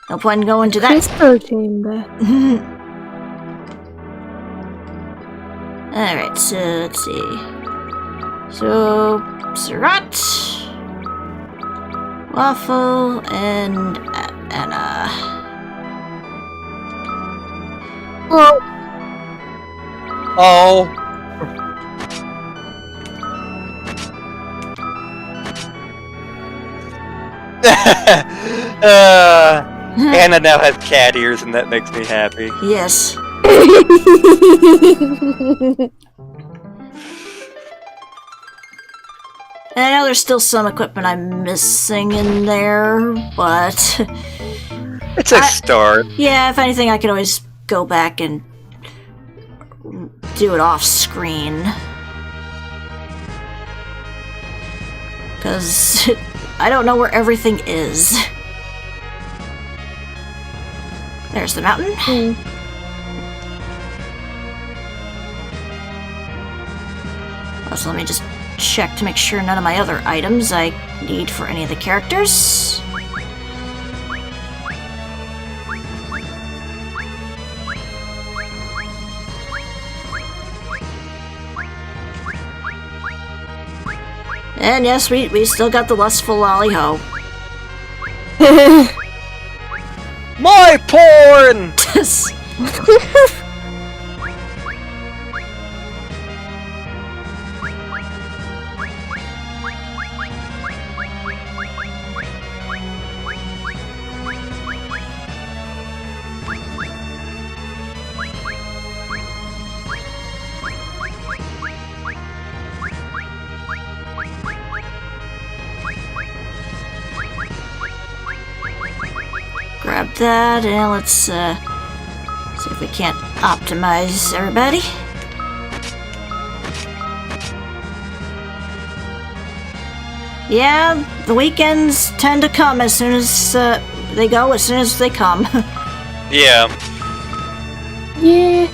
No point in going to that. Crystal chamber. Alright, so let's see. So, Surratt, Waffle, and Anna. Oh, Oh. Anna now has cat ears, and that makes me happy. Yes. And I know there's still some equipment I'm missing in there, but... It's a start. Yeah, if anything, I could always go back and do it off screen. Because I don't know where everything is. There's the mountain. Also, let me just check to make sure none of my other items I need for any of the characters. And yes, we still got the lustful lolly ho. My porn! that, and let's see if we can't optimize everybody. Yeah, the weekends tend to come as soon as they go, as soon as they come. Yeah. Yeah.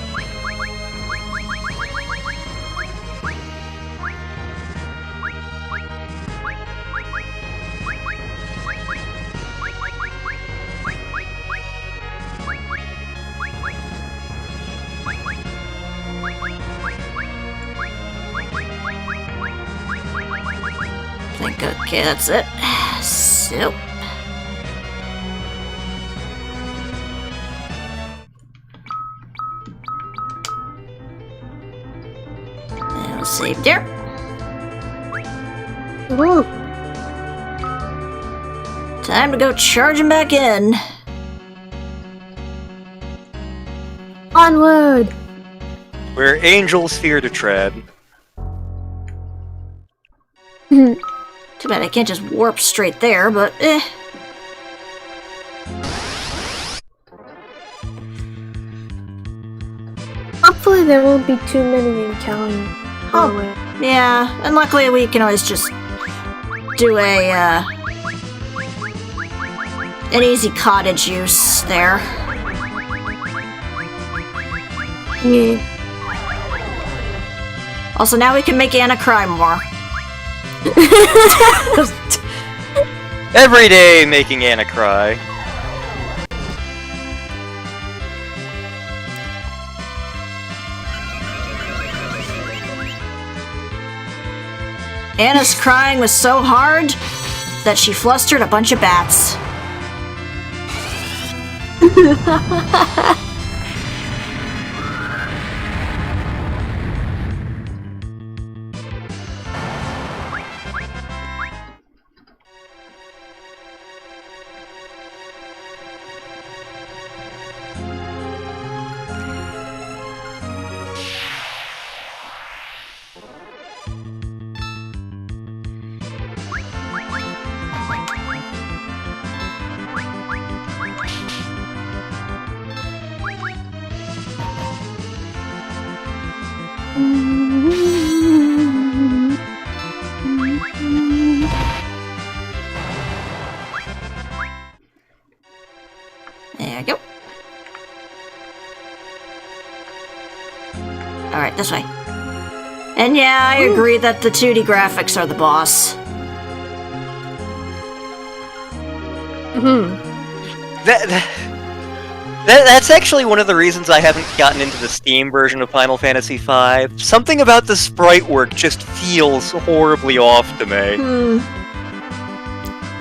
Okay, that's it. So. And we'll save there. Whoa. Time to go charging back in. Onward. Where angels fear to tread. Too bad I can't just warp straight there, but eh. Hopefully there won't be too many encounters. Oh, yeah, and luckily we can always just do an easy cottage use there. Yeah. Also, now we can make Anna cry more. Every day making Anna cry. Anna's crying was so hard that she flustered a bunch of bats. There we go. Alright, this way. And yeah, I agree that the 2D graphics are the boss. That's actually one of the reasons I haven't gotten into the Steam version of Final Fantasy V. Something about the sprite work just feels horribly off to me.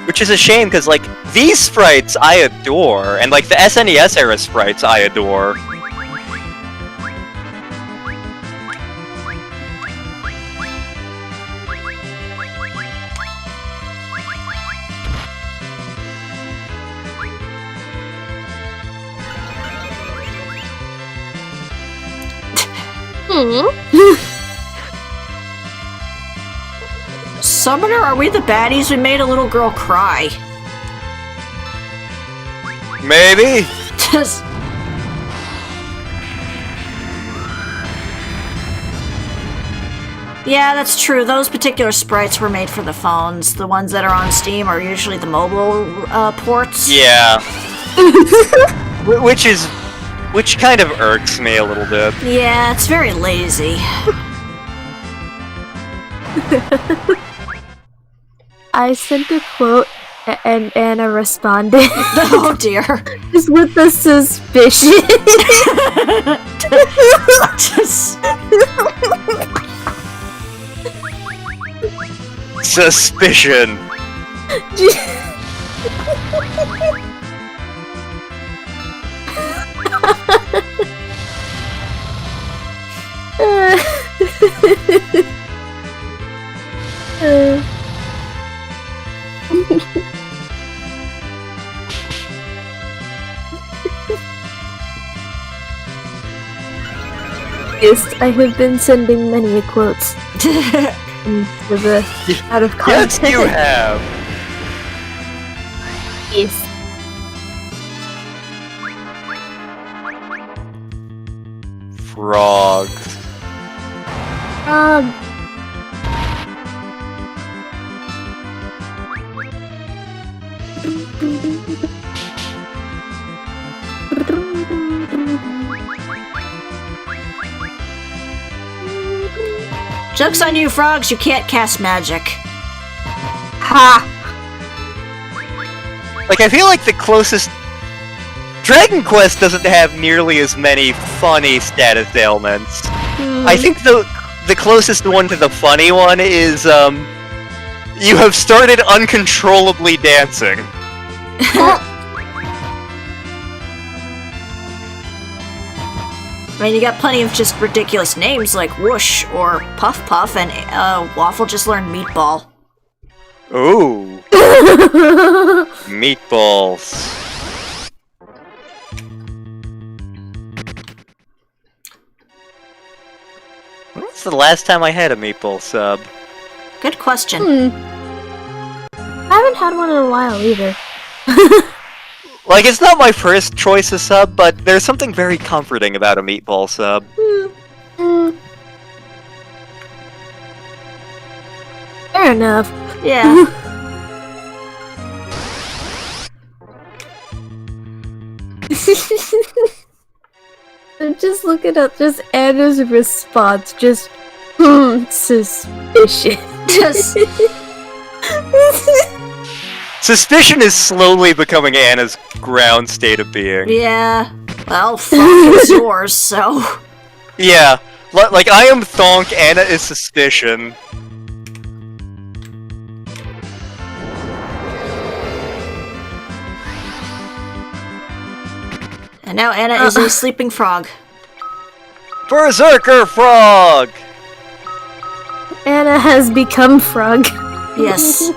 Which is a shame, because, like, these sprites I adore, and, like, the SNES era sprites I adore. Summoner, are we the baddies? We made a little girl cry. Maybe? Just... Yeah, that's true. Those particular sprites were made for the phones. The ones that are on Steam are usually the mobile ports. Yeah. Which kind of irks me a little bit. Yeah, it's very lazy. I sent a quote and Anna responded. Oh dear. Just with the suspicion. Suspicion. Yes, I have been sending many quotes. For the out of context. Yes, you have. Yes. frogs. Joke's on you, frogs, you can't cast magic. Ha! Like, I feel like the closest... Dragon Quest doesn't have nearly as many funny status ailments. I think the closest one to the funny one is, you have started uncontrollably dancing. I mean, you got plenty of just ridiculous names like Whoosh or Puff Puff, and Waffle just learned Meatball. Ooh. Meatballs. When was the last time I had a meatball sub? Good question. I haven't had one in a while either. Like, it's not my first choice of sub, but there's something very comforting about a meatball sub. Fair enough. Yeah. I'm just looking at just Anna's response, just suspicious. Just Suspicion is slowly becoming Anna's ground state of being. yeah. Well, fuck, it's yours, so. Yeah, like I am Thonk, Anna is Suspicion. And now Anna is a sleeping frog. Berserker Frog! Anna has become frog. Yes.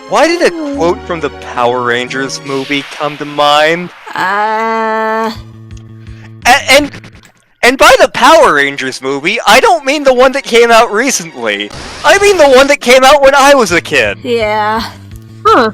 Why did a quote from the Power Rangers movie come to mind? And by the Power Rangers movie, I don't mean the one that came out recently. I mean the one that came out when I was a kid. Yeah. Huh.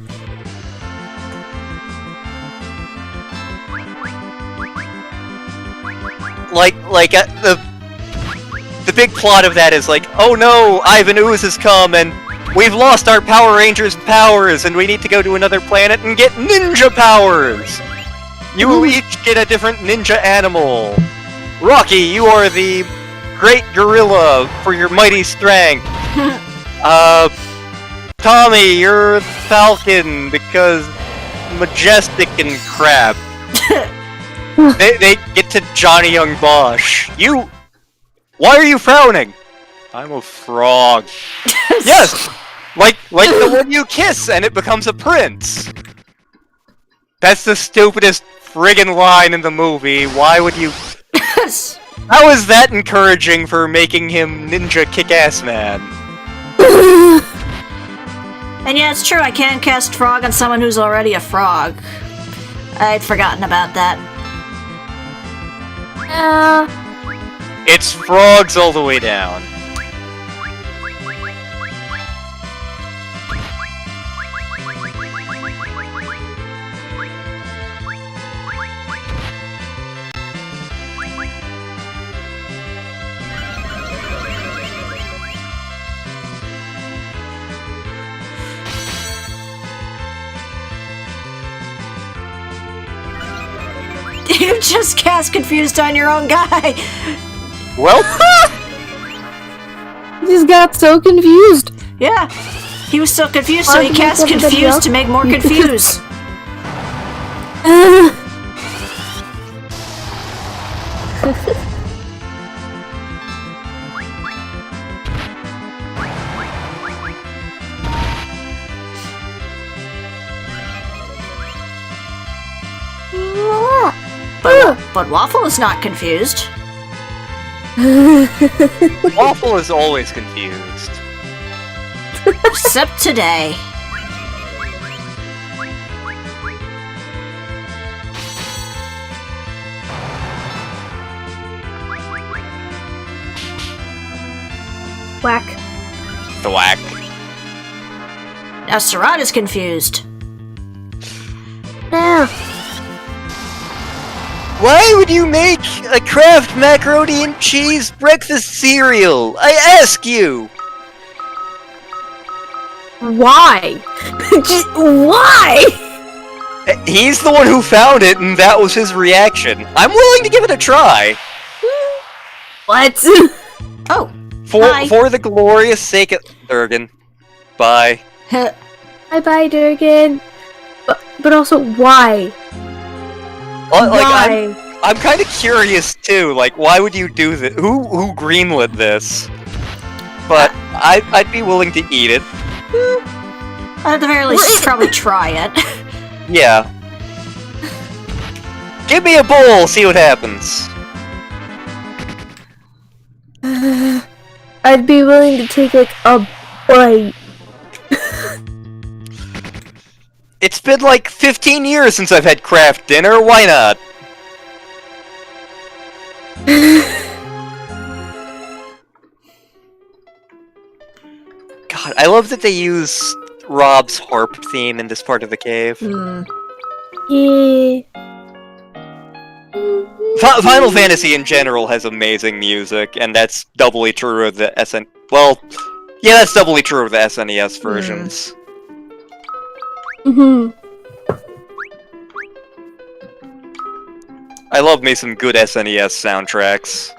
The big plot of that is like, oh no, Ivan Ooze has come and we've lost our Power Rangers powers and we need to go to another planet and get ninja powers! You will each get a different ninja animal. Rocky, you are the great gorilla for your mighty strength. Tommy, you're Falcon because majestic and crap. They get to Johnny Young Bosch. Why are you frowning? I'm a frog. Yes! Like the one you kiss and it becomes a prince. That's the stupidest friggin' line in the movie. Why would you... How is that encouraging for making him Ninja Kick-Ass Man? And yeah, it's true, I can cast frog on someone who's already a frog. I'd forgotten about that. It's frogs all the way down. You just cast confused on your own guy. Well, He just got so confused. Yeah. He was so confused, so he cast confused to make more confused. But Waffle is not confused. Waffle is always confused. Except today. Whack. Thwack. Now Sarat is confused. Now, Why would you make a Kraft macaroni and cheese breakfast cereal? I ask you! why? Just why? He's the one who found it, and that was his reaction. I'm willing to give it a try. What? Oh. For Hi. the glorious sake of Durgan. Bye. Bye, Durgan. But also, why? Why? I'm kind of curious too. Like, why would you do this? Who greenlit this? But I'd be willing to eat it. At the very least, probably try it. Yeah. Give me a bowl, see what happens. I'd be willing to take like a bite. It's been like 15 years since I've had Kraft dinner. Why not? God, I love that they use Rob's harp theme in this part of the cave. Hmm. Yeah. Final Fantasy in general has amazing music, and that's doubly true of the SN. Well, yeah, that's doubly true of the SNES versions. Mm-hmm. I love me some good SNES soundtracks.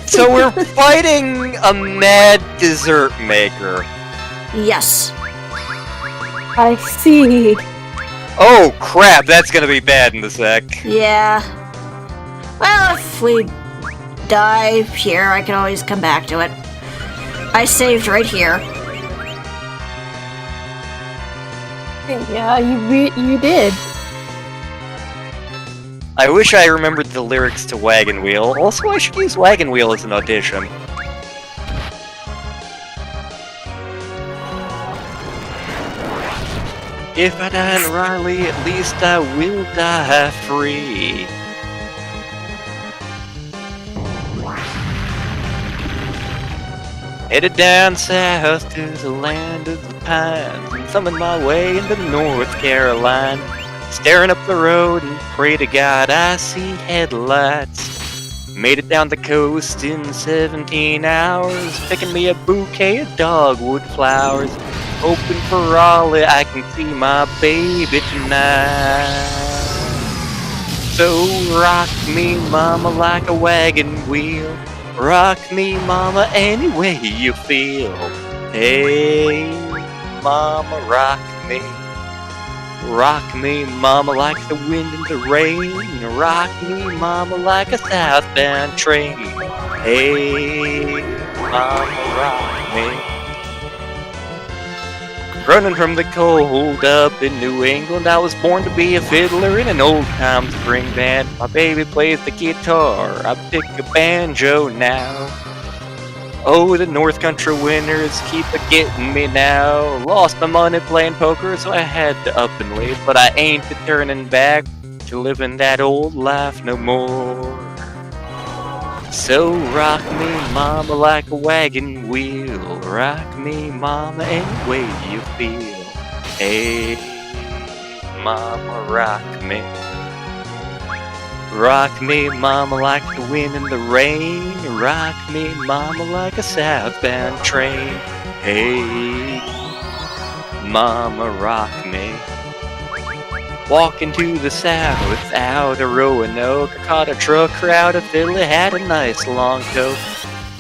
So we're fighting a mad dessert maker. Yes. I see. Oh crap, that's gonna be bad in a sec. Yeah. Well, if we die here, I can always come back to it. I saved right here. Yeah, you did. I wish I remembered the lyrics to Wagon Wheel. Also, I should use Wagon Wheel as an audition. If I die in Riley, at least I will die free. Headed down south to the land of the pines, and thumbing my way into North Carolina. Staring up the road and pray to God I see headlights. Made it down the coast in 17 hours, picking me a bouquet of dogwood flowers. Hoping for Raleigh I can see my baby tonight. So rock me mama like a wagon wheel. Rock me mama any way you feel. Hey mama rock me. Rock me, mama, like the wind and the rain. Rock me, mama, like a southbound train. Hey, mama, rock me. Running from the cold up in New England, I was born to be a fiddler in an old-time spring band. My baby plays the guitar, I pick a banjo now. Oh, the North Country winners keep a-getting me now. Lost my money playing poker, so I had to up and leave. But I ain't turning back to living that old life no more. So rock me, mama, like a wagon wheel. Rock me, mama, any way you feel. Hey, mama, rock me. Rock me, mama, like the wind and the rain. Rock me, mama, like a southbound train. Hey, mama, rock me. Walking to the south, out of Roanoke, I caught a trucker out of Philly, had a nice long coat.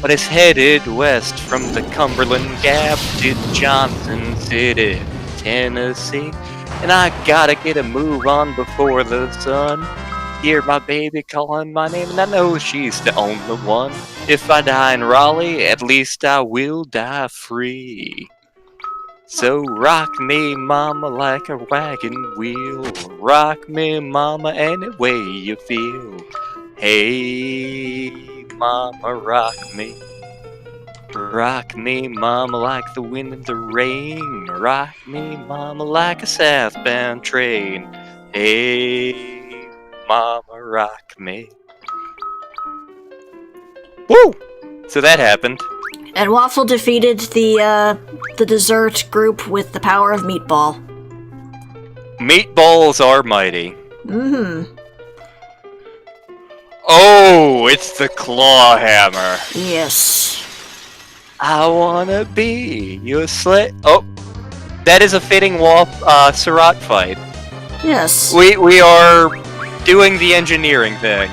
But it's headed west from the Cumberland Gap to Johnson City, Tennessee. And I gotta get a move on before the sun. Hear my baby calling my name, and I know she's the only one. If I die in Raleigh, at least I will die free. So rock me, mama, like a wagon wheel. Rock me, mama, any way you feel. Hey, mama, rock me. Rock me, mama, like the wind and the rain. Rock me, mama, like a southbound train. Hey, mama, rock me. Woo! So that happened. And Waffle defeated the dessert group with the power of Meatball. Meatballs are mighty. Mm-hmm. Oh, it's the claw hammer. Yes. I wanna be your slave. Oh, that is a fitting Surratt fight. Yes. We are doing the engineering thing.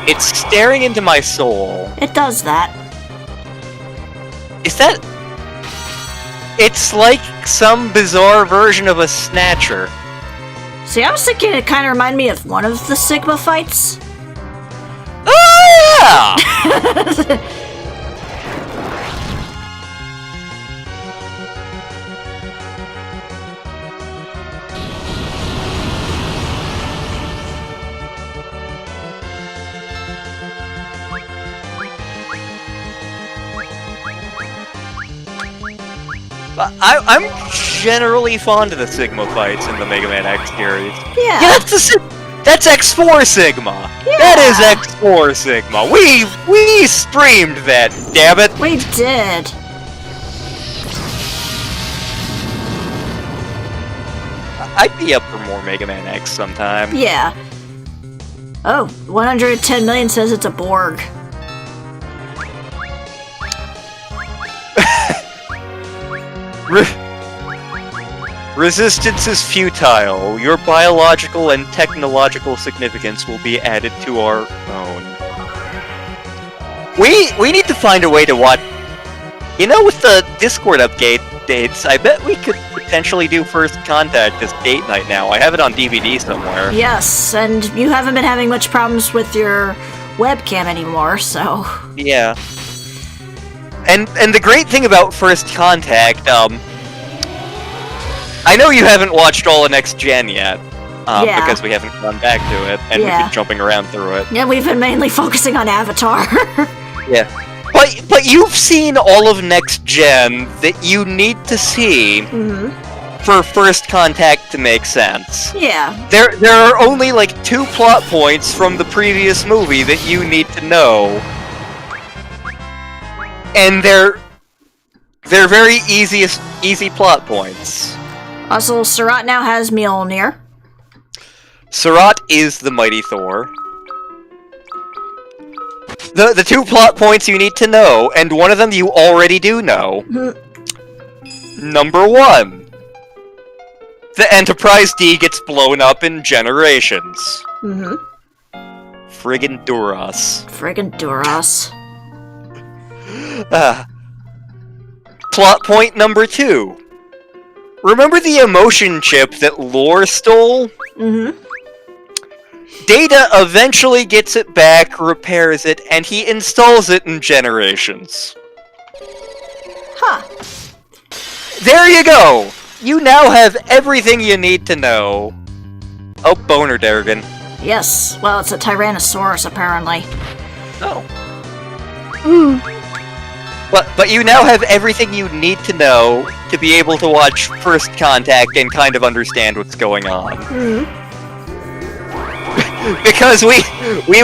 It's staring into my soul. It does that. Is that... It's like some bizarre version of a snatcher. See, I was thinking it kind of reminded me of one of the Sigma fights. Oh, yeah! I'm generally fond of the Sigma fights in the Mega Man X series. Yeah. That's X4 Sigma. Yeah. That is X4 Sigma. We streamed that, damn it. We did. I'd be up for more Mega Man X sometime. Yeah. Oh, 110 million says it's a Borg. Resistance is futile. Your biological and technological significance will be added to our own. We need to find a way to watch... You know, with the Discord updates, I bet we could potentially do First Contact as date night now. I have it on DVD somewhere. Yes, and you haven't been having much problems with your webcam anymore, so... Yeah. And the great thing about First Contact, I know you haven't watched all of Next Gen yet, Yeah. because we haven't gone back to it, and we've Yeah. been jumping around through it. Yeah, we've been mainly focusing on Avatar. Yeah. But you've seen all of Next Gen that you need to see for First Contact to make sense. Yeah. There are only like 2 plot points from the previous movie that you need to know. And they're very easy plot points. Also, Surratt now has Mjolnir. Surratt is the mighty Thor. The 2 plot points you need to know, and one of them you already do know. Number 1. The Enterprise D gets blown up in Generations. Friggin' Duras. Friggin' Duras. Plot point number 2. Remember the emotion chip that Lore stole? Data eventually gets it back, repairs it, and he installs it in Generations. Huh. There you go! You now have everything you need to know. Oh, Boner Derrigan. Yes. Well, it's a Tyrannosaurus, apparently. Oh. But you now have everything you need to know to be able to watch First Contact and kind of understand what's going on. Because we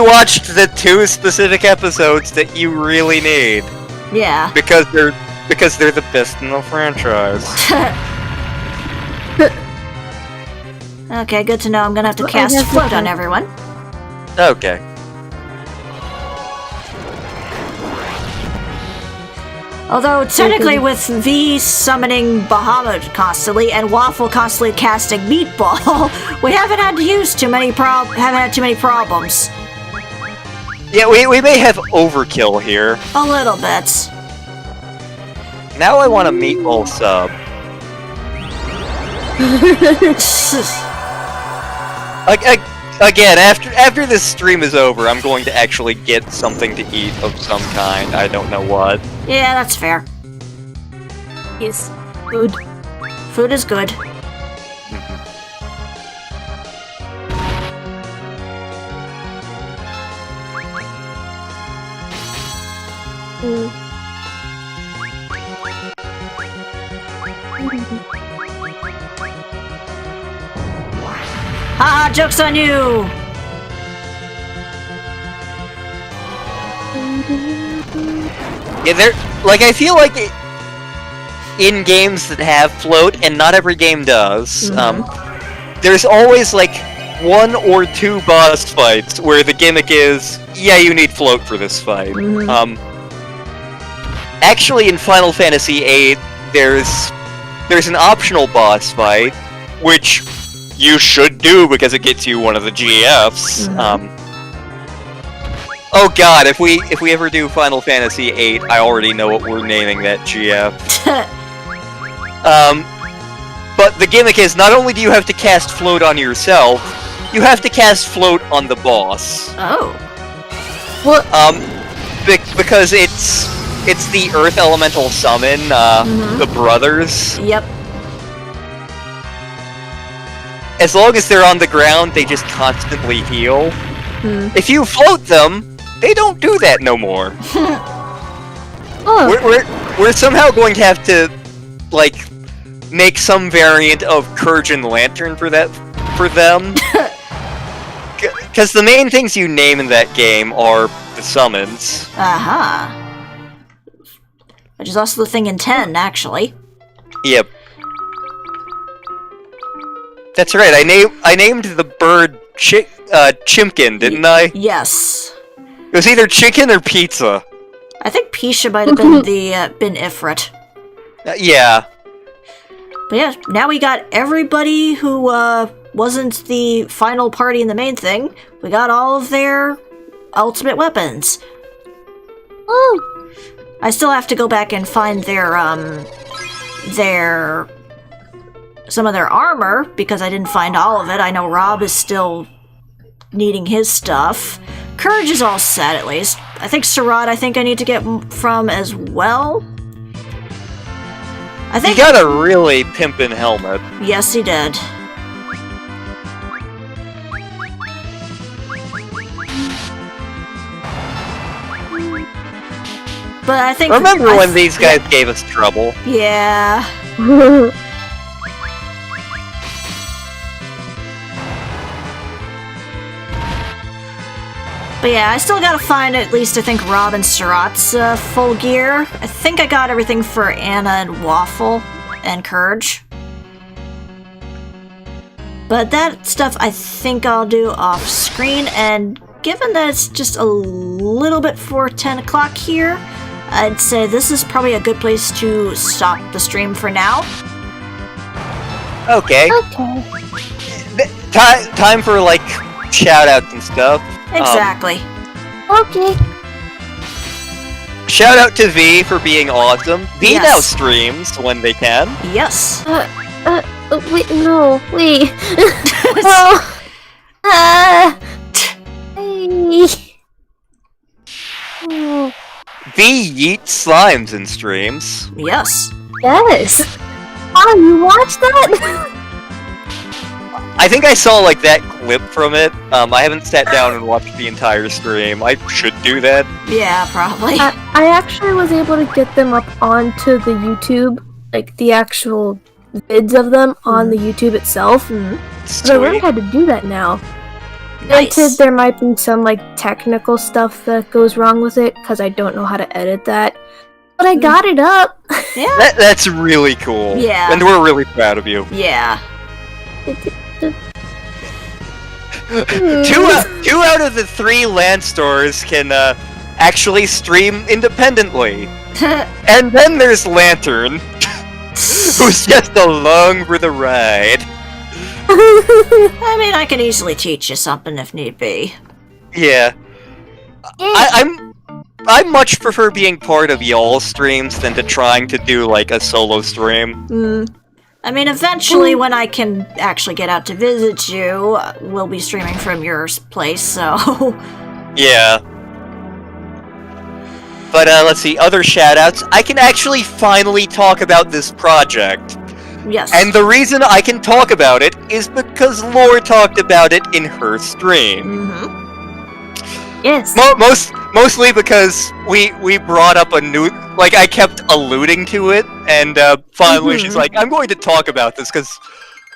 watched the 2 specific episodes that you really need. Yeah. Because they're the best in the franchise. Okay, good to know. I'm gonna have to Well, I cast guess Float it's on a- everyone. Okay. Although, technically, with V summoning Bahamut constantly and Waffle constantly casting Meatball, we haven't had to use too many problems. Yeah, we may have overkill here. A little bit. Now I want a meatball sub. Again, after this stream is over, I'm going to actually get something to eat of some kind. I don't know what. Yeah, that's fair. Yes. Food. Food is good. Ah, joke's on you! Yeah, I feel like in games that have float, and not every game does, there's always, like, 1 or 2 boss fights where the gimmick is, yeah, you need float for this fight. Actually, in Final Fantasy VIII, there's an optional boss fight, which you should do because it gets you one of the GFs. Oh god, if we ever do Final Fantasy VIII, I already know what we're naming that GF. But the gimmick is, not only do you have to cast float on yourself, you have to cast float on the boss. Oh. What? Because it's the Earth Elemental Summon, the brothers. Yep. As long as they're on the ground, they just constantly heal. If you float them, they don't do that no more. Oh. We're somehow going to have to, like, make some variant of Courage and Lantern for them. Because the main things you name in that game are the summons. Aha. Which is also the thing in 10, actually. Yep. That's right, I named the bird Chimkin, didn't I? Yes. It was either chicken or pizza. I think Pisha might have been been Ifrit. Yeah. But yeah, now we got everybody who wasn't the final party in the main thing. We got all of their ultimate weapons. Oh. I still have to go back and find some of their armor, because I didn't find all of it. I know Rob is still needing his stuff. Courage is all set, at least. I think Surat, I need to get from as well. I think he got a really pimpin' helmet. Yes, he did. But I think... Remember when these guys gave us trouble? Yeah. But yeah, I still gotta find at least, I think, Rob and Surat's full gear. I think I got everything for Anna and Waffle and Courage. But that stuff I think I'll do off screen, and given that it's just a little bit before 10 o'clock here, I'd say this is probably a good place to stop the stream for now. Okay. Okay. Time for, like, shoutouts and stuff. Exactly. Okay. Shout out to V for being awesome. V Yes. now streams when they can. Yes. Wait, no, wait. Oh. Hey. Oh. V yeets slimes in streams. Yes. Yes. Oh, you watched that? I think I saw, like, that clip from it. I haven't sat down and watched the entire stream. I should do that. Yeah, probably. I actually was able to get them up onto the YouTube, like the actual vids of them on the YouTube itself. But I learned how to do that now. Nice. Granted, there might be some like technical stuff that goes wrong with it because I don't know how to edit that. But I got it up. Yeah. That's really cool. Yeah. And we're really proud of you. Yeah. Two out of the 3 LanStars can actually stream independently. And then there's Lantern, who's just along for the ride. I mean, I can easily teach you something if need be. Yeah. I much prefer being part of y'all's streams than to trying to do, like, a solo stream. I mean, eventually, when I can actually get out to visit you, we'll be streaming from your place, so... Yeah. But, let's see, other shoutouts. I can actually finally talk about this project. Yes. And the reason I can talk about it is because Lore talked about it in her stream. Yes. Mostly because we brought up a new, like, I kept alluding to it, and finally she's like, I'm going to talk about this because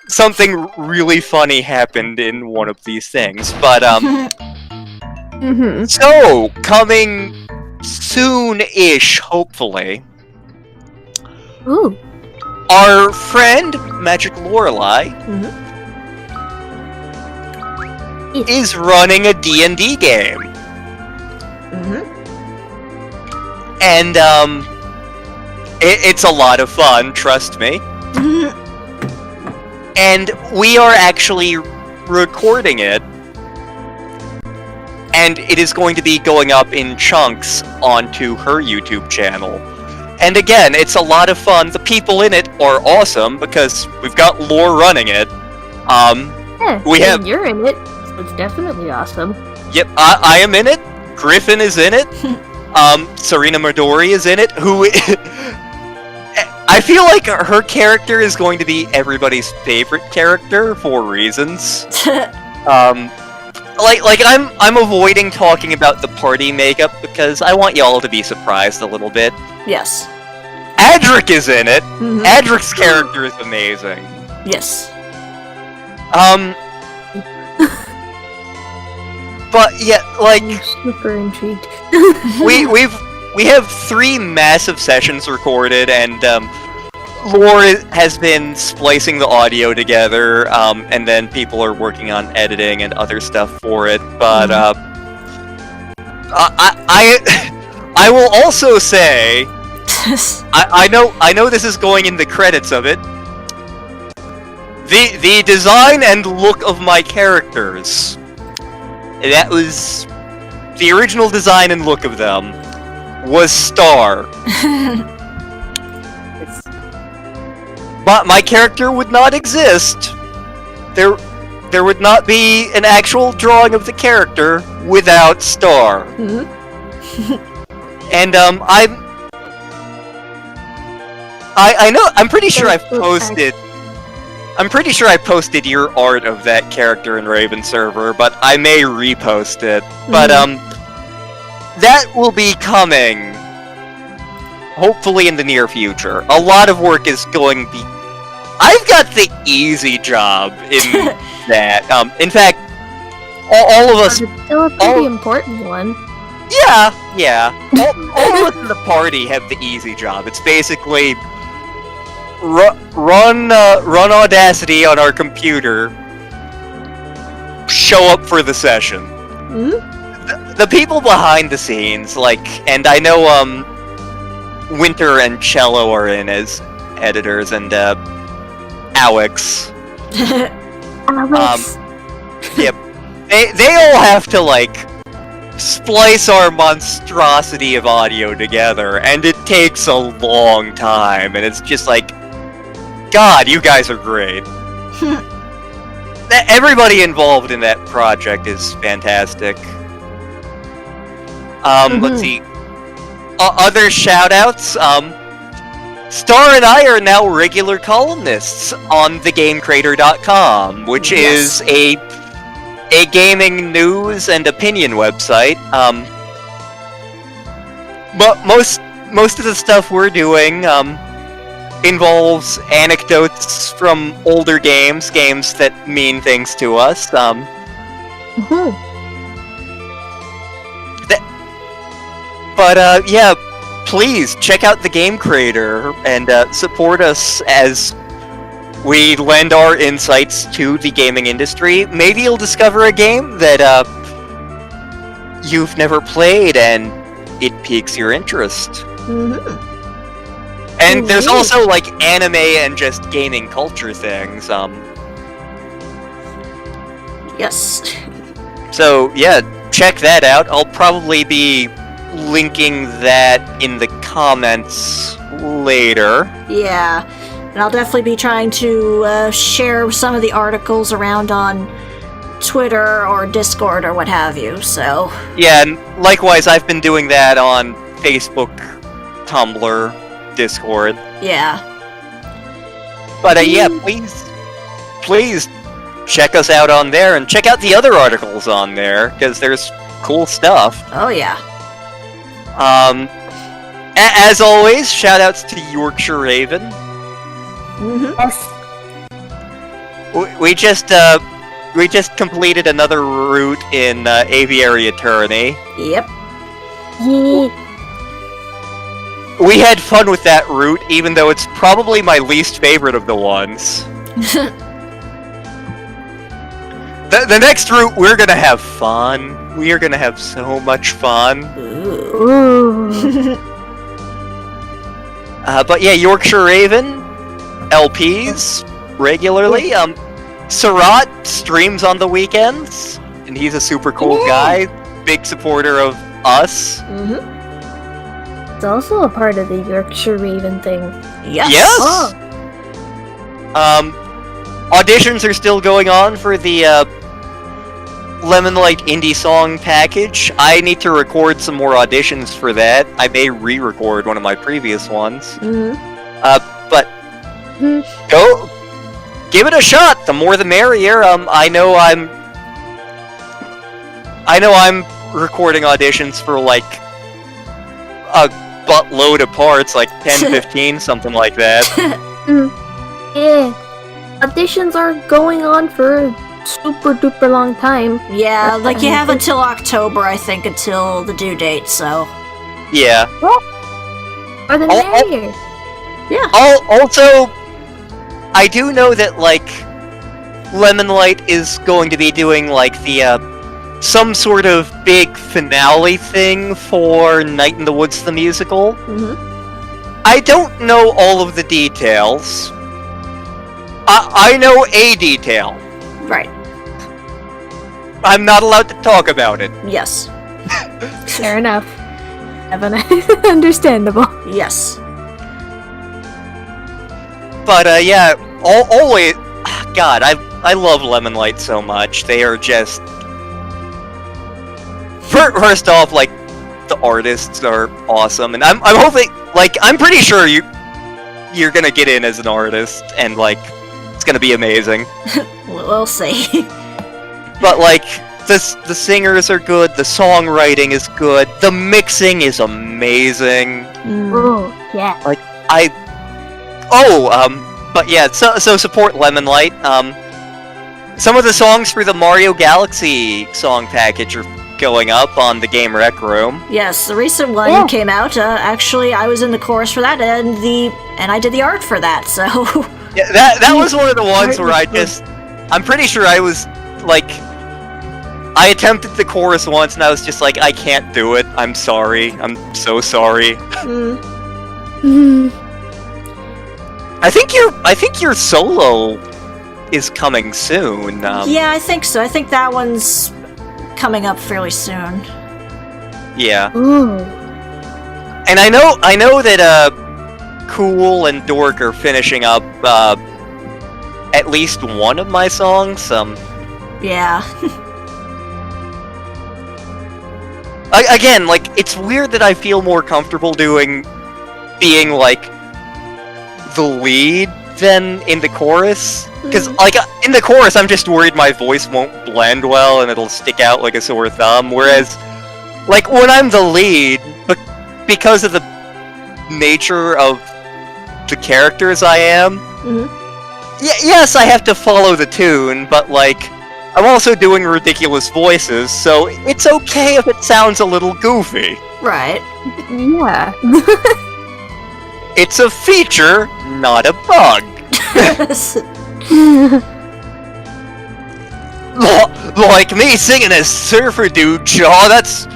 something really funny happened in one of these things. But so coming soon-ish, hopefully. Ooh. Our friend Magic Lorelei is running a D&D game. And it's a lot of fun, trust me. And we are actually recording it. And it is going to be going up in chunks onto her YouTube channel. And again, it's a lot of fun. The people in it are awesome because we've got Lore running it. You're in it, so it's definitely awesome. Yep, I am in it. Griffin is in it. Serena Midori is in it. Who? I feel like her character is going to be everybody's favorite character for reasons. I'm avoiding talking about the party makeup because I want y'all to be surprised a little bit. Yes. Adric is in it. Adric's character is amazing. Yes. But yeah, like I'm super intrigued. we have 3 massive sessions recorded, and Lore has been splicing the audio together, and then people are working on editing and other stuff for it. But I will also say, I know this is going in the credits of it. The design and look of my characters, that was the original design and look of them, was Star. But my character would not exist. There would not be an actual drawing of the character without Star. And I'm pretty sure I've posted. I'm pretty sure I posted your art of that character in Raven server, but I may repost it. But that will be coming hopefully in the near future. A lot of work is going to be. I've got the easy job in that. In fact, all of us. It's still a pretty important one. Yeah. All of us in the party have the easy job. It's basically run Audacity on our computer, show up for the session. The people behind the scenes, and I know Winter and Cello are in as editors, and Alex. Alex. Yep. They all have to splice our monstrosity of audio together, and it takes a long time, and it's just God, you guys are great. Everybody involved in that project is fantastic. Let's see. Other shoutouts. Star and I are now regular columnists on thegamecrater.com, which is a gaming news and opinion website. But most of the stuff we're doing involves anecdotes from older games that mean things to us. But yeah, please check out the Game Creator and support us as we lend our insights to the gaming industry. Maybe you'll discover a game that you've never played and it piques your interest. And there's also anime and just gaming culture things. Yes. So yeah, check that out. I'll probably be linking that in the comments later. Yeah, and I'll definitely be trying to share some of the articles around on Twitter or Discord or what have you, so... Yeah, and likewise, I've been doing that on Facebook, Tumblr, Discord. Yeah. But yeah, please check us out on there, and check out the other articles on there, because there's cool stuff. Oh yeah. As always, shoutouts to Yorkshire Raven. Yes. We just completed another route in Aviary Attorney. Yep. Yeah. We had fun with that route, even though it's probably my least favorite of the ones. The next route, we're gonna have fun. We are gonna have so much fun. Ooh. But yeah, Yorkshire Raven, LPs, regularly. Sarat streams on the weekends, and he's a super cool guy. Big supporter of us. It's also a part of the Yorkshire Raven thing. Yes. Yes! Oh. Auditions are still going on for the Lemon Light Indie Song package. I need to record some more auditions for that. I may re-record one of my previous ones. But go give it a shot. The more the merrier. I know I'm recording auditions for like a buttload of parts, like 10, 15, something like that. Yeah. Auditions are going on for a super duper long time. Yeah, like you have until October, I think, until the due date, so... Yeah. Or the merrier. Also, I do know that, like, Lemon Light is going to be doing, like, the, some sort of big finale thing for Night in the Woods the musical. I don't know all of the details. I know a detail. Right. I'm not allowed to talk about it. Yes. Fair enough. Evan, understandable. Yes. But, yeah, always... God, I love Lemon Light so much. They are just... First off, like, the artists are awesome, and I'm hoping... Like, I'm pretty sure you're gonna get in as an artist, and, like, it's gonna be amazing. We'll see. But, like, the singers are good, the songwriting is good, the mixing is amazing. Oh, yeah. Like, but yeah, so support Lemon Light. Some of the songs for the Mario Galaxy song package are going up on the Game Rec Room. Yes, the recent one came out. Actually, I was in the chorus for that, and I did the art for that, so... Yeah, that was one of the ones where I'm pretty sure I was, like... I attempted the chorus once, and I was just like, I can't do it. I'm sorry. I'm so sorry. I think your solo is coming soon. Yeah, I think so. I think that one's coming up fairly soon. Yeah. Ooh. And I know that Cool and Dork are finishing up at least one of my songs. Yeah. Again, like, it's weird that I feel more comfortable being like the lead than in the chorus. Because, like, in the chorus, I'm just worried my voice won't blend well and it'll stick out like a sore thumb. Whereas, like, when I'm the lead, but because of the nature of the characters I am, yes, I have to follow the tune, but, like, I'm also doing ridiculous voices, so it's okay if it sounds a little goofy. Right. Yeah. It's a feature, not a bug. Like me singing as Surfer Dude Jaw, that's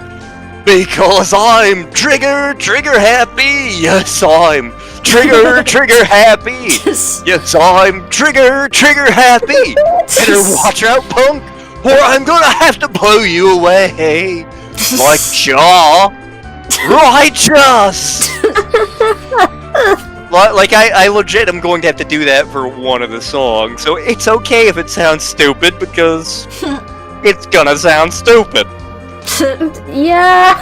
because I'm trigger happy. Yes, I'm trigger happy. Yes, I'm trigger happy. Better watch out, punk, or I'm gonna have to blow you away. Like Jaw. Righteous! Like, I legit am going to have to do that for one of the songs, so it's okay if it sounds stupid, because it's gonna sound stupid. Yeah.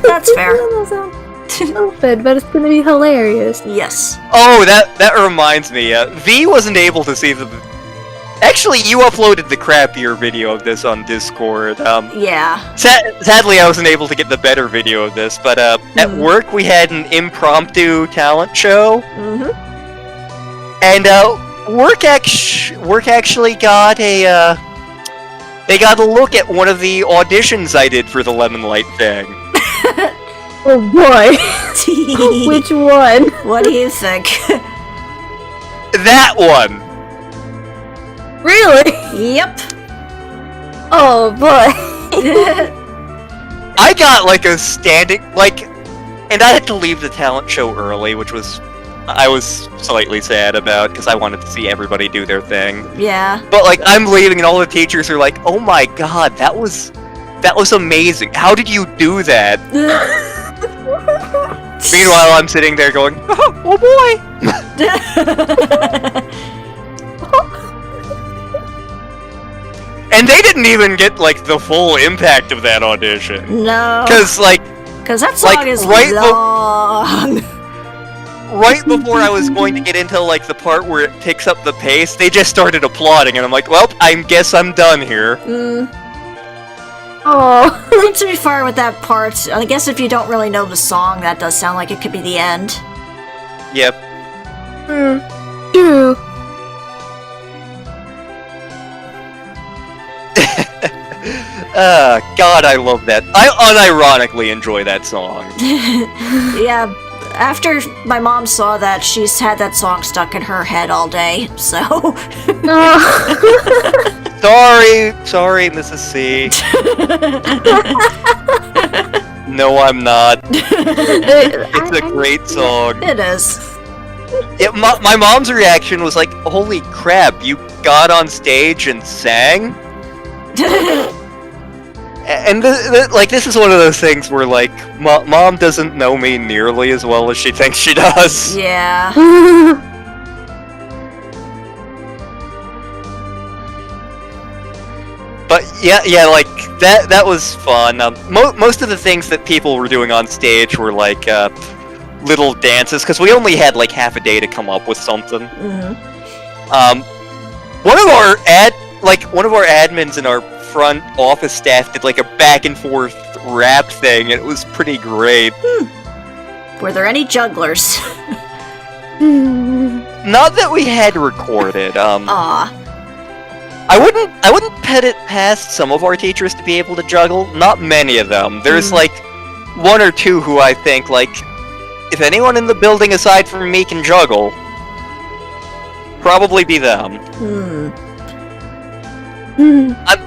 That's fair. It's gonna sound stupid, but it's gonna be hilarious. Yes. Oh, that reminds me, V wasn't able to see Actually, you uploaded the crappier video of this on Discord. Yeah. Sadly, I wasn't able to get the better video of this, but at work we had an impromptu talent show, and work actually got a they got a look at one of the auditions I did for the Lemon Light thing. Oh boy. Which one? What do you think? That one. Really? Yep. Oh boy. I got like a standing and I had to leave the talent show early, which I was slightly sad about because I wanted to see everybody do their thing. Yeah. But like I'm leaving and all the teachers are like, "Oh my god, that was amazing. How did you do that?" Meanwhile, I'm sitting there going, "Oh boy." And they didn't even get like the full impact of that audition. No. Because that song is long. Right before I was going to get into like the part where it picks up the pace, they just started applauding, and I'm like, "Well, I guess I'm done here." Oh. To be fair with that part, I guess if you don't really know the song, that does sound like it could be the end. Yep. True. God, I love that. I unironically enjoy that song. Yeah, after my mom saw that, she's had that song stuck in her head all day, so... Sorry, Mrs. C. No, I'm not. It's a great song. It is. My mom's reaction was like, "Holy crap, you got on stage and sang?" And this is one of those things where like mom doesn't know me nearly as well as she thinks she does. Yeah. But yeah, like that was fun. Most of the things that people were doing on stage were like little dances because we only had like half a day to come up with something. One of our admins in our front office staff did like a back and forth rap thing, and it was pretty great. Were there any jugglers? Not that we had recorded. Aw. I wouldn't put it past some of our teachers to be able to juggle. Not many of them. There's like one or two who I think like, if anyone in the building aside from me can juggle, probably be them.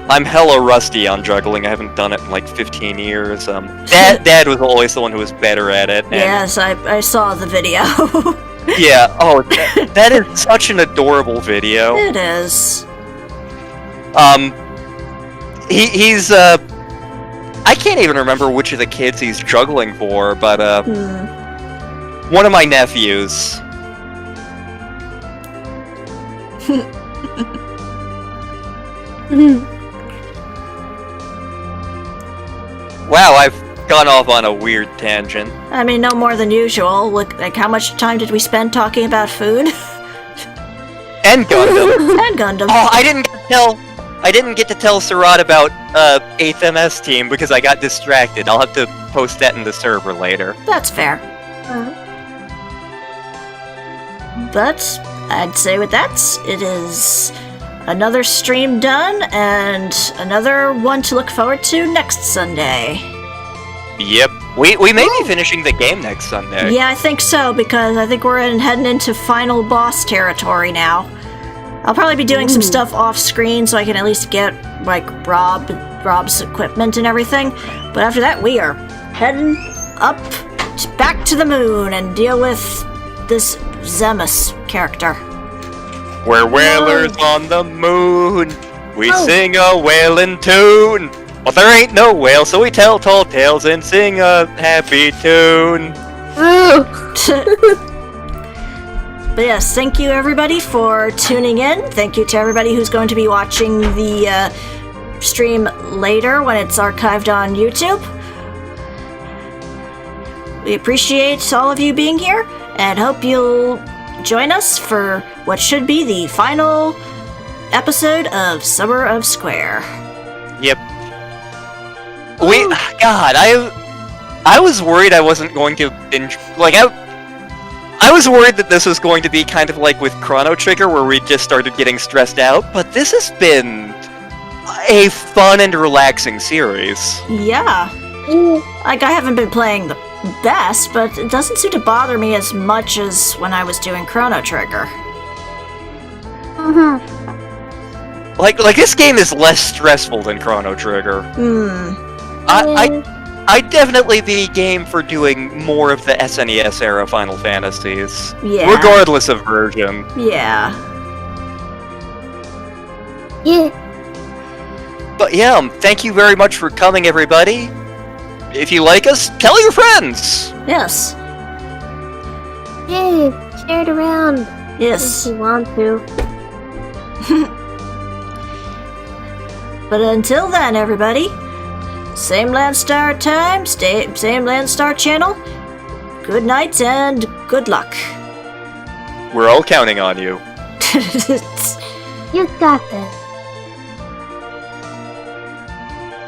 I'm hella rusty on juggling. I haven't done it in like 15 years. Dad was always the one who was better at it. Yes, I saw the video. Yeah. Oh, that is such an adorable video. It is. He's I can't even remember which of the kids he's juggling for, but one of my nephews. Wow, I've gone off on a weird tangent. I mean, no more than usual. Look, like, how much time did we spend talking about food? And Gundam. And Gundam. Oh, I didn't get to tell Sarat about 8th MS team because I got distracted. I'll have to post that in the server later. That's fair. But I'd say with that, it is another stream done and another one to look forward to next Sunday. Yep. We may be finishing the game next Sunday. Yeah, I think so, because I think we're heading into final boss territory now. I'll probably be doing some stuff off screen so I can at least get like Rob's equipment and everything. But after that, we are heading up back to the moon and deal with this Zemus character. We're whalers on the moon. We sing a whaling tune. But there ain't no whale, so we tell tall tales and sing a happy tune. But yes, thank you everybody for tuning in. Thank you to everybody who's going to be watching the stream later when it's archived on YouTube. We appreciate all of you being here and hope you'll join us for what should be the final episode of Summer of Square. Yep. God, I was worried I wasn't going to binge. Like, I was worried that this was going to be kind of like with Chrono Trigger, where we just started getting stressed out, but this has been a fun and relaxing series. Yeah. Like, I haven't been playing the best, but it doesn't seem to bother me as much as when I was doing Chrono Trigger. Like this game is less stressful than Chrono Trigger. I'd definitely be game for doing more of the SNES era Final Fantasies. Yeah. Regardless of version. Yeah. But yeah, thank you very much for coming, everybody. If you like us, tell your friends! Yes. Yay, share it around. Yes. If you want to. But until then, everybody, same LanStar time, same LanStar channel. Good night and good luck. We're all counting on you. You got this.